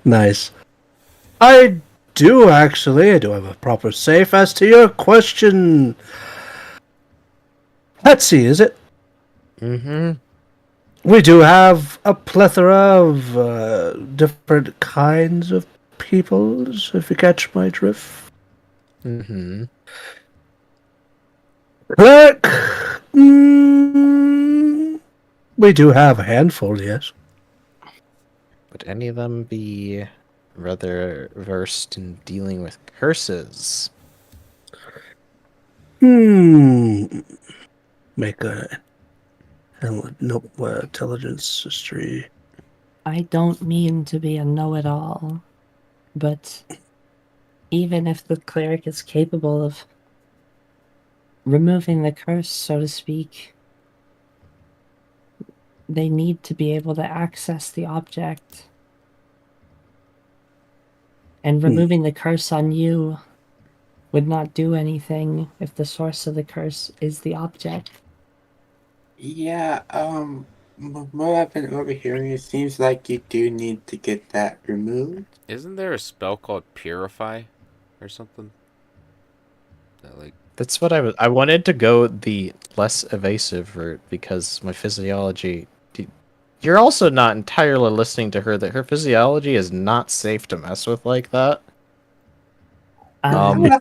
Nice. I do actually. I do have a proper safe. As to your question, Patsy, is it? Mm-hmm. We do have a plethora of different kinds of peoples, if you catch my drift. Mm-hmm. Cleric, we do have a handful, yes. Would any of them be rather versed in dealing with curses? Make a intelligence history. I don't mean to be a know-it-all, but even if the cleric is capable of removing the curse, so to speak, they need to be able to access the object. And removing the curse on you would not do anything if the source of the curse is the object. Yeah, what I've been overhearing, it seems like you do need to get that removed. Isn't there a spell called Purify or something? That like That's what I wanted to go the less evasive route because my physiology. You're also not entirely listening to her that her physiology is not safe to mess with like that. How the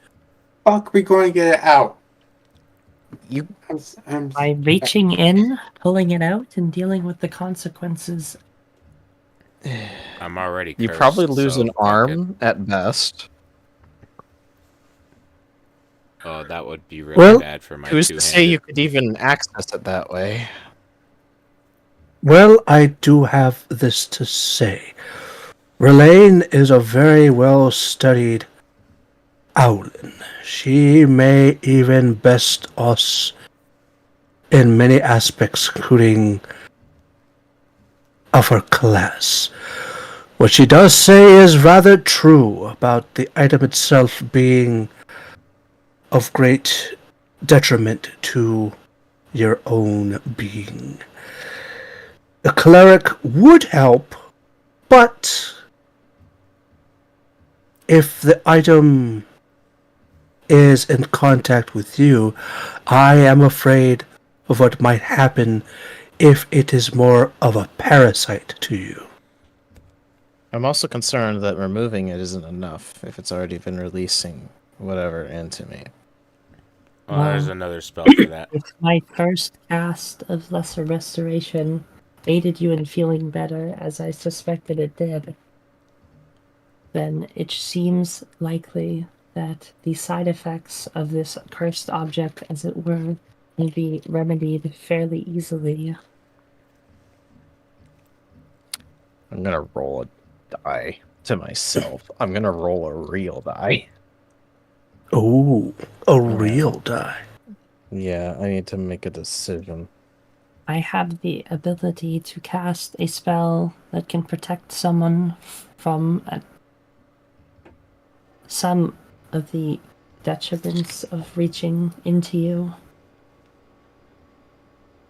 fuck are we going to get it out? You By reaching in, pulling it out, and dealing with the consequences. I'm already you cursed, probably lose so an fuck it. arm at best. Oh, that would be really Well, bad for my Who's to say you two-handed. could even access it that way? Well, I do have this to say. Relaine is a very well-studied Owlin. She may even best us in many aspects, including of her class. What she does say is rather true about the item itself being of great detriment to your own being. The cleric would help, but if the item is in contact with you, I am afraid of what might happen if it is more of a parasite to you. I'm also concerned that removing it isn't enough if it's already been releasing whatever into me. Oh, there's Well, another spell for that. if my first cast of Lesser Restoration aided you in feeling better, as I suspected it did, then it seems likely that the side effects of this cursed object, as it were, can be remedied fairly easily. I'm gonna roll a die to myself. I'm gonna roll a real die. Oh, a real die. Yeah, I need to make a decision. I have the ability to cast a spell that can protect someone from some of the detriments of reaching into you.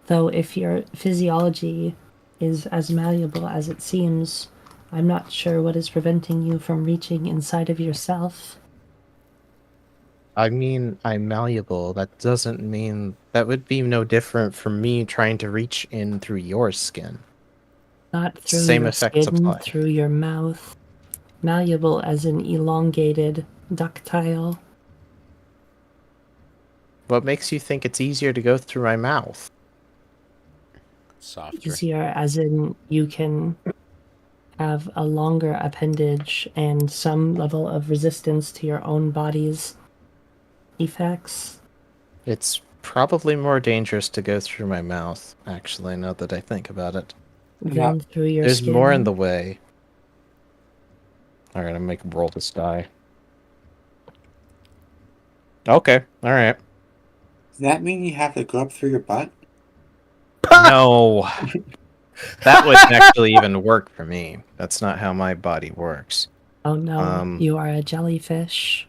Though if your physiology is as malleable as it seems, I'm not sure what is preventing you from reaching inside of yourself. I mean, I'm malleable. That doesn't mean that would be no different from me trying to reach in through your skin. Not through Same your effects skin, apply. through your mouth. Malleable as in elongated, ductile. What makes you think it's easier to go through my mouth? Softer. Easier as in you can have a longer appendage and some level of resistance to your own body's effects. It's probably more dangerous to go through my mouth, actually, now that I think about it. Than through your There's skin. more in the way. Alright, I'm gonna roll this die. Okay, alright. Does that mean you have to go up through your butt? No! That wouldn't actually even work for me. That's not how my body works. Oh no, Um, you are a jellyfish.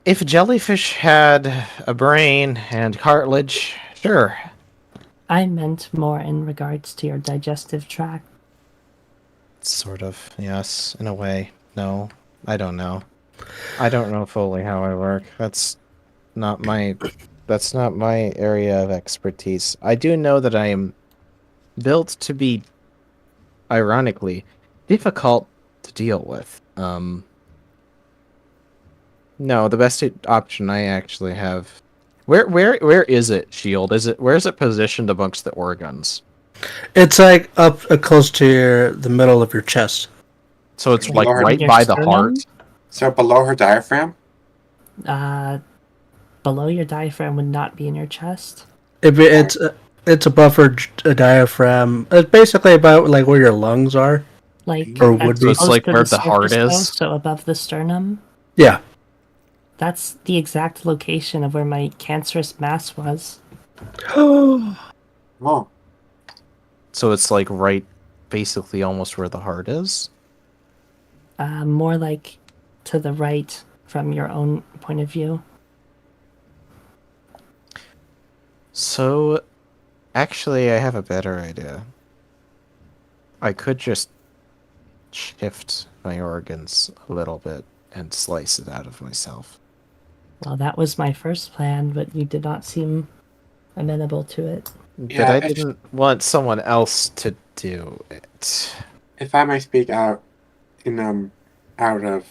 If jellyfish had a brain and cartilage, sure. I meant more in regards to your digestive tract. Sort of, yes, in a way. No, I don't know. I don't know fully how I work. Not my that's not my area of expertise. I do know that I am built to be, ironically, difficult to deal with. No, the best option I actually have. Where is it, Shield? Where is it positioned amongst the organs? It's like up close to the middle of your chest. So it's like Below her, right Your by the heart. sternum? so below her diaphragm. Uh, below your diaphragm would not be in your chest. It's above her diaphragm. It's basically about like where your lungs are, Like, or as would So be. it's close like to where the the heart surface though, is. so above the sternum. Yeah. That's the exact location of where my cancerous mass was. Oh, So it's like right, basically almost where the heart is. More like to the right from your own point of view. So, actually, I have a better idea. I could just shift my organs a little bit and slice it out of myself. Well, that was my first plan, but you did not seem amenable to it. But Yeah, I didn't want someone else to do it. if I might speak out in out of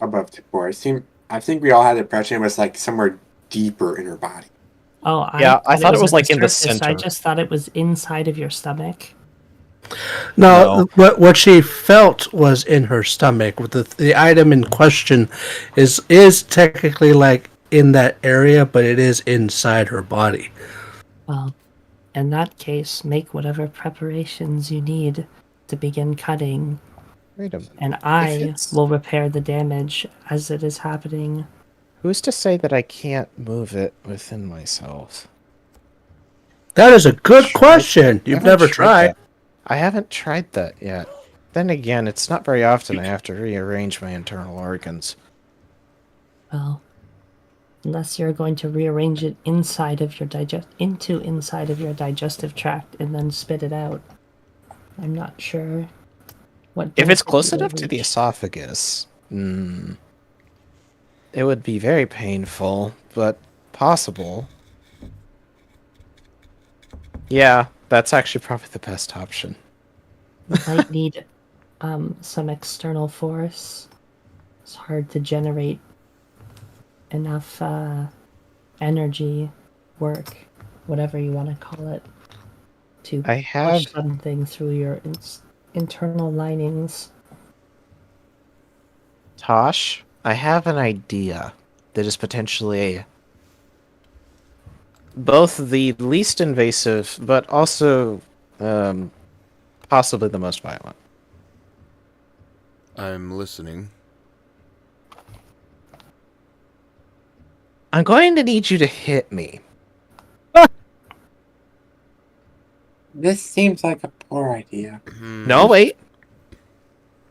above the board. I think we all had the impression it was like somewhere deeper in her body. Oh, Yeah, I thought it was at like in the surface. I center. just thought it was inside of your stomach. No, No. what she felt was in her stomach. With the item in question is technically like in that area, but it is inside her body. Well, in that case, make whatever preparations you need to begin cutting, Wait a minute. and If I it's- will repair the damage as it is happening. Who's to say that I can't move it within myself? That is a good Tried question. that. I You've haven't never tried. that. I haven't tried that yet. Then again, it's not very often I have to rearrange my internal organs. Well, unless you're going to rearrange it inside of your inside of your digestive tract and then spit it out. I'm not sure what. If it's density close you'll enough to the reach. esophagus, it would be very painful, but possible. Yeah, that's actually probably the best option. You might need some external force. It's hard to generate enough energy, work, whatever you want to call it, to I have push something through your internal linings. Tosh, I have an idea that is potentially both the least invasive, but also possibly the most violent. I'm listening. I'm going to need you to hit me. This seems like a poor idea. No, wait.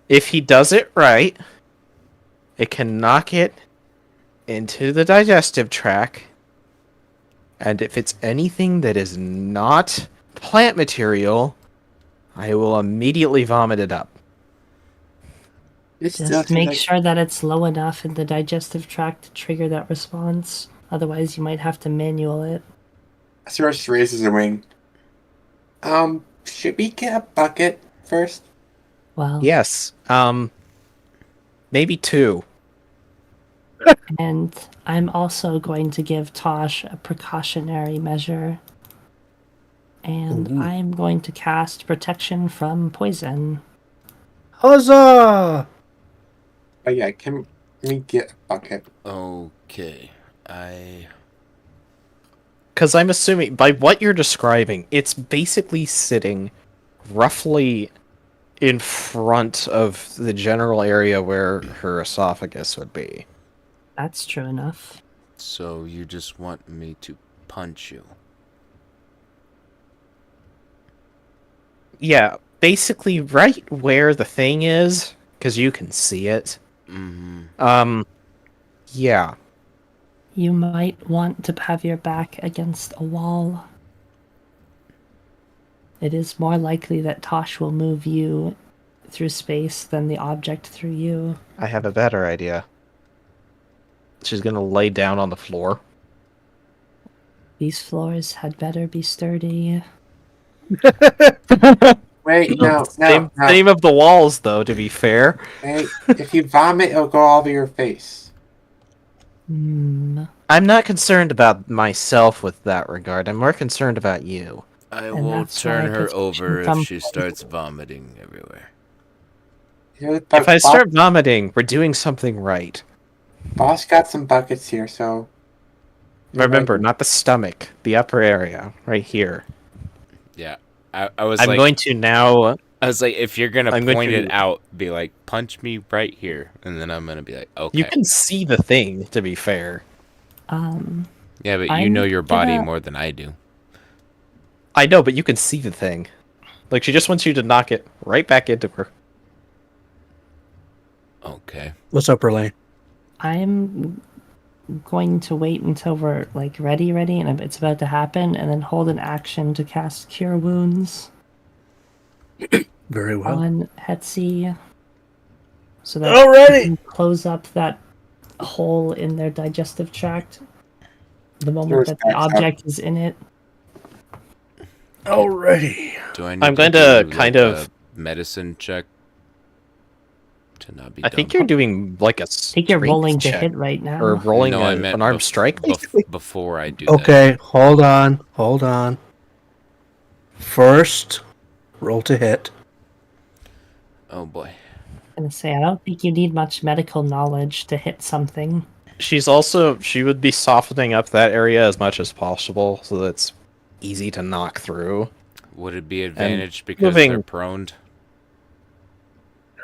If he does it right, it can knock it into the digestive tract. And if it's anything that is not plant material, I will immediately vomit it up. This still Just seems make like- sure that it's low enough in the digestive tract to trigger that response. Otherwise, you might have to manual it. Cyrus raises a wing. Should we get a bucket first? Well, Yes. Maybe 2. and I'm also going to give Tosh a precautionary measure. And I'm going to cast protection from poison. Huzzah! Oh yeah, can we get a bucket? Okay. I Because I'm assuming, by what you're describing, it's basically sitting roughly in front of the general area where her esophagus would be. That's true enough. so you just want me to punch you? Yeah, basically right where the thing is, because you can see it. Yeah. You might want to have your back against a wall. It is more likely that Tosh will move you through space than the object through you. I have a better idea. She's gonna lay down on the floor. These floors had better be sturdy. Wait, no, Same, no, no. same of the walls, though, to be fair. Wait, if you vomit, it'll go all over your face. Hmm. I'm not concerned about myself with that regard. I'm more concerned about you. I And will that's why turn I her guess over if some- she starts vomiting everywhere. If I start vomiting, we're doing something right. Boss got some buckets here, so Remember, not the stomach, the upper area, right here. Yeah, I was I'm like, going to now. I was like, if you're gonna I'm going point to- it out, be like, punch me right here, and then I'm gonna be like, okay. You can see the thing, to be fair. Yeah, but you I'm know your body gonna- more than I do. I know, but you can see the thing. Like, she just wants you to knock it right back into her. Okay. What's up, Erlane? I'm going to wait until we're like ready, and it's about to happen, and then hold an action to cast Cure Wounds Very well. on Hetzi, so that Alrighty. we can close up that hole in their digestive tract. The moment Yours that the backs up. object is in it. Alrighty. Do I need I'm going to to do, kind like, of- a medicine check to not be I dumb? think you're doing like a I think you're strength rolling to check, hit right now. or rolling No, I meant an arm strike. before I do that. Okay, hold on. First, roll to hit. Oh boy. I'm gonna say I don't think you need much medical knowledge to hit something. She would be softening up that area as much as possible so that it's easy to knock through. Would it be advantage because moving- they're prone?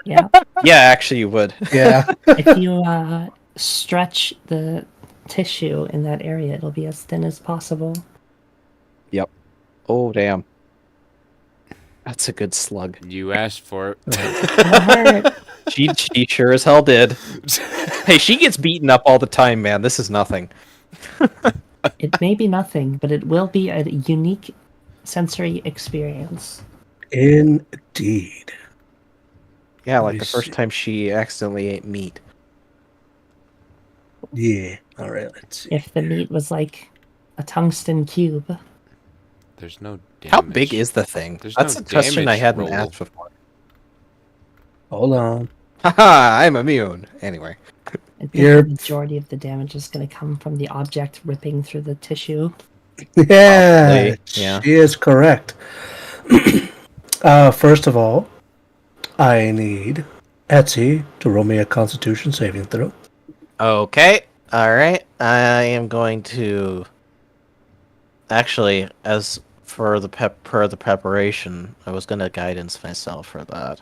Yeah. Yeah, actually, you would. Yeah. If you stretch the tissue in that area, it'll be as thin as possible. Yep. Oh, damn. That's a good slug. You asked for it. It'll hurt. She sure as hell did. Hey, she gets beaten up all the time, man. This is nothing. It may be nothing, but it will be a unique sensory experience. Indeed. Yeah, Let like me the first see. time she accidentally ate meat. Yeah. All right. Let's see. If the meat was like a tungsten cube. There's no damage. How big is the thing? There's That's no a question I damage hadn't roll. asked before. Hold on. Haha, I'm immune. Anyway. I think You're- the majority of the damage is going to come from the object ripping through the tissue. Yeah. Probably, yeah. She is correct. First of all, I need Etsy to roll me a Constitution saving throw. Okay. Alright. I am going to actually, as for the preparation, I was gonna guidance myself for that.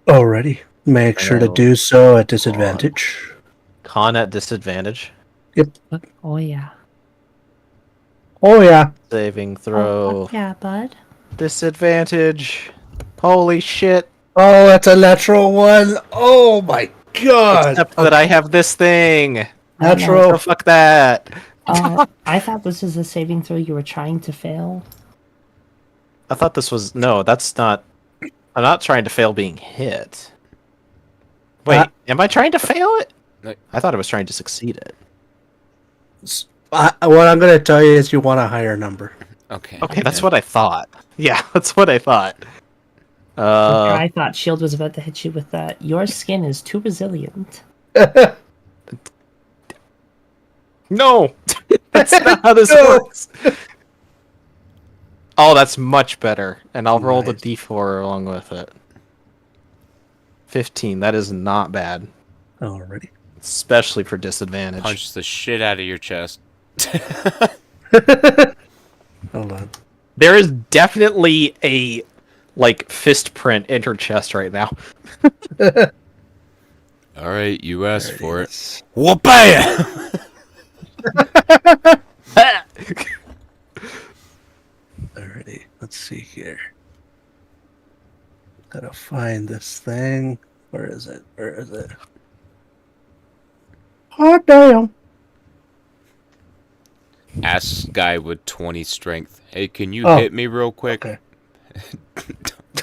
Alrighty. Make sure to do so at disadvantage. Con at disadvantage. Oh, yeah. Oh yeah. Saving Oh, throw. fuck yeah, bud. Disadvantage. Holy shit. Oh, that's a natural one. Oh my god. Except that I have this thing. Natural. So fuck that. I thought this is a saving throw you were trying to fail. I thought this was no, that's not. I'm not trying to fail being hit. Wait, am I trying to fail it? No. I thought I was trying to succeed it. What I'm going to tell you is you want a higher number. Okay. Okay, that's what I thought. Yeah, that's what I thought. I thought Shield was about to hit you with that. Your skin is too resilient. No, that's not how this No. works. Oh, that's much better, and I'll roll the Nice. d4 along with it. 15. That is not bad, Alrighty. especially for disadvantage. Punch the shit out of your chest. Hold on. There is definitely a like fist print in her chest right now. All right, you asked for it. Yes. Whoop-bam! Alrighty. let's see here. Gotta find this thing. Where is it? Where is it? Hot damn! Ask guy with 20 strength. Hey, can you Oh, hit me real quick? okay.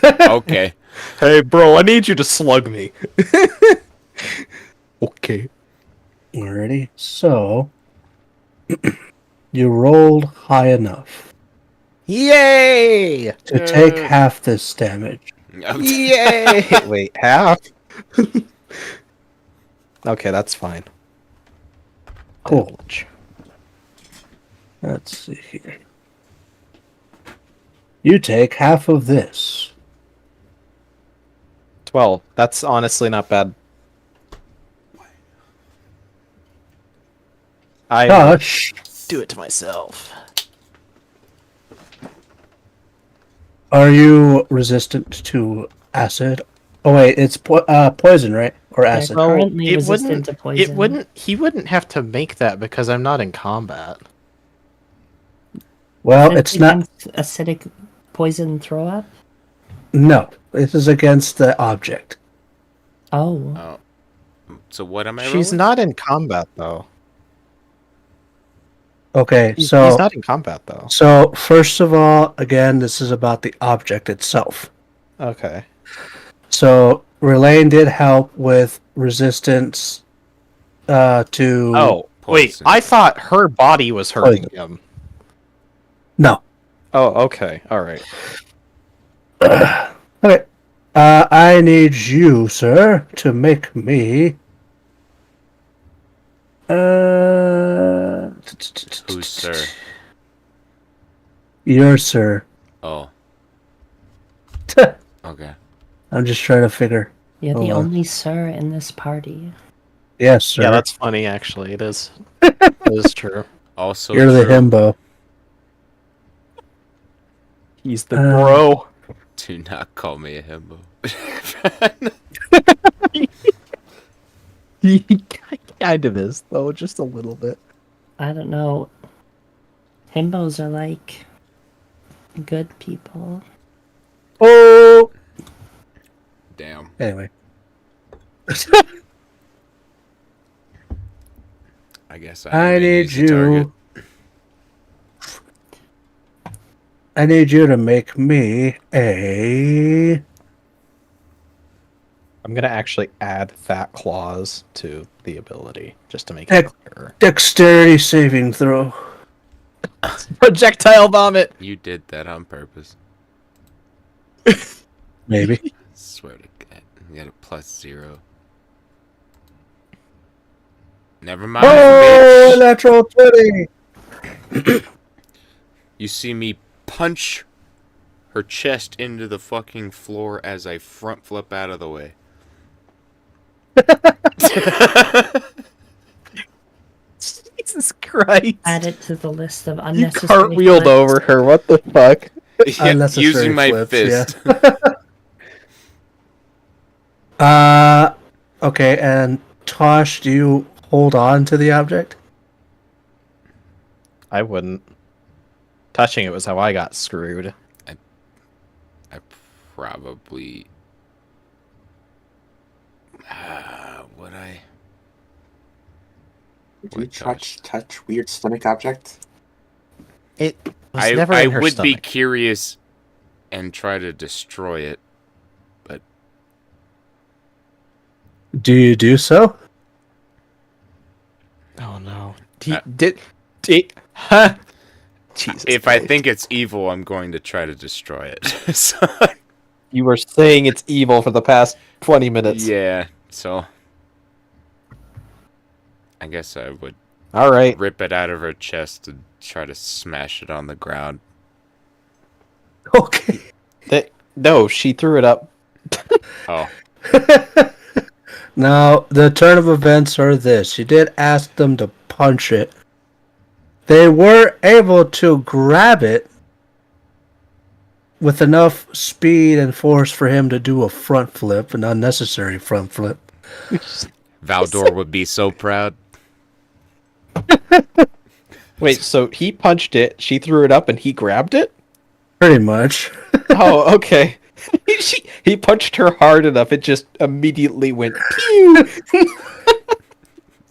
Okay. Hey, bro, I need you to slug me. Okay. Alrighty. So, you rolled high enough Yay! to take half this damage. Yay! Wait, half? Okay, that's fine. Cool. Let's see here. You take half of this. 12. That's honestly not bad. I will Gosh, do it to myself. are you resistant to acid? Oh wait, it's poison, right? Or They're acid? currently it resistant wouldn't- to poison. He wouldn't have to make that because I'm not in combat. Well, Defense it's not. against acidic poison throw up. No, this is against the object. Oh, Oh. So what am I She's rolling? not in combat though. Okay, He's so not in combat though. so first of all, again, this is about the object itself. Okay. So Relaine did help with resistance to. Oh, wait. Poison. I thought her body was hurting him. No. Oh, okay. All right. Okay. I need you, sir, to make me. Who's sir? Your sir. Oh. Okay. I'm just trying to figure. you're Hold the on. only sir in this party. Yes, sir. Yeah, that's funny. Actually, it is. It is true. Also You're the true. himbo. He's the bro. Do not call me a himbo. He kind of is, though, just a little bit. I don't know. Himbos are like good people. Oh. Damn. Anyway. I guess I may need use the target. you. I need you to make me a. I'm gonna actually add fat claws to the ability just to make Heck. it clearer. Dexterity saving throw. Projectile vomit. You did that on purpose. Maybe. Swear to God. You got a +0. Never mind, Oh, bitch. natural 20. You see me punch her chest into the fucking floor as I front flip out of the way. Jesus Christ. Add it to the list of You unnecessary. cartwheeled flips. over her. What the fuck? Yeah, Unnecessary using my flips, fist. Okay, and Tosh, do you hold on to the object? I wouldn't. Touching it was how I got screwed. I probably would I? Did you What, Josh? touch weird stomach object? It was I never in her would be stomach. curious and try to destroy it. Do you do so? Oh no. Uh, Did huh? Jesus. If I Christ. think it's evil, I'm going to try to destroy it. So, You were saying it's evil for the past 20 minutes. yeah, so I guess I would All right. rip it out of her chest and try to smash it on the ground. Okay. No, she threw it up. Oh, Now, the turn of events are this. You did ask them to punch it. They were able to grab it with enough speed and force for him to do a front flip, an unnecessary front flip. Valdor would be so proud. Wait, so he punched it, she threw it up, and he grabbed it? Pretty much. Oh, okay. He punched her hard enough, it just immediately went pew!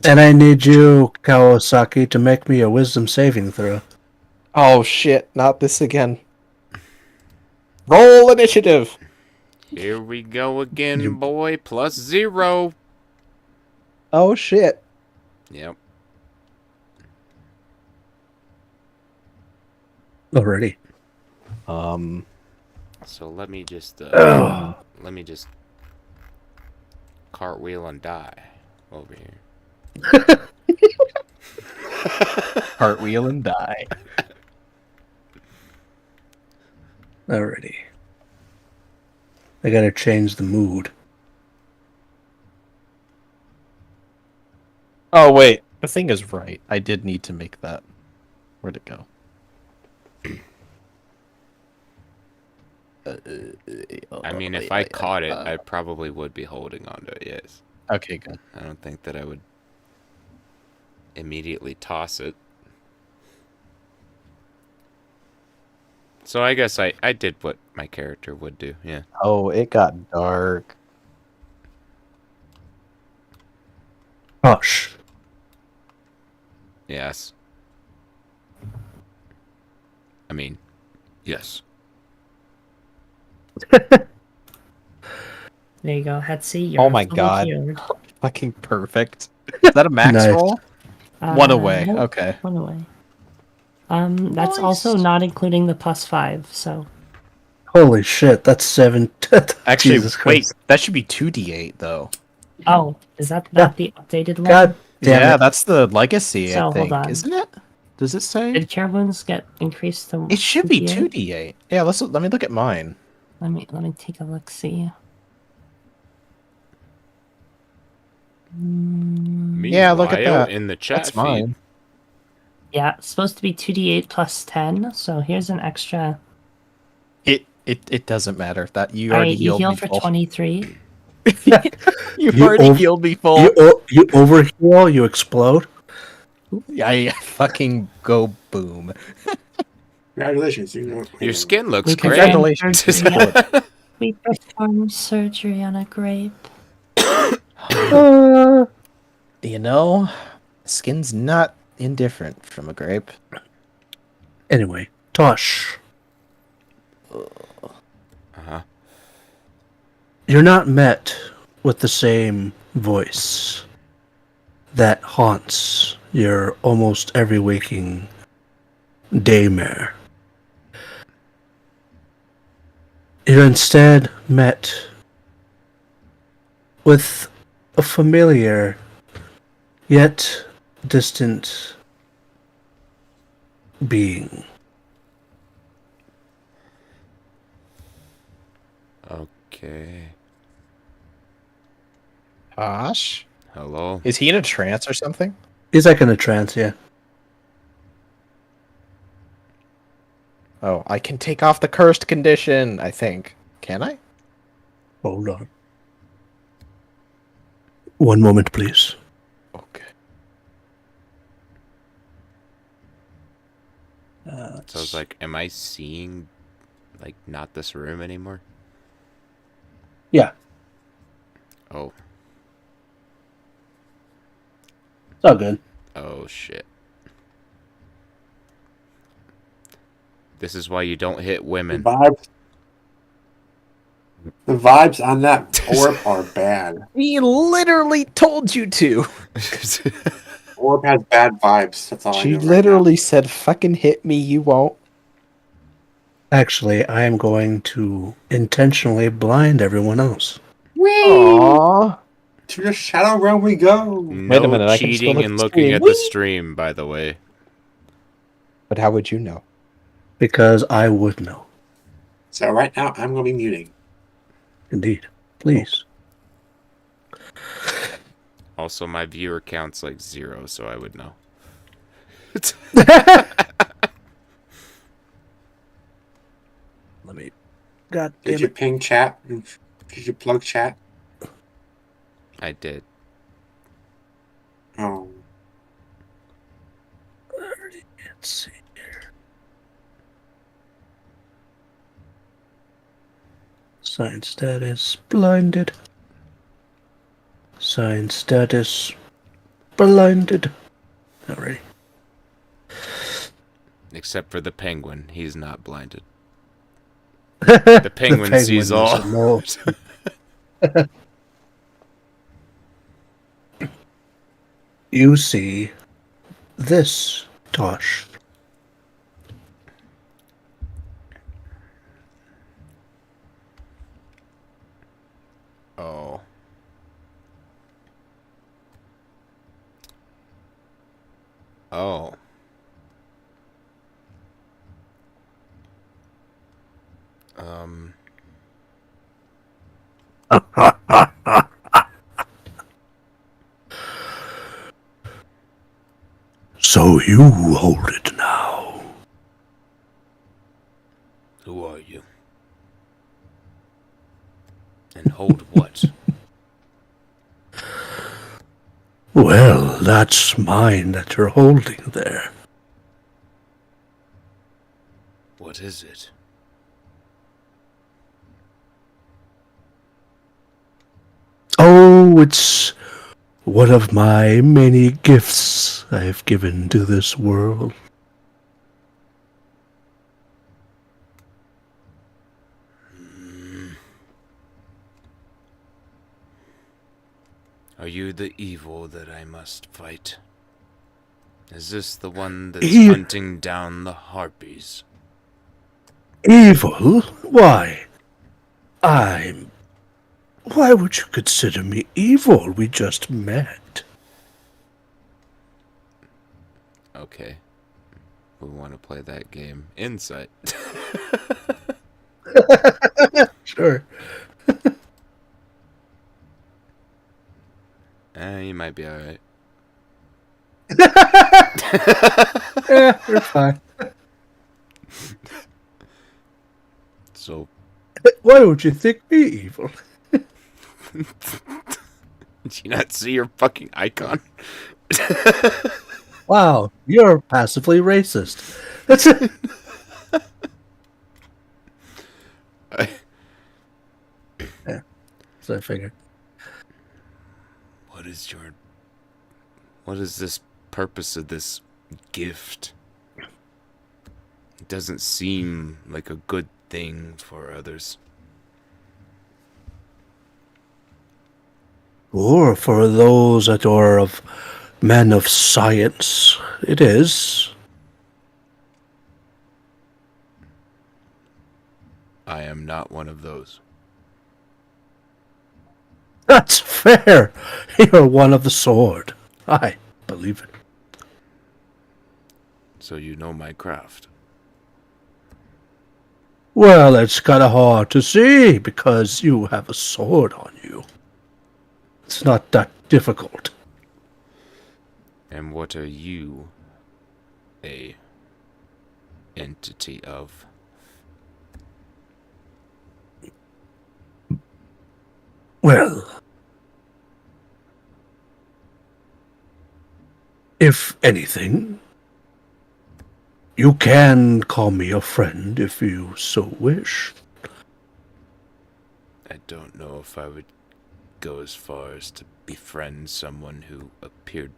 And I need you, Kawasaki, to make me a wisdom saving throw. Oh shit, not this again. Roll initiative! Here we go again, You- boy. +0. Oh shit. Yep. Already. So let me just Ugh. cartwheel and die over here. Cartwheel and die. Alrighty. I gotta change the mood. Oh wait, the thing is right. I did need to make that. Where'd it go? I mean, if I caught it, I probably would be holding on to it, yes. Okay, good. I don't think that I would immediately toss it. So I guess I did what my character would do, yeah. Oh, it got dark. Hush. Yes. I mean, yes. There you go, Hetzi. You're Oh my fully God. healed. Fucking perfect. Is that a max Nice. roll? One away. Nope, Okay. one away. That's Nice. also not including the +5. So Holy shit, that's 7. Actually, Jesus wait, Christ. that should be 2d8 though. oh, is that not the updated one? God damn Yeah, it. that's the legacy, So, I hold think. on. Isn't it? Does it say? Did cure wounds get increased to? It should be 2d8? 2d8. Yeah, let me look at mine. Let me take a look. See. Yeah, look at Meanwhile, that. in the chat That's feed, mine. Yeah, it's supposed to be 2d8 plus 10. So here's an extra. It doesn't matter. That you All already right, you healed heal me for full. 23. You've You already ov- healed me full. You overheal, you explode. I fucking go boom. Congratulations. your skin looks We great. Congratulations. We performed surgery on a grape. You know, skin's not indifferent from a grape. Anyway, Tosh, Uh-huh. you're not met with the same voice that haunts your almost every waking daymare. You're instead met with a familiar yet distant being. Okay. Gosh. Hello. Is he in a trance or something? He's like in a trance, yeah. Oh, I can take off the cursed condition, I think. Can I? Hold on. One moment, please. Okay. So I was like, am I seeing, like, not this room anymore? Yeah, Oh. it's all good. Oh, shit. This is why you don't hit The women. vibes on that orb are bad. We literally told you to. Orb has bad vibes. That's all I She know. literally said, fucking hit me, you won't. Actually, I am going to intentionally blind everyone else. Aww. To the shadow realm we go. No Wait a minute, I can still cheating look and at the looking stream. at the Whee! stream, by the way. But how would you know? Because I would know. So right now I'm gonna be muting. Indeed. Please. Also, my viewer count's like 0, so I would know. Let me. God Did damn you it. ping chat? Did you plug chat? I did. Oh. Let's see here. Science status blinded. Science status blinded. Alright. Except for the penguin, he's not blinded. The penguin sees all. You see this, Tosh. Oh. Oh. Um. So you hold it now. Who are you? And hold what? Well, that's mine that you're holding there. What is it? Oh, it's one of my many gifts I've given to this world. Are you the evil that I must fight? Is this the one that's E- hunting down the harpies? Evil? Why? Why would you consider me evil? We just met. Okay. We want to play that game. Insight. Sure. You might be alright. Yeah, you're fine. So, Why would you think me evil? did you not see your fucking icon? Wow, you're passively racist. That's it. Yeah, so I figured. What is this purpose of this gift? It doesn't seem like a good thing for others. Or for those that are of men of science, it is. I am not one of those. That's fair. You're one of the sword. I believe it. So you know my craft. Well, it's kind of hard to see because you have a sword on you. It's not that difficult. And what are you a entity of? Well, if anything, you can call me a friend if you so wish. I don't know if I would go as far as to befriend someone who appeared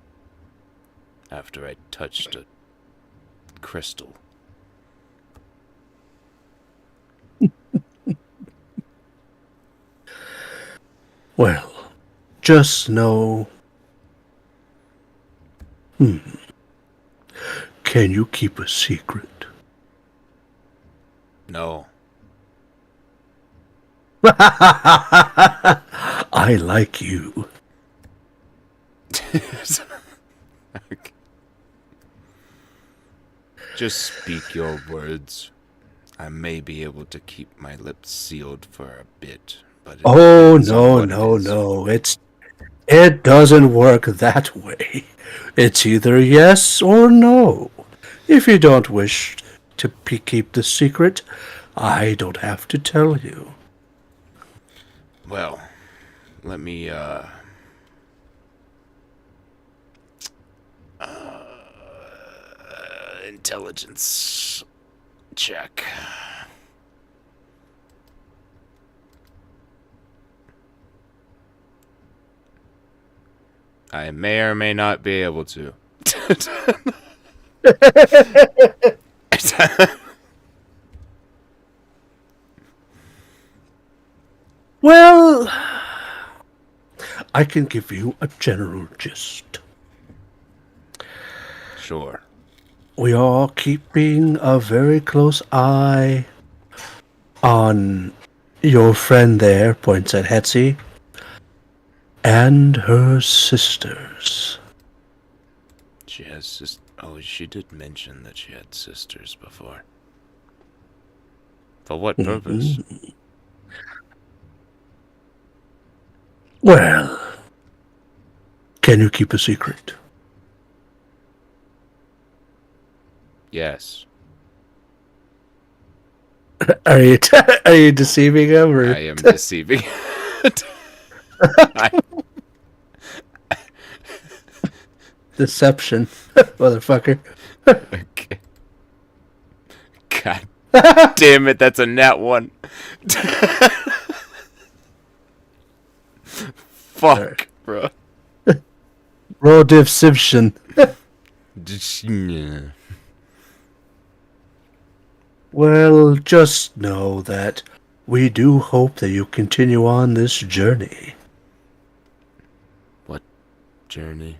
after I touched a crystal. Well, just know... Can you keep a secret? No. I like you. Just speak your words. I may be able to keep my lips sealed for a bit, but Oh, depends on no, what it no, is. no. It doesn't work that way. It's either yes or no. If you don't wish to keep the secret, I don't have to tell you. Well, let me, intelligence check. I may or may not be able to. Well, I can give you a general gist. Sure. We are keeping a very close eye on your friend there, points at Hetzi, and her sisters. She has oh, she did mention that she had sisters before. For what purpose? Well, can you keep a secret? Yes. Are you are you deceiving him? Or? I am deceiving. Deception, motherfucker. Okay. God damn it, that's a nat one. Fuck, bro. Roll deception. Well, just know that we do hope that you continue on this journey. What journey?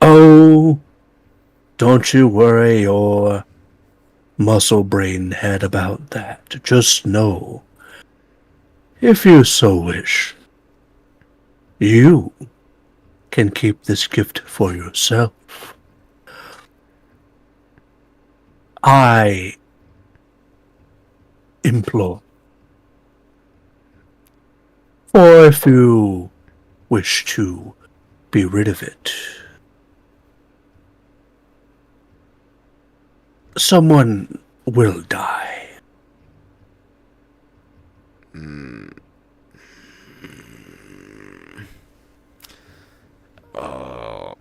Oh, don't you worry your muscle brain head about that. Just know, if you so wish, you can keep this gift for yourself. I implore. Or if you wish to be rid of it, someone will die. Oh.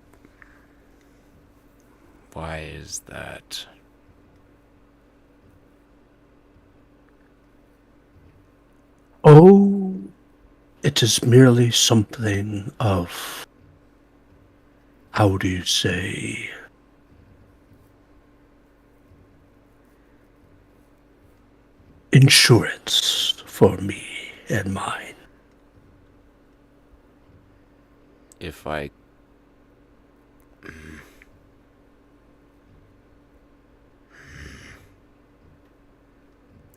Why is that? Oh, it is merely something of, how do you say, insurance for me and mine. If I...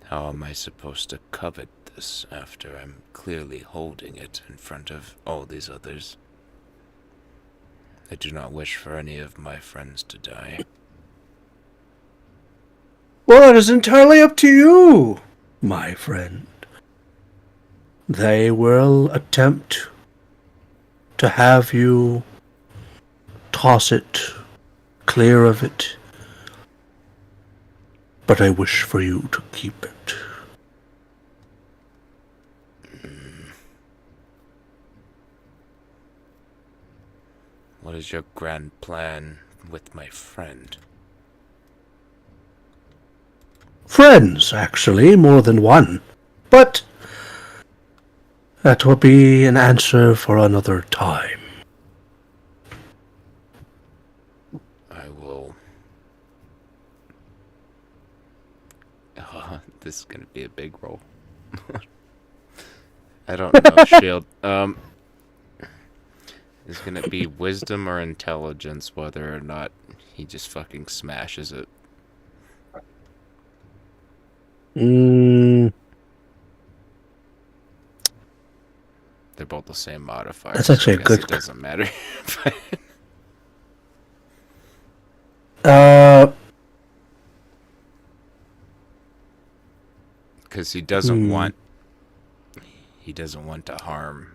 How am I supposed to covet this after I'm clearly holding it in front of all these others? I do not wish for any of my friends to die. Well, it is entirely up to you, my friend. They will attempt to have you toss it, clear of it, but I wish for you to keep it. What is your grand plan with my friend? Friends, actually, more than one. But that will be an answer for another time. I will... this is gonna be a big roll. I don't know, Shield. Is gonna be wisdom or intelligence, whether or not he just fucking smashes it. Mm, They're both the same modifier. That's actually so I a guess good- It doesn't matter. Because he doesn't want. He doesn't want to harm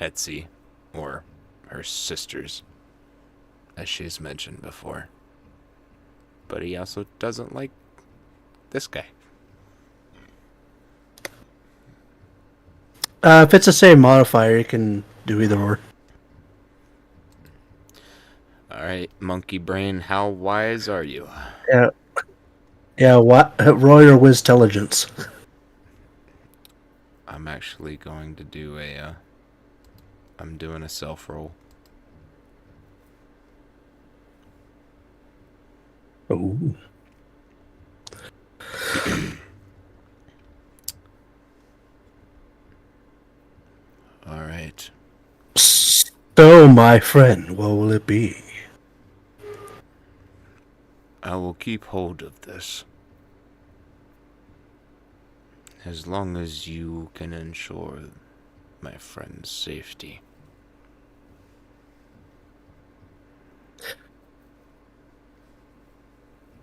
Hetzi or her sisters, as she's mentioned before. But he also doesn't like this guy. If it's the same modifier, you can do either or. Alright, monkey brain, how wise are you? Yeah. Yeah, what? Roll your Wiz-telligence. I'm actually going to do I'm doing a self roll. Oh. All right. So, my friend, what will it be? I will keep hold of this. As long as you can ensure my friend's safety.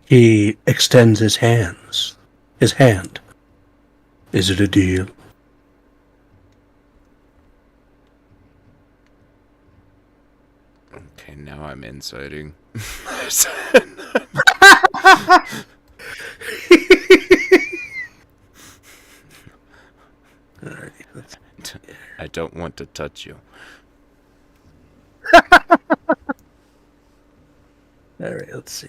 He extends his hands. His hand. Is it a deal? Okay, now I'm inciting. I don't want to touch you. Alright, let's see.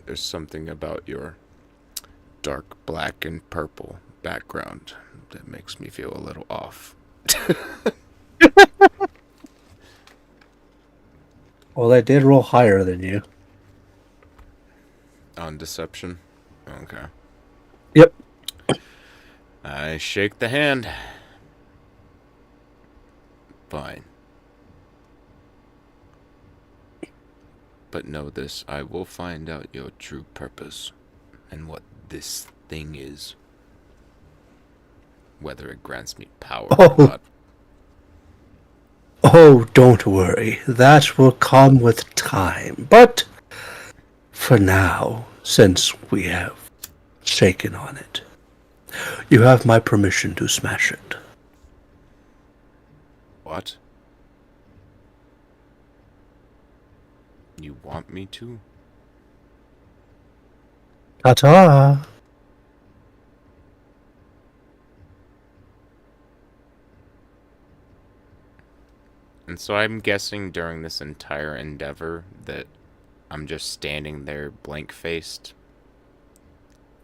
There's something about your dark black and purple background that makes me feel a little off. Well, I did roll higher than you. On deception? Okay. Yep. I shake the hand. Fine. But know this, I will find out your true purpose and what this thing is. Whether it grants me power or not. Oh, don't worry. That will come with time. But for now, since we have shaken on it, you have my permission to smash it. What? You want me to? Ta-ta! And so I'm guessing during this entire endeavor that I'm just standing there blank-faced,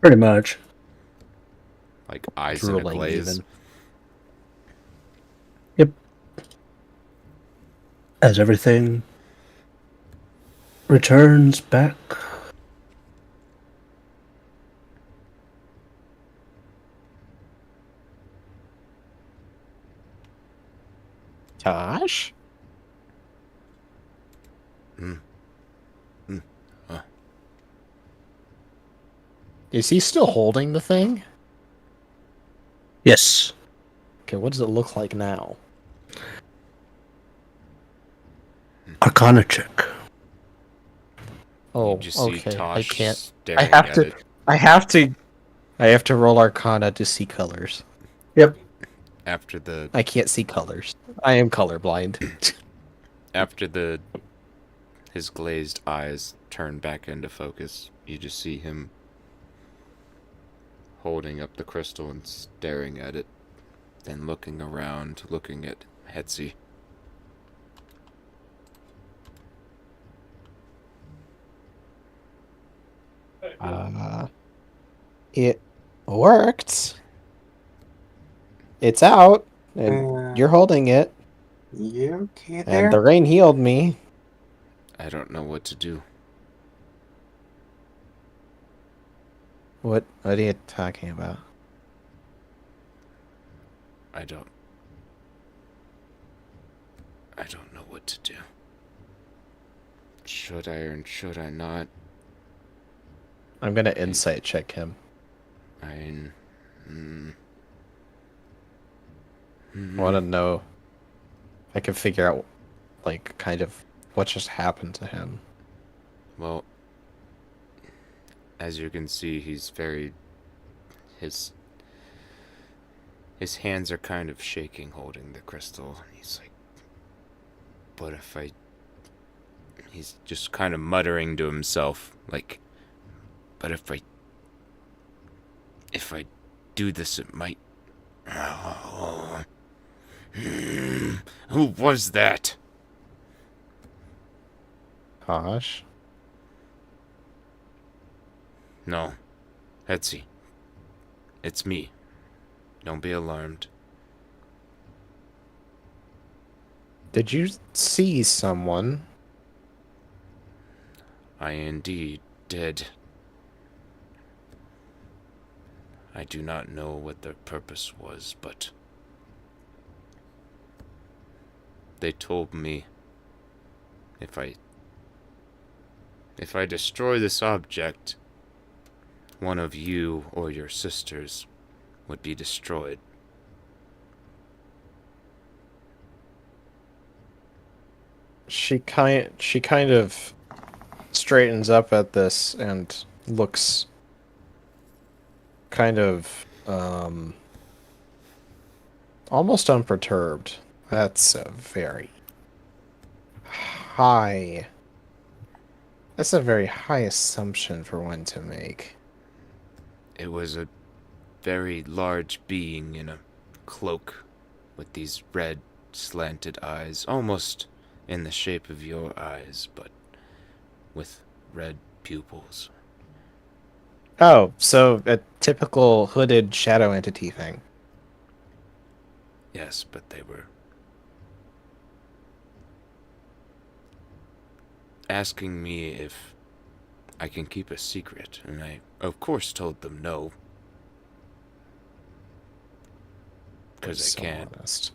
Pretty much. like eyes in a Drooling glaze. even. Yep. As everything returns back. Tosh? Is he still holding the thing? Yes. Okay, what does it look like now? Arcana check. Oh, You just see okay. Tosh I can't. staring I have at to. it. I have to roll Arcana to see colors. Yep. After the I can't see colors. I am colorblind. his glazed eyes turn back into focus, you just see him holding up the crystal and staring at it, then looking around, looking at Hetzi. It worked. It's out, and you're holding it, You okay there? and the rain healed me. I don't know what to do. What are you talking about? I don't know what to do. Should I or should I not? I'm gonna insight check him. I Want to know. I can figure out, like, kind of what just happened to him. Well, as you can see, he's very... His hands are kind of shaking holding the crystal. He's like, but if I... He's just kind of muttering to himself, like, but if I do this, it might... Oh. Who was that? Tosh? No, Etsy. It's me. Don't be alarmed. Did you see someone? I indeed did. I do not know what their purpose was, but they told me if I destroy this object, one of you or your sisters would be destroyed. She kind of straightens up at this and looks kind of almost unperturbed. That's a very high. That's a very high assumption for one to make. It was a very large being in a cloak with these red, slanted eyes, almost in the shape of your eyes, but with red pupils. Oh, so a typical hooded shadow entity thing. Yes, but they were asking me if I can keep a secret, and I, of course, told them no. Because I can't. Honest.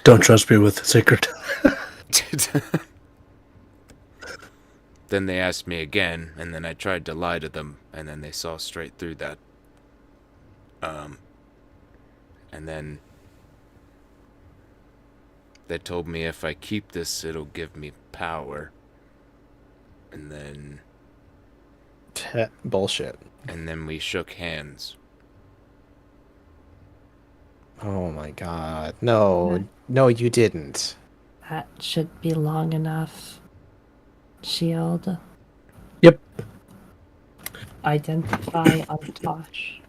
Don't trust me with the secret. Then they asked me again, and then I tried to lie to them, and then they saw straight through that. And then they told me if I keep this, it'll give me power. And then Bullshit. we shook hands. Oh my god. No. No, you didn't. That should be long enough. Shield. Yep. Identify Antosh.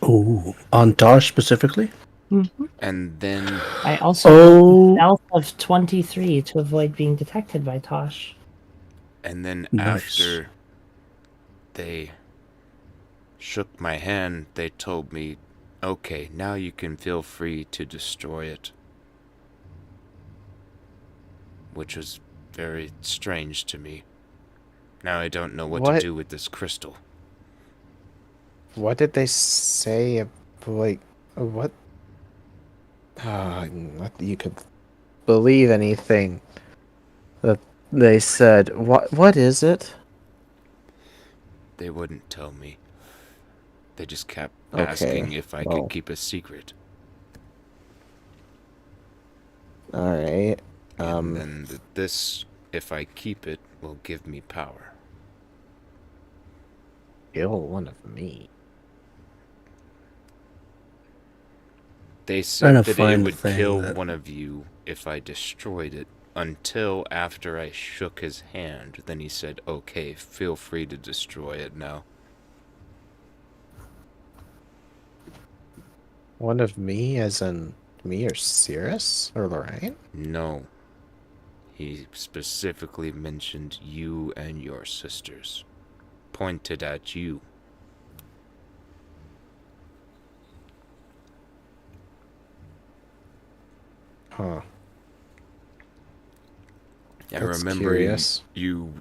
Oh, on Tosh specifically? And then I also Oh, stealth of 23 to avoid being detected by Tosh. Nice. After they shook my hand, they told me, okay, now you can feel free to destroy it. Which was very strange to me. Now I don't know what to do with this crystal. What did they say? Like, what? Not that you could believe anything that they said. What is it? They wouldn't tell me. They just kept Okay, asking if I well. could keep a secret. Alright. And then this, if I keep it, will give me power. Kill one of me. They Trying said to that it find would the thing kill that- one of you if I destroyed it, until after I shook his hand. Then he said, okay, feel free to destroy it now. One of me, as in me or Cirrus or Lorraine? No. He specifically mentioned you and your sisters. Pointed at you. Huh. I That's remember curious. you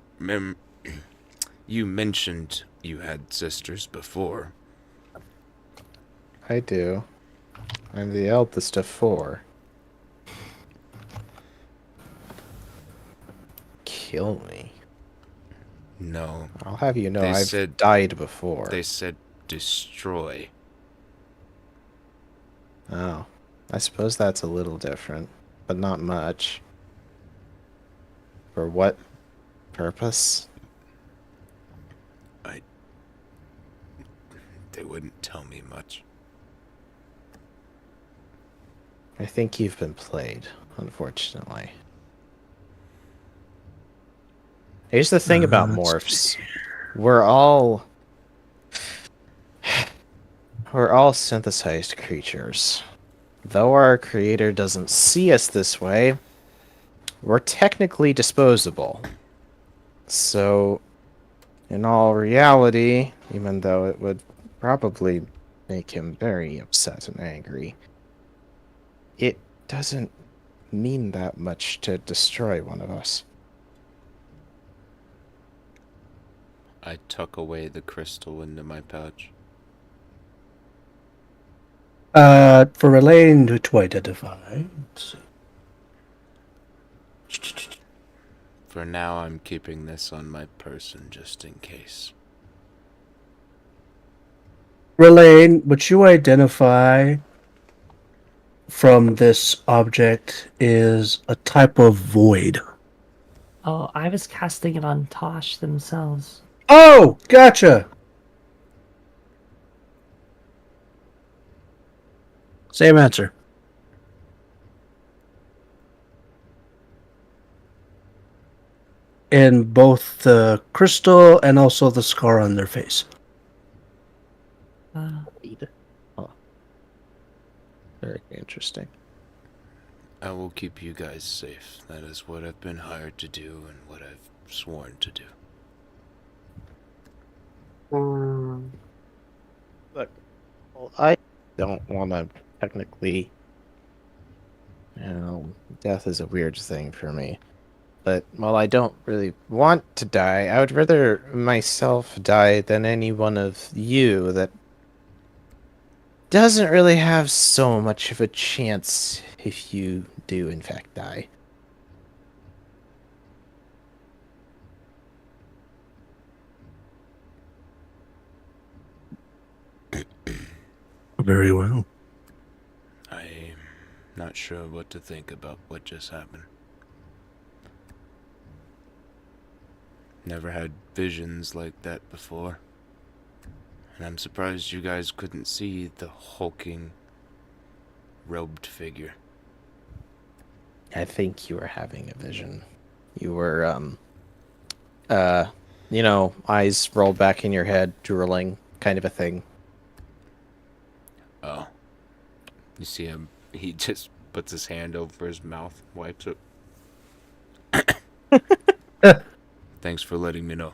mentioned you had sisters before. I do. I'm the eldest of 4. Kill me. No, I'll have you know They I've said- died before. they said destroy. Oh. I suppose that's a little different, but not much. For what purpose? They wouldn't tell me much. I think you've been played, unfortunately. Here's the thing about let's morphs. We're all synthesized creatures. Though our creator doesn't see us this way, were technically disposable. So, in all reality, even though it would probably make him very upset and angry, it doesn't mean that much to destroy one of us. I tuck away the crystal into my pouch. For Elaine to identify. Let's see. For now, I'm keeping this on my person just in case. Relaine, what you identify from this object is a type of void. Oh, I was casting it on Tosh themselves. Oh, gotcha. Same answer. In both the crystal and also the scar on their face. Oh. Very interesting. I will keep you guys safe. That is what I've been hired to do and what I've sworn to do. Look, well, I don't want to technically. Death is a weird thing for me. But while I don't really want to die, I would rather myself die than any one of you that doesn't really have so much of a chance if you do in fact die. Very well. I'm not sure what to think about what just happened. Never had visions like that before. And I'm surprised you guys couldn't see the hulking, robed figure. I think you were having a vision. You were, eyes rolled back in your head, drooling, kind of a thing. Oh. You see him, he just puts his hand over his mouth, wipes it. Thanks for letting me know.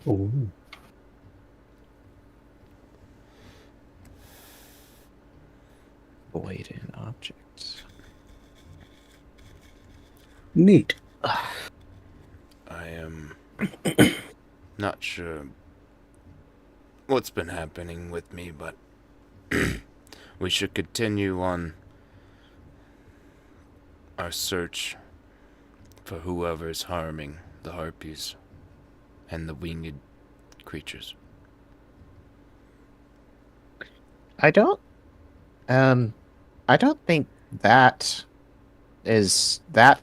Ooh. Void in objects. Neat. I am not sure what's been happening with me, but we should continue on our search for whoever's harming the harpies and the winged creatures. I don't think that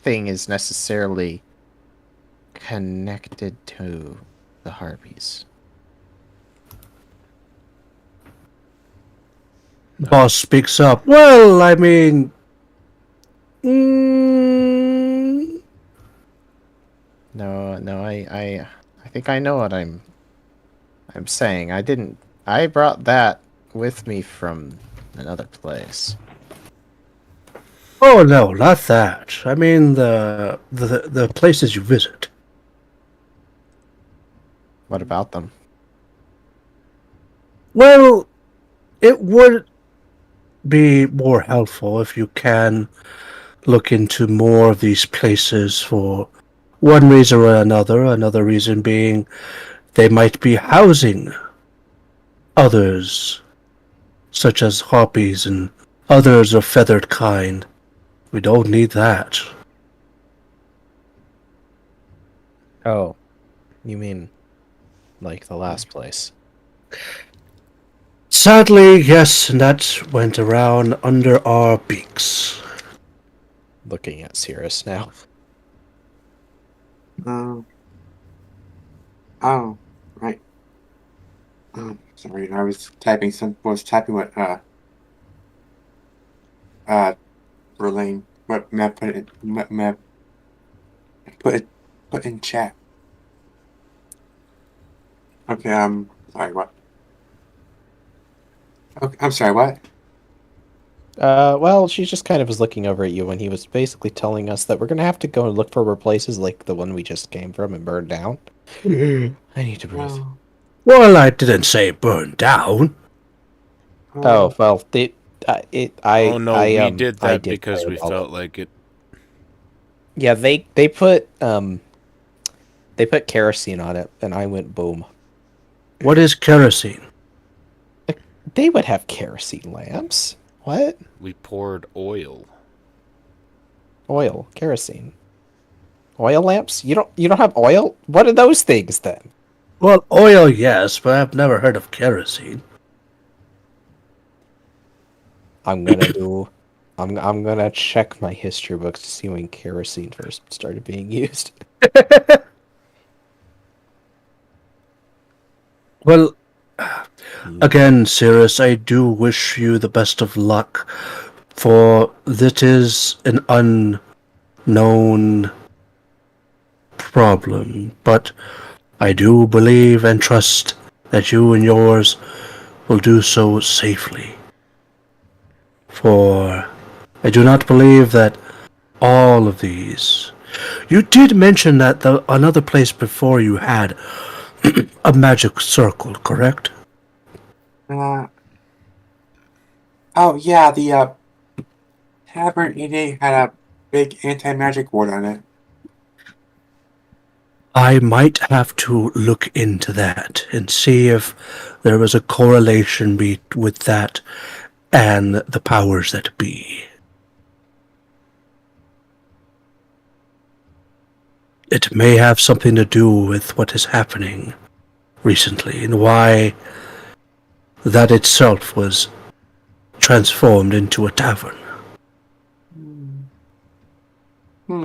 thing is necessarily connected to the harpies. No. Boss speaks up. Well, I mean... Mm, No, I think I know what I'm saying. I brought that with me from another place. oh, no, not that. I mean the places you visit. What about them? Well, it would be more helpful if you can look into more of these places for one reason or another. Another reason being they might be housing others, such as harpies and others of feathered kind. We don't need that. Oh, you mean like the last place? Sadly, yes, and that went around under our beaks. Looking at Cirrus now. Oh, right. Sorry, I was typing what Verlaine, what Matt put in chat. Okay, sorry, what? Okay, I'm sorry, what? Well, she just kind of was looking over at you when he was basically telling us that we're gonna have to go and look for places like the one we just came from and burn down. I need to breathe. Oh, Well, I didn't say burn down. Oh oh, well, Oh no, we did I that did because we fireball felt it. like it. Yeah, they put kerosene on it, and I went boom. What is kerosene? They would have kerosene lamps. What? We poured oil. Oil, kerosene, oil lamps. You don't have oil. What are those things then? Well, oil, yes, but I've never heard of kerosene. I'm gonna do. I'm gonna check my history books to see when kerosene first started being used. Well, again, Cirrus, I do wish you the best of luck, for this is an unknown problem, but I do believe and trust that you and yours will do so safely. For I do not believe that all of these. You did mention that another place before you had a magic circle, correct? uh, oh yeah, the Tavern 88 had a big anti-magic ward on it. I might have to look into that and see if there was a correlation with that and the powers that be. It may have something to do with what is happening recently and why that itself was transformed into a tavern. Hmm.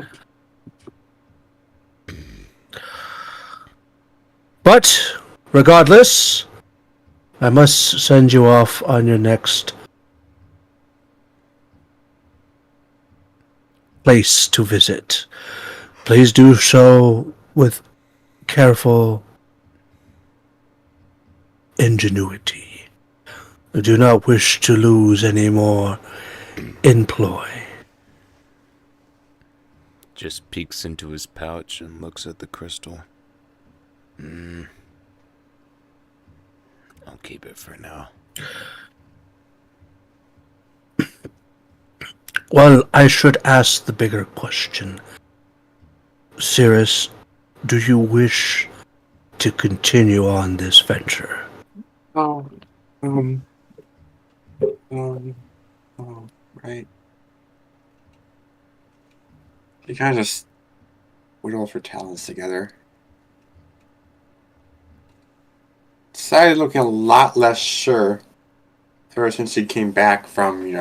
But, regardless, I must send you off on your next place to visit. Please do so with careful ingenuity. I do not wish to lose any more employ. Just peeks into his pouch and looks at the crystal. I'll keep it for now. Well, I should ask the bigger question. Cirrus, do you wish to continue on this venture? Oh, um, um, oh, right. She kind of just whittled her talons together. Decided looking a lot less sure ever since she came back from,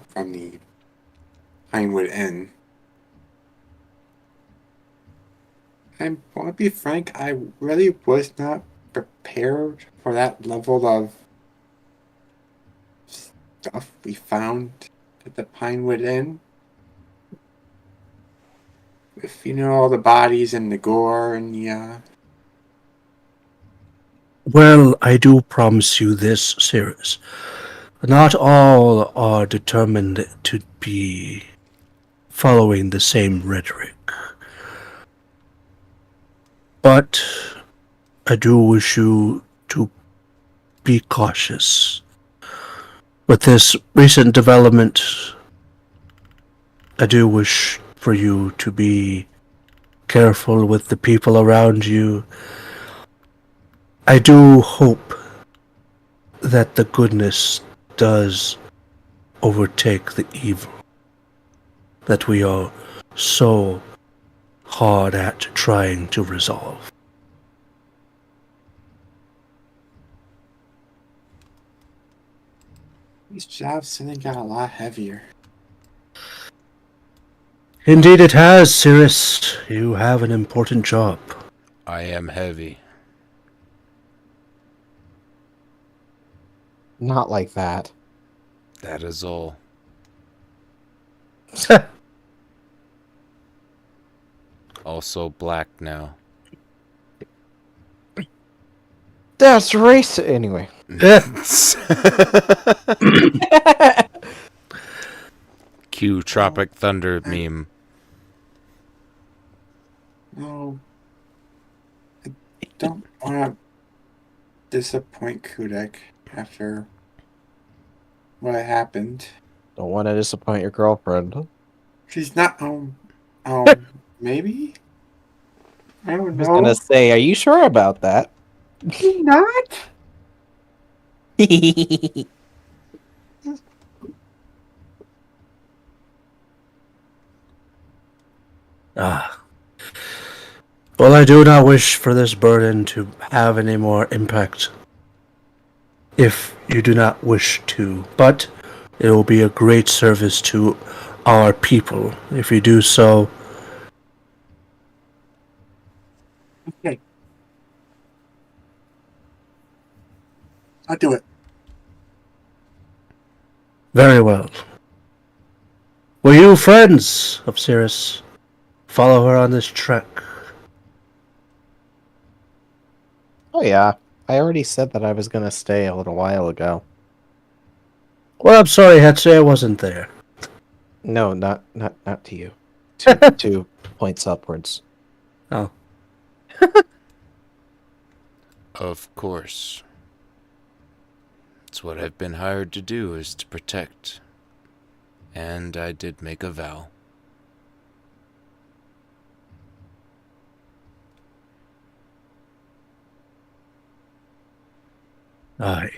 from the Pinewood Inn. I want to be frank, I really was not prepared for that level of stuff we found at the Pinewood Inn. With, all the bodies and the gore and the, Well, I do promise you this, Cirrus. Not all are determined to be following the same rhetoric. But I do wish you to be cautious. With this recent development, I do wish for you to be careful with the people around you. I do hope that the goodness does overtake the evil that we are so hard at trying to resolve. these jobs suddenly got a lot heavier. Indeed it has, Cirrus. You have an important job. I am heavy. Not like that. That is all. Also black now. That's racist. Anyway. Cue Tropic Thunder meme. No. I don't want to disappoint Kudek after what happened. Don't want to disappoint your girlfriend. She's not, maybe? I don't I was gonna know. say, are you sure about that? She's not? Ah. Well, I do not wish for this burden to have any more impact. If you do not wish to, but it will be a great service to our people if you do so. Okay. I'll do it. Very well. Will you, friends of Cirrus, follow her on this trek? Oh yeah, I already said that I was gonna stay a little while ago. Well, I'm sorry, Hetze, I wasn't there. No, not to you. 2 points upwards. Oh. Of course. It's what I've been hired to do, is to protect. And I did make a vow. Aye.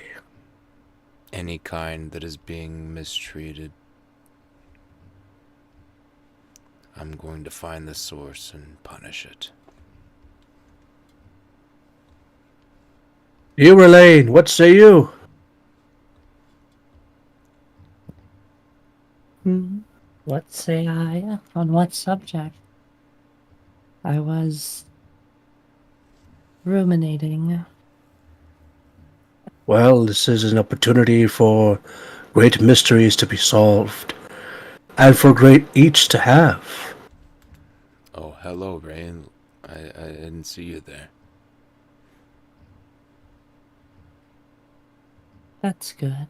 Any kind that is being mistreated, I'm going to find the source and punish it. You, Relaine, what say you? What say I? On what subject? I was ruminating. Well, this is an opportunity for great mysteries to be solved, and for great each to have. Oh, hello, Ray. I didn't see you there. That's good.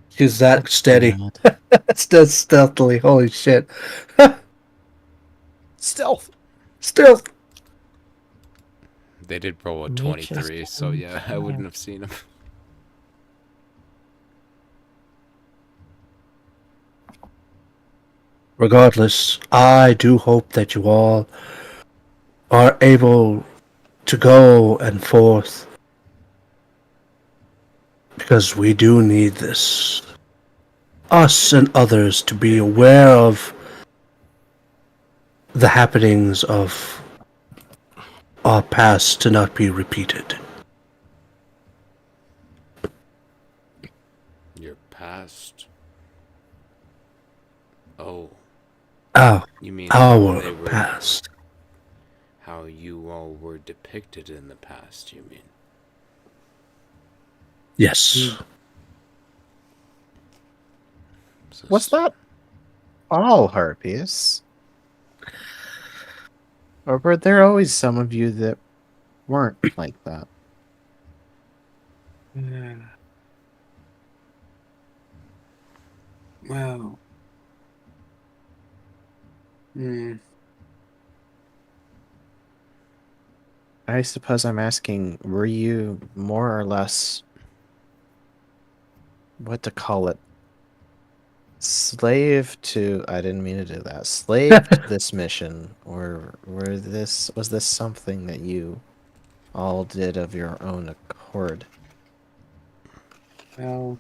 She's that steady. God. It's that stealthily. Holy shit. Stealth. Stealth. They did roll a Nature's 23, so own yeah, I wouldn't have seen him. Regardless, I do hope that you all are able to go and forth, because we do need this. Us and others to be aware of the happenings of our past to not be repeated. Your past? Oh, you mean how they Our were, past. how you all were depicted in the past, you mean? Yes. So Was that all harpies? Or were there always some of you that weren't like that? Well. I suppose I'm asking, were you more or less, what to call it? Slave to, I didn't mean to do that. Slave to this mission, or was this something that you all did of your own accord? Well.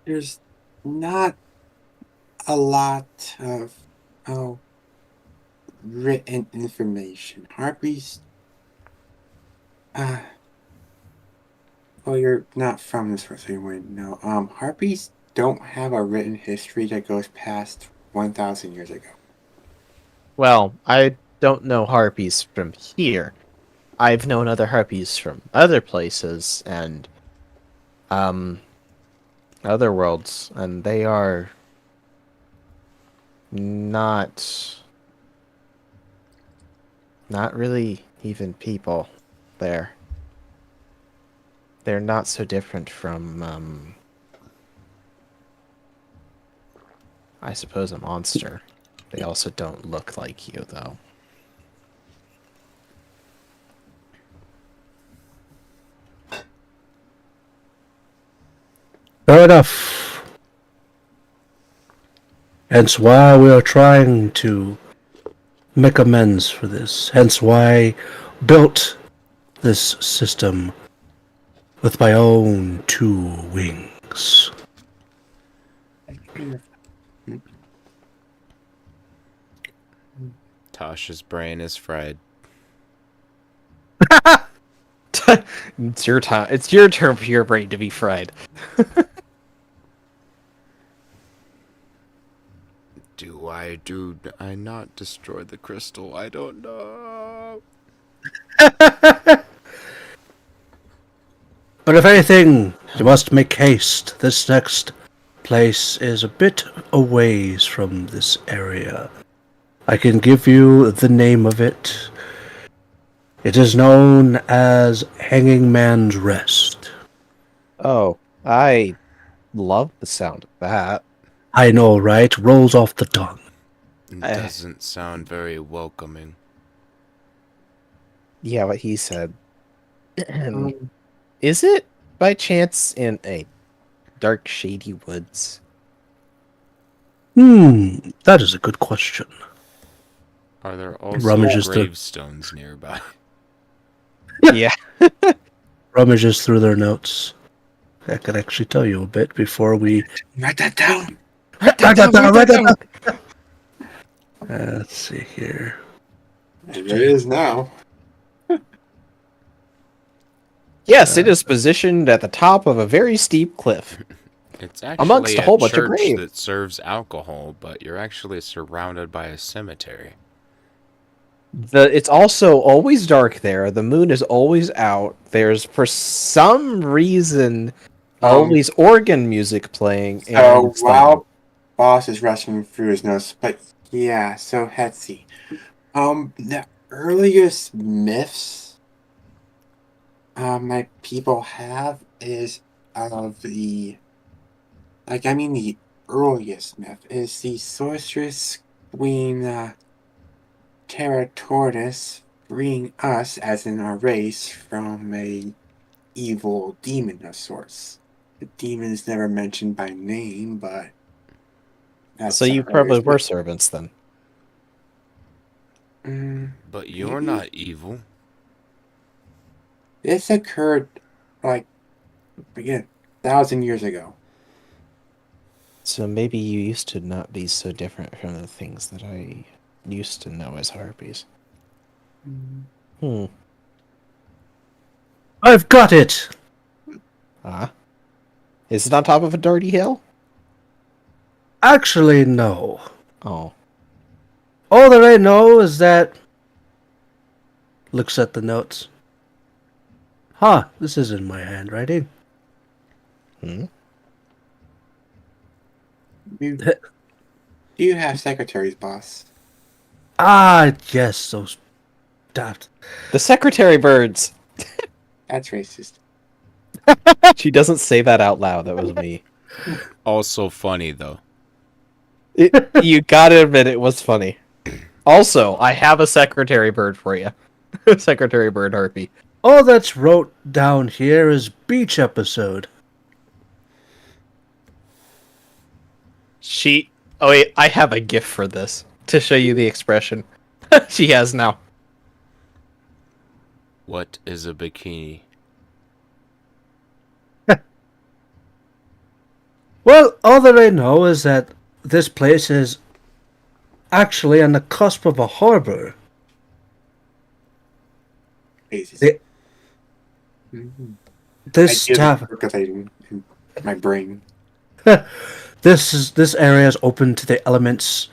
There's not a lot of written information. Harpies. Well, you're not from this world, so you wouldn't know. Harpies don't have a written history that goes past 1,000 years ago. Well, I don't know harpies from here. I've known other harpies from other places and other worlds, and they are not really even people there. They're not so different from, I suppose, a monster. They also don't look like you, though. Fair enough. Hence why we are trying to make amends for this. Hence why I built this system with my own 2 wings. Tasha's brain is fried. It's your time. It's your turn for your brain to be fried. Do I not destroy the crystal? I don't know. But if anything, you must make haste. This next place is a bit a ways from this area. I can give you the name of it. It is known as Hanging Man's Rest. Oh, I love the sound of that. I know, right? Rolls off the tongue. It doesn't sound very welcoming. Yeah, what he said. Is it by chance in a dark, shady woods? That is a good question. Are there also Rummages gravestones nearby? Yeah. Rummages through their notes. I could actually tell you a bit before we... Write that down. Write that down! Let's see here. There it is now. Yes, it is positioned at the top of a very steep cliff. It's actually Amongst a whole bunch of church graves. that serves alcohol, but you're actually surrounded by a cemetery. It's also always dark there. The moon is always out. There's, for some reason, always organ music playing. So while Boss is rushing through his notes, but yeah, so Hetzy. The earliest myths my people have is of the the earliest myth is the sorceress queen Terra Tortoise freeing us, as in our race, from a evil demon of sorts. The demon is never mentioned by name, but So you probably were servants then. But you're not evil. This occurred, again, 1,000 years ago. So maybe you used to not be so different from the things that I used to know as harpies. I've got it! Is it on top of a dirty hill? Actually, no. Oh. All that I know is that... Looks at the notes. This isn't my handwriting. Do you have secretaries, boss? Yes, those... daft. The secretary birds! That's racist. She doesn't say that out loud. That was me. Also funny, though. You gotta admit it was funny. Also, I have a secretary bird for you. Secretary bird harpy. All that's wrote down here is beach episode. Oh wait, I have a gif for this to show you the expression she has now. What is a bikini? Well, all that I know is that this place is actually on the cusp of a harbor. Racist. This tavern... percolating in my brain. This area is open to the elements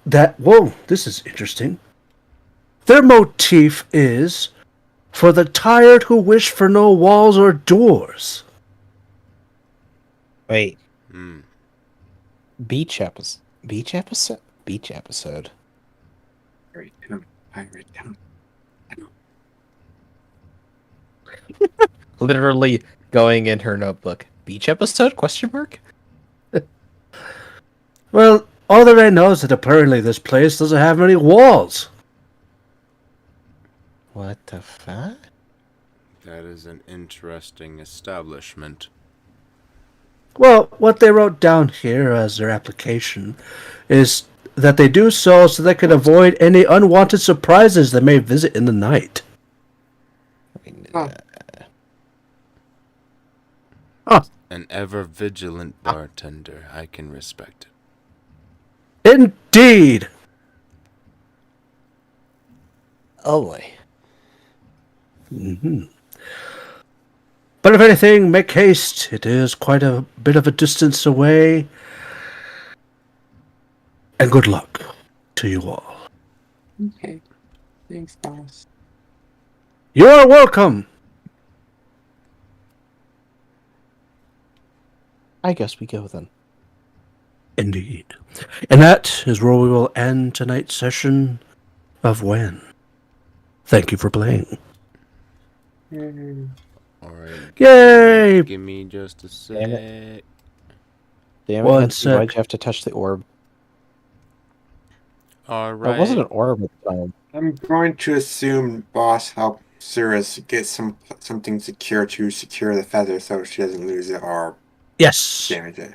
that... Whoa, this is interesting. Their motif is for the tired who wish for no walls or doors. Wait. Beach episode. Beach episode. Beach episode. Pirate town. Literally going in her notebook. Beach episode? Question mark. Well, all that I know is that apparently this place doesn't have many walls. What the fuck? That is an interesting establishment. Well, what they wrote down here as their application is that they do so they can avoid any unwanted surprises that may visit in the night. I mean, Huh. An ever-vigilant bartender. I can respect it. Indeed! oh boy. But if anything, make haste. It is quite a bit of a distance away. And good luck to you all. Okay. Thanks, boss. You are welcome! I guess we go then. Indeed. And that is where we will end tonight's session of When. Thank you for playing. Alright. Yay! Give me just a sec. Damn it. Damn One it, Nancy, sec. why'd you have to touch the orb? Alright. It wasn't an orb at the time. I'm going to assume boss helped Cirrus get something secure to secure the feather so she doesn't lose it or Yes! damage it.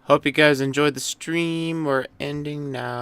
Hope you guys enjoyed the stream. We're ending now.